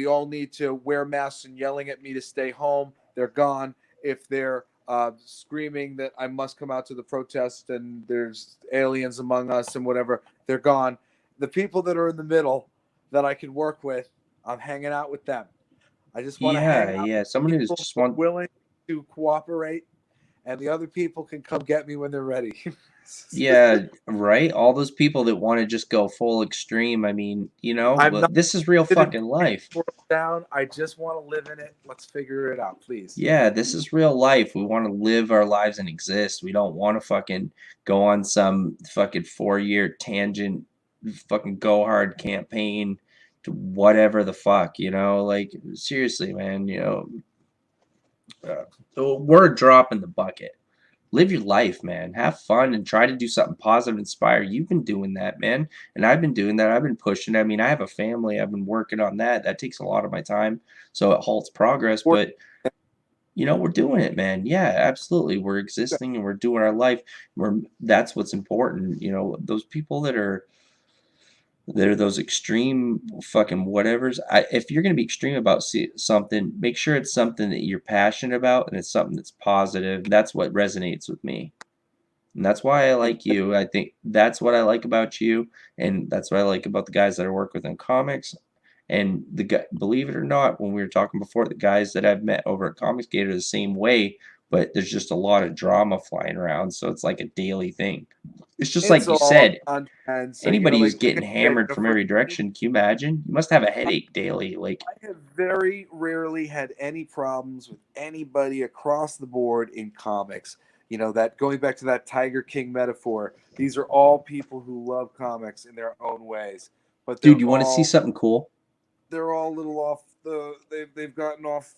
all need to wear masks and yelling at me to stay home, they're gone. If they're screaming that I must come out to the protest and there's aliens among us and whatever, they're gone. The people that are in the middle that I can work with, I'm hanging out with them. I just want to hang out Yeah. with Someone who's people just who are want. willing to cooperate, and the other people can come get me when they're ready. Yeah, right. All those people that want to just go full extreme. I mean, I'm but not this is real interested in fucking bringing life. the world down. I just want to live in it. Let's figure it out, please. Yeah, this is real life. We want to live our lives and exist. We don't want to fucking go on some fucking 4-year tangent, fucking go hard campaign to whatever the fuck, Like, seriously, man, we're a drop in the bucket. Live your life, man. Have fun and try to do something positive, inspire. You've been doing that, man. And I've been doing that. I've been pushing. I mean, I have a family. I've been working on that. That takes a lot of my time. So it halts progress. But, we're doing it, man. Yeah, absolutely. We're existing and we're doing our life. That's what's important. Those people that are those extreme fucking whatevers. If you're gonna be extreme about something, make sure it's something that you're passionate about and it's something that's positive. That's what resonates with me. And that's why I like you. I think that's what I like about you, and that's what I like about the guys that I work with in comics. And believe it or not, when we were talking before, the guys that I've met over at Comicsgate are the same way, but there's just a lot of drama flying around, so it's like a daily thing. It's just like you said, anybody who's getting hammered from every direction, can you imagine? You must have a headache daily. Like, I have very rarely had any problems with anybody across the board in comics. That going back to that Tiger King metaphor, these are all people who love comics in their own ways. But dude, you want to see something cool? They're all a little off they've gotten off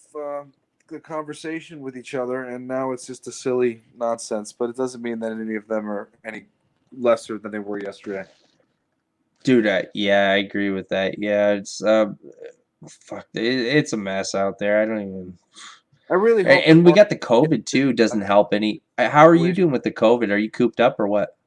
the conversation with each other, and now it's just a silly nonsense. But it doesn't mean that any of them are any lesser than they were yesterday. Dude, yeah, I agree with that. Yeah, it's fuck, it's a mess out there. I don't even. I really hope. And we got the COVID too. Doesn't help any. How are you doing with the COVID? Are you cooped up or what?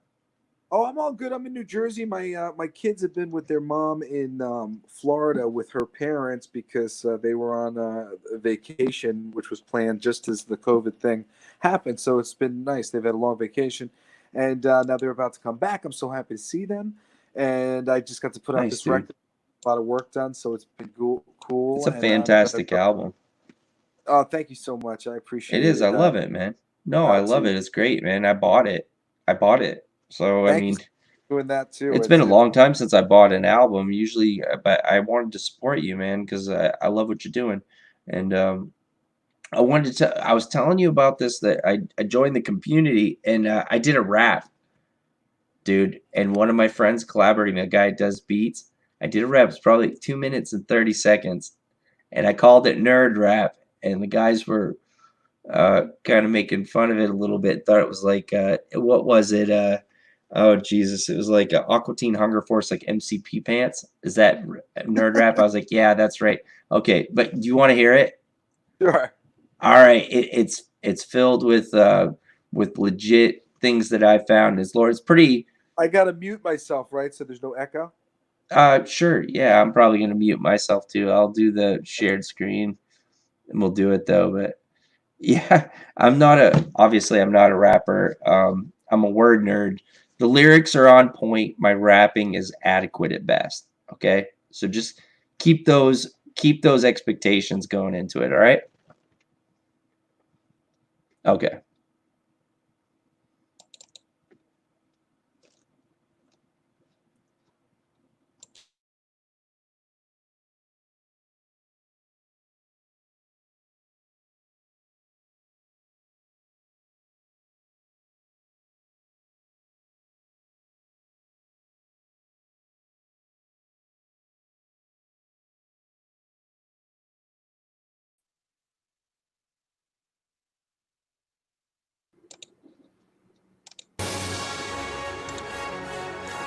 Oh, I'm all good. I'm in New Jersey. My kids have been with their mom in Florida with her parents because they were on a vacation, which was planned just as the COVID thing happened. So it's been nice. They've had a long vacation, and now they're about to come back. I'm so happy to see them, and I just got to put out this record. A lot of work done, so it's been cool. It's a fantastic album. Oh, thank you so much. I appreciate it. It is. I love it, man. No, I love it. It's great, man. I bought it. So, I mean, doing that too. It's been a long time since I bought an album. Usually, but I wanted to support you, man, because I love what you're doing. And I was telling you about this, that I joined the community and I did a rap, dude. And one of my friends collaborating, a guy does beats. I did a rap. It's probably 2 minutes and 30 seconds. And I called it Nerd Rap. And the guys were kind of making fun of it a little bit. Thought it was like, what was it? Oh, Jesus. It was like Aqua Teen Hunger Force, like MCP Pants. Is that Nerd Rap? I was like, yeah, that's right. Okay, but do you want to hear it? Sure. All right. It's filled with legit things that I found. It's pretty. I got to mute myself, right? So there's no echo? Sure. Yeah, I'm probably going to mute myself too. I'll do the shared screen and we'll do it though. But yeah, obviously I'm not a rapper. I'm a word nerd. The lyrics are on point. My rapping is adequate at best. Okay. So just keep those expectations going into it. All right. Okay.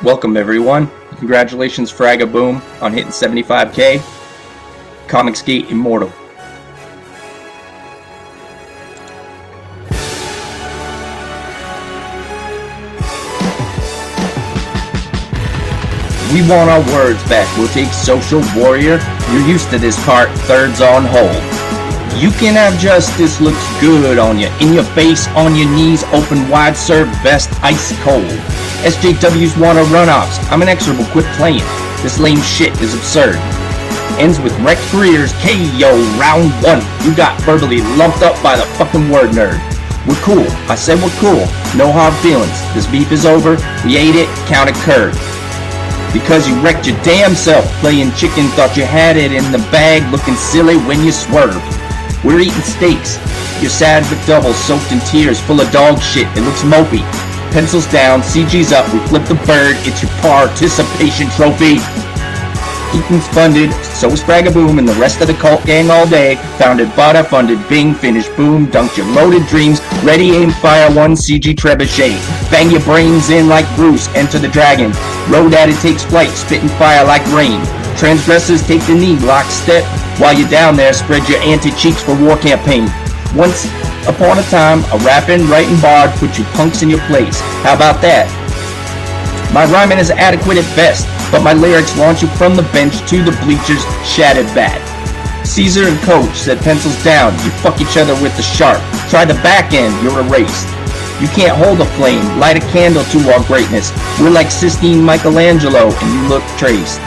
Welcome everyone. Congratulations Fragaboom on hitting 75K. Comicsgate Immortal. We want our words back. We'll take Social Warrior. You're used to this part. Thirds on hold. You can have justice. Looks good on you. In your face, on your knees, open wide, serve best, ice cold. SJWs wanna run ops. I'm inexorable, quit playing. This lame shit is absurd. Ends with wrecked careers, KO, round one. You got verbally lumped up by the fucking word nerd. We're cool. I said we're cool. No hard feelings. This beef is over. We ate it, count it curd. Because you wrecked your damn self playing chicken, thought you had it in the bag, looking silly when you swerved. We're eating steaks. You're sad but double, soaked in tears, full of dog shit. It looks mopey. Pencils down, CG's up, we flip the bird, it's your participation trophy. Eaton's funded, so is Fragaboom and the rest of the cult gang all day. Founded, Bada, funded, Bing, finished, boom, dunked your loaded dreams. Ready, aim, fire, one CG trebuchet. Bang your brains in like Bruce, enter the dragon. Road at it takes flight, spitting fire like rain. Transgressors take the knee, lockstep. While you're down there, spread your anti-cheeks for war campaign. Once upon a time, a rapping, writing bard put you punks in your place. How about that? My rhyming is adequate at best, but my lyrics launch you from the bench to the bleachers, shattered bad. Caesar and Coach said pencils down, you fuck each other with the sharp. Try the back end, you're erased. You can't hold a flame, light a candle to our greatness. We're like Sistine Michelangelo, and you look traced.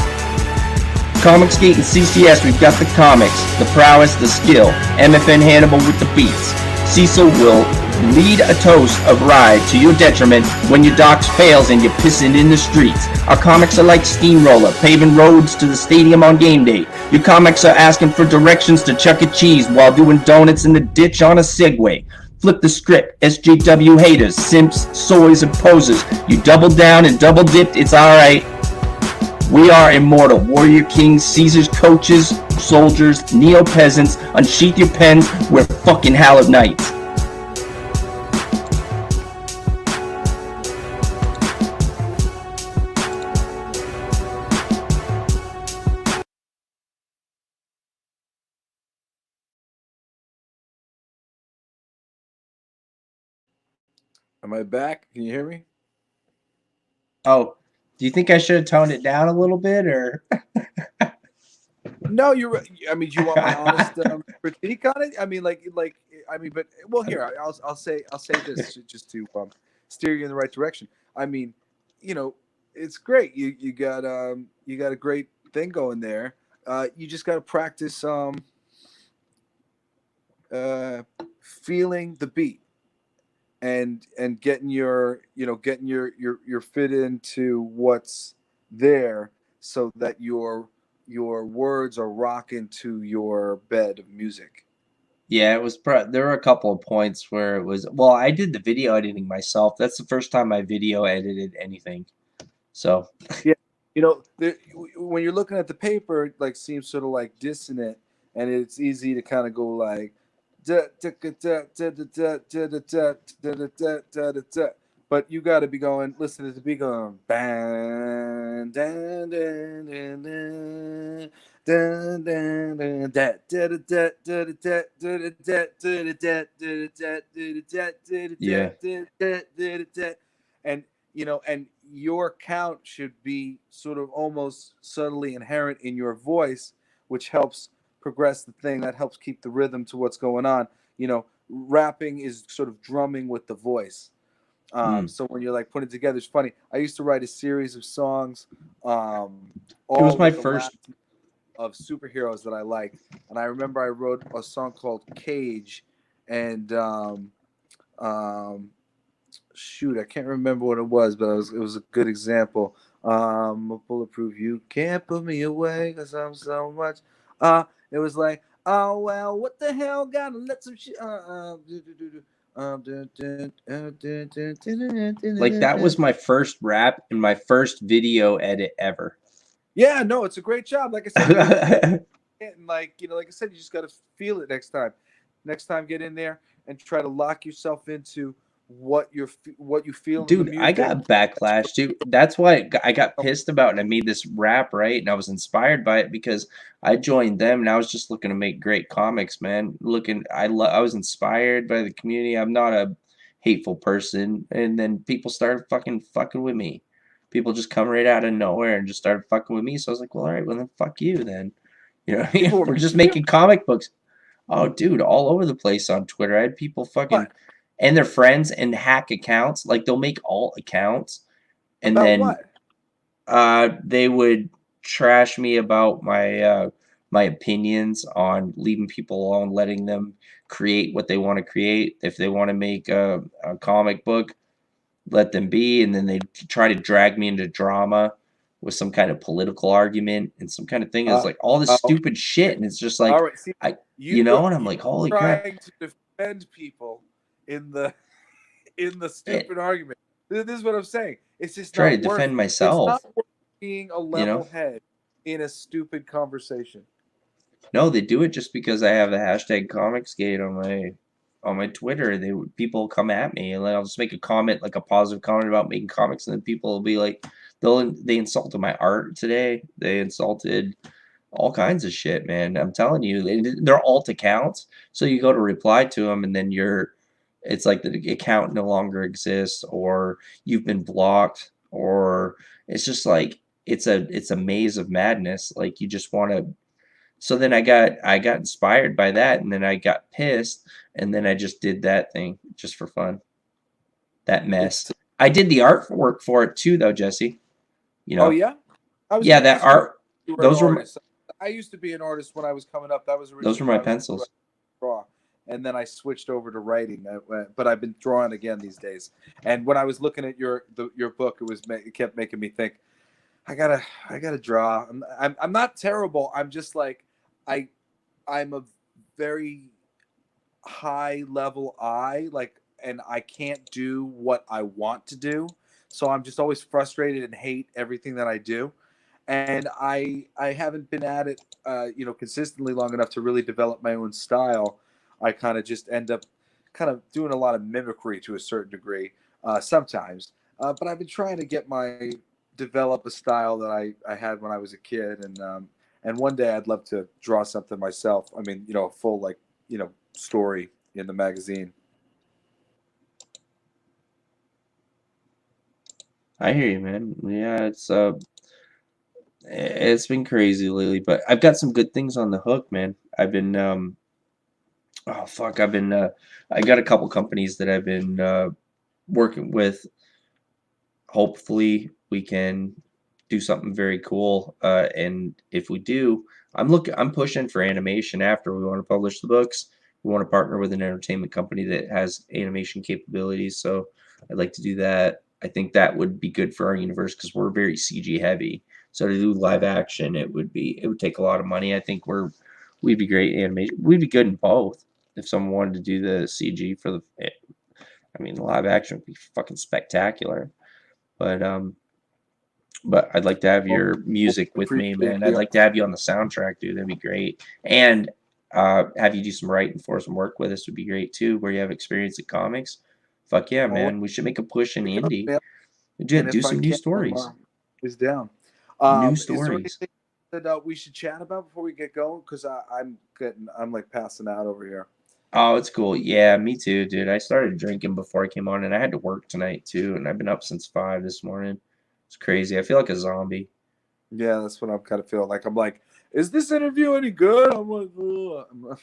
Comicsgate and CCS, we've got the comics, the prowess, the skill. MFN Hannibal with the beats. Cecil will lead a toast of ride to your detriment when your docs fails and you're pissing in the streets. Our comics are like steamroller, paving roads to the stadium on game day. Your comics are asking for directions to Chuck E. Cheese while doing donuts in the ditch on a Segway. Flip the script, SJW haters, simps, soys, and posers. You doubled down and double dipped, it's alright. We are immortal, warrior kings, Caesar's coaches, soldiers, neo-peasants. Unsheath your pens, we're fucking hallowed knights. Am I back? Can you hear me? Oh, do you think I should have toned it down a little bit, or? No, you're right. I mean, do you want my honest critique on it? I mean, but well, here I'll say this just to steer you in the right direction. I mean, it's great. You got a great thing going there. You just got to practice feeling the beat and getting your fit into what's there so that your words are rocking to your bed of music. Yeah, it was. There were a couple of points where it was. Well, I did the video editing myself. That's the first time I video edited anything. So yeah, when you're looking at the paper, it like seems sort of like dissonant, and it's easy to kind of go like, but you got to be going, listen to the beat going, bang, dan, dan, dan, dan. Dun, dun, dun, da, da, da, da, da, da, da, da, da, and and your count should be sort of almost subtly inherent in your voice, which helps progress the thing. That helps keep the rhythm to what's going on. Rapping is sort of drumming with the voice. So when you're like putting it together, it's funny. I used to write a series of songs. It was my first of superheroes that I liked, and I remember I wrote a song called Cage, and shoot, I can't remember what it was, but it was a good example. Bulletproof, you can't put me away because I'm so much. It was like, oh well, what the hell? Gotta let some shit. Like that was my first rap and my first video edit ever. Yeah, no, it's a great job. Like I said, and like I said, you just got to feel it next time. Next time, get in there and try to lock yourself into what you feel. Dude, I got backlash, dude. That's why I got pissed about, and I made this rap, right? And I was inspired by it because I joined them, and I was just looking to make great comics, man. I was inspired by the community. I'm not a hateful person, and then people started fucking with me. People just come right out of nowhere and just started fucking with me. So I was like, well, all right, well then fuck you then. We're just making comic books. Oh, dude, all over the place on Twitter. I had people fucking and their friends and hack accounts. Like they'll make alt accounts and about then what? They would trash me about my my opinions on leaving people alone, letting them create what they want to create. If they want to make a comic book, let them be, and then they try to drag me into drama with some kind of political argument and some kind of thing. It's like all this stupid shit, and it's just like, all right, see, and I'm like, holy crap! Trying to defend people in the stupid argument. This is what I'm saying. It's just trying to defend myself. It's not worth being a level head in a stupid conversation. No, they do it just because I have the hashtag Comicsgate on my Twitter. People come at me, and then I'll just make a comment, like a positive comment about making comics, and then people will be like, they insulted my art today. They insulted all kinds of shit, man. I'm telling you, they're alt accounts. So you go to reply to them, and then it's like the account no longer exists, or you've been blocked, or it's just like it's a maze of madness. Like you just want to. So then I got inspired by that, and then I got pissed, and then I just did that thing just for fun. That mess. I did the artwork for it too, though, Jesse. You know. Oh yeah, I was Yeah, gonna that ask you art. if you were an Those were artist. I used to be an artist when I was coming up. That was those were originally my what I was pencils. draw, and then I switched over to writing. But I've been drawing again these days. And when I was looking at your book, it kept making me think. I gotta draw. I'm not terrible. I'm just like I'm a very high level eye, like, and I can't do what I want to do. So I'm just always frustrated and hate everything that I do. And I haven't been at it, consistently long enough to really develop my own style. I kind of just end up kind of doing a lot of mimicry to a certain degree, sometimes. But I've been trying to develop a style that I had when I was a kid, and one day I'd love to draw something myself. I mean, a full story in the magazine. I hear you, man. Yeah, it's been crazy lately, but I've got some good things on the hook, man. I've been oh fuck, I got a couple companies that I've been working with. Hopefully we can do something very cool. And if we do, I'm pushing for animation after we want to publish the books. We want to partner with an entertainment company that has animation capabilities. So I'd like to do that. I think that would be good for our universe because we're very CG heavy. So to do live action, it would take a lot of money. I think we'd be great animation. We'd be good in both. If someone wanted to do the CG for the live action would be fucking spectacular. But I'd like to have your music with me, man. I'd like to have you on the soundtrack, dude. That'd be great. And have you do some writing for some work with us would be great too, where you have experience in comics. Fuck yeah, man. We should make a push in indie. Do some new stories. Is down. New Is there stories. anything that we should chat about before we get going? Because I'm like passing out over here. Oh, it's cool. Yeah, me too, dude. I started drinking before I came on, and I had to work tonight too, and I've been up since 5 this morning. It's crazy. I feel like a zombie. Yeah, that's what I'm kind of feeling like. I'm like, is this interview any good? I'm like,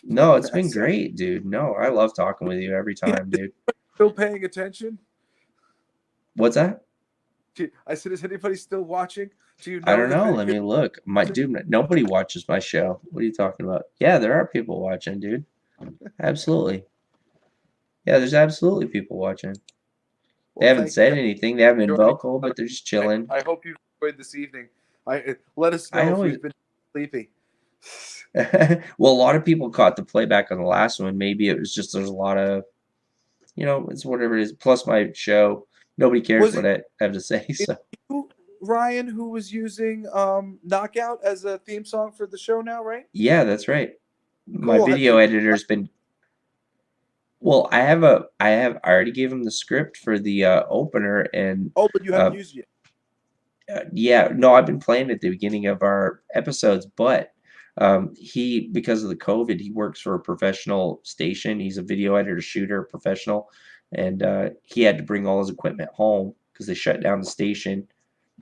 no, it's been great, dude. No, I love talking with you every time, dude. Still paying attention? What's that? I said, is anybody still watching? Do you know I don't know. Let me look. Nobody watches my show. What are you talking about? Yeah, there are people watching, dude. Absolutely. Yeah, there's absolutely people watching. They haven't said anything. They haven't been vocal, but they're just chilling. I hope you enjoyed this evening. Let us know if you've been sleepy. Well, a lot of people caught the playback on the last one. Maybe it was just there's a lot of, it's whatever it is. Plus my show, nobody cares what I have to say. So Ryan, who was using Knockout as a theme song for the show now, right? Yeah, that's right. Cool. My video editor's been. Well, I already gave him the script for the opener, and but you haven't used it yet. Yeah, no, I've been playing at the beginning of our episodes, but because of the COVID, he works for a professional station. He's a video editor, shooter, professional, and he had to bring all his equipment home because they shut down the station.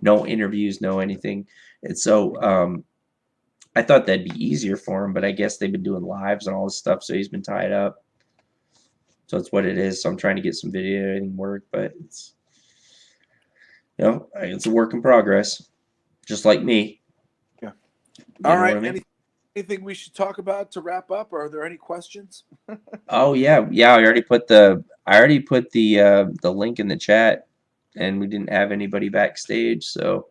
No interviews, no anything, and so I thought that'd be easier for him, but I guess they've been doing lives and all this stuff, so he's been tied up. So it's what it is. So I'm trying to get some video editing work, but it's it's a work in progress, just like me. Yeah. All right. Anything we should talk about to wrap up? Or are there any questions? Oh yeah. I already put the link in the chat, and we didn't have anybody backstage. So,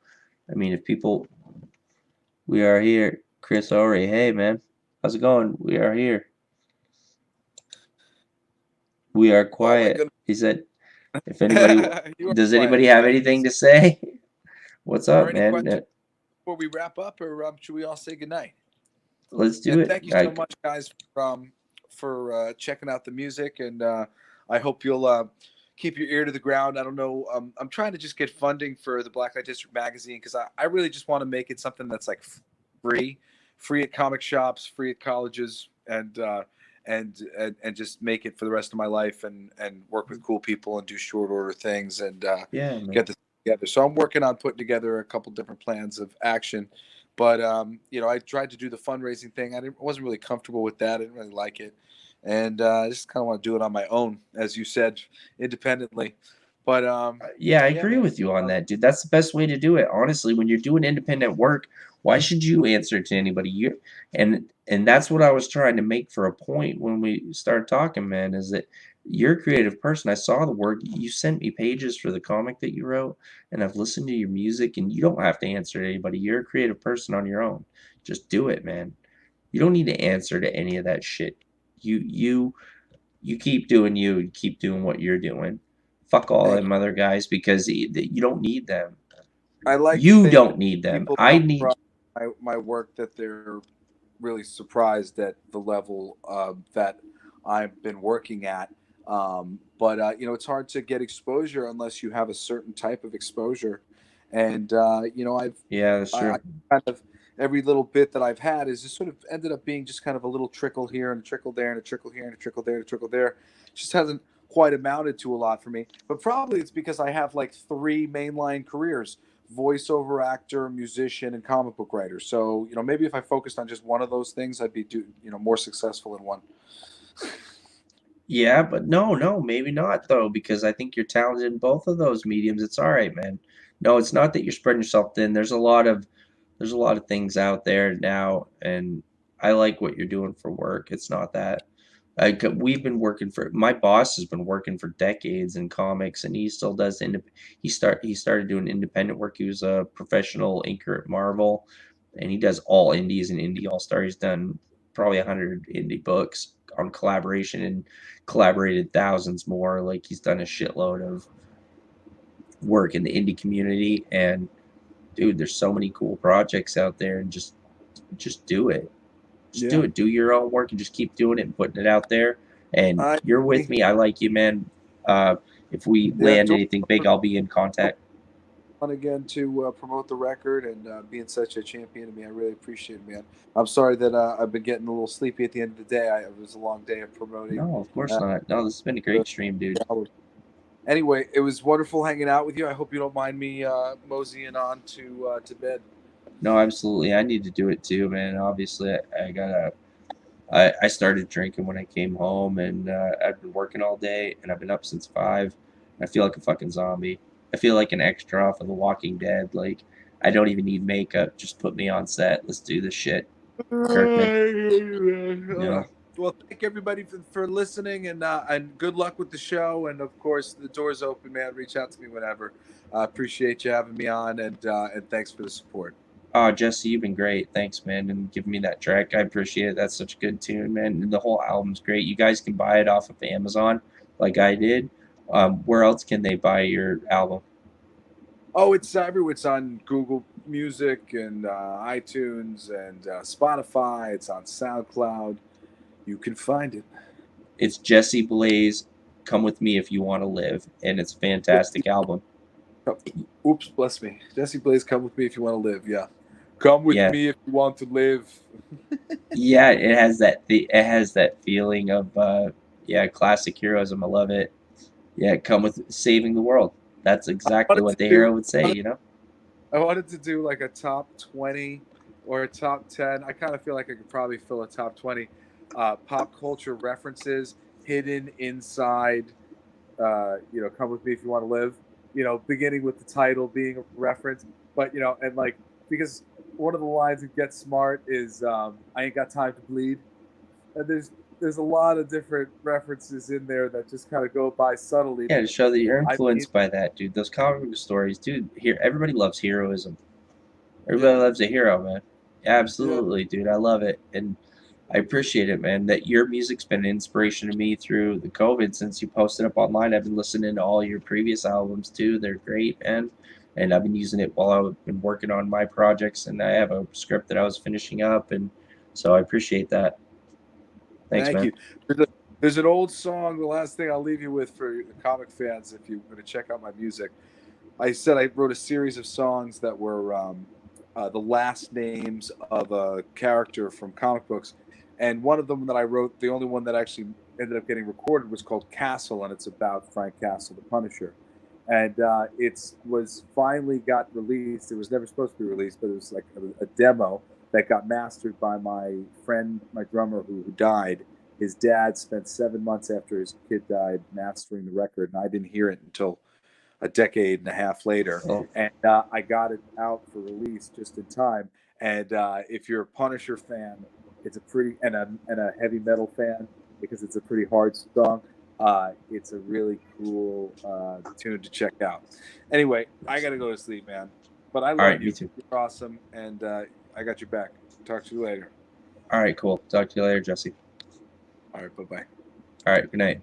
I mean, if people, we are here. Chris Ori, hey man, how's it going? We are here. We are quiet. He said, if anybody, does anybody have anything to say? What's up, man? Before we wrap up, or should we all say goodnight? Let's do it. Thank you so much, guys, for checking out the music, and I hope you'll keep your ear to the ground. I don't know. I'm trying to just get funding for the Blacklight District magazine because I really just want to make it something that's like free free at comic shops, free at colleges, and just make it for the rest of my life, and work with cool people and do short order things, and Yeah, man. get this together. So I'm working on putting together a couple different plans of action. But I tried to do the fundraising thing. I wasn't really comfortable with that. I didn't really like it, and I just kind of want to do it on my own, as you said, independently. But Yeah, I yeah, agree man. with you on that, dude. That's the best way to do it. Honestly, when you're doing independent work, why should you answer to anybody? And that's what I was trying to make for a point when we started talking, man, is that you're a creative person. I saw the work. You sent me pages for the comic that you wrote, and I've listened to your music, and you don't have to answer to anybody. You're a creative person on your own. Just do it, man. You don't need to answer to any of that shit. You keep doing you, you keep doing what you're doing. Fuck all Thank them other guys because you don't need them. I like to You think don't need them. people I come need. across my work that they're really surprised at the level that I've been working at. But it's hard to get exposure unless you have a certain type of exposure. And Yeah, that's I true. kind of every little bit that I've had is just sort of ended up being just kind of a little trickle here and a trickle there and a trickle here and a trickle there and a trickle there. Just hasn't quite amounted to a lot for me. But probably it's because I have like 3 mainline careers: voiceover actor, musician, and comic book writer. So maybe if I focused on just one of those things, I'd be more successful in one. Yeah, but no, maybe not though, because I think you're talented in both of those mediums. It's all right, man. No, it's not that you're spreading yourself thin. There's a lot of things out there now, and I like what you're doing for work. It's not that. We've been working for my boss has been working for decades in comics, and he still does he started doing independent work. He was a professional inker at Marvel, and he does all indies and indie all-star. He's done probably 100 indie books on collaboration and collaborated thousands more. Like he's done a shitload of work in the indie community, and dude, there's so many cool projects out there, and just do it. Just do Yeah. it. Do your own work and just keep doing it and putting it out there. And I you're with me. I like you, man. If we land anything big, I'll be in contact. on again to promote the record and being such a champion to me. I really appreciate it, man. I'm sorry that I've been getting a little sleepy at the end of the day. It was a long day of promoting. No, of course not. No, this has been a great stream, dude. Anyway, it was wonderful hanging out with you. I hope you don't mind me moseying on to bed. No, absolutely. I need to do it too, man. Obviously, I started drinking when I came home, and I've been working all day, and I've been up since 5. I feel like a fucking zombie. I feel like an extra off of The Walking Dead. Like, I don't even need makeup. Just put me on set. Let's do this shit. Kirkman. Yeah. Well, thank everybody for listening, and good luck with the show. And of course, the door's open, man. Reach out to me whenever. I appreciate you having me on, and thanks for the support. Oh, Jesse, you've been great. Thanks, man, and giving me that track. I appreciate it. That's such a good tune, man. And the whole album's great. You guys can buy it off of Amazon, like I did. Where else can they buy your album? Oh, it's everywhere. It's on Google Music and iTunes and Spotify. It's on SoundCloud. You can find it. It's Jesse Blaze. Come with me if you want to live, and it's a fantastic album. Oops, bless me. Jesse Blaze, come with me if you want to live. Yeah, come with me if you want to live. Yeah, it has that feeling of classic heroism. I love it. Yeah, come with saving the world. That's exactly what the hero would say, you know? I wanted to do like a top 20 or a top 10. I kind of feel like I could probably fill a top 20 pop culture references hidden inside, come with me if you want to live, beginning with the title being a reference, but, and like, because one of the lines in Get Smart is, I ain't got time to bleed. And there's a lot of different references in there that just kind of go by subtly. Yeah, to show that you're influenced by that, dude. Those comic book stories, dude. Here, everybody loves heroism. Everybody loves a hero, man. Absolutely, dude. I love it, and I appreciate it, man. That your music's been an inspiration to me through the COVID. Since you posted up online, I've been listening to all your previous albums too. They're great, man. And I've been using it while I've been working on my projects, and I have a script that I was finishing up, and so I appreciate that. Thanks, Thank man. you. There's an old song, the last thing I'll leave you with for the comic fans, if you're going to check out my music. I said I wrote a series of songs that were the last names of a character from comic books, and one of them that I wrote, the only one that actually ended up getting recorded, was called Castle, and it's about Frank Castle, the Punisher. And it was finally got released. It was never supposed to be released, but it was like a demo that got mastered by my friend, my drummer who died. His dad spent 7 months after his kid died mastering the record, and I didn't hear it until a decade and a half later. Oh. And I got it out for release just in time. And if you're a Punisher fan, it's a pretty and a heavy metal fan, because it's a pretty hard song. It's a really cool tune to check out. Anyway, I gotta go to sleep, man. But I love right, you. me too. You're awesome, and I got your back. Talk to you later. All right, cool. Talk to you later, Jesse. All right, bye-bye. All right, good night.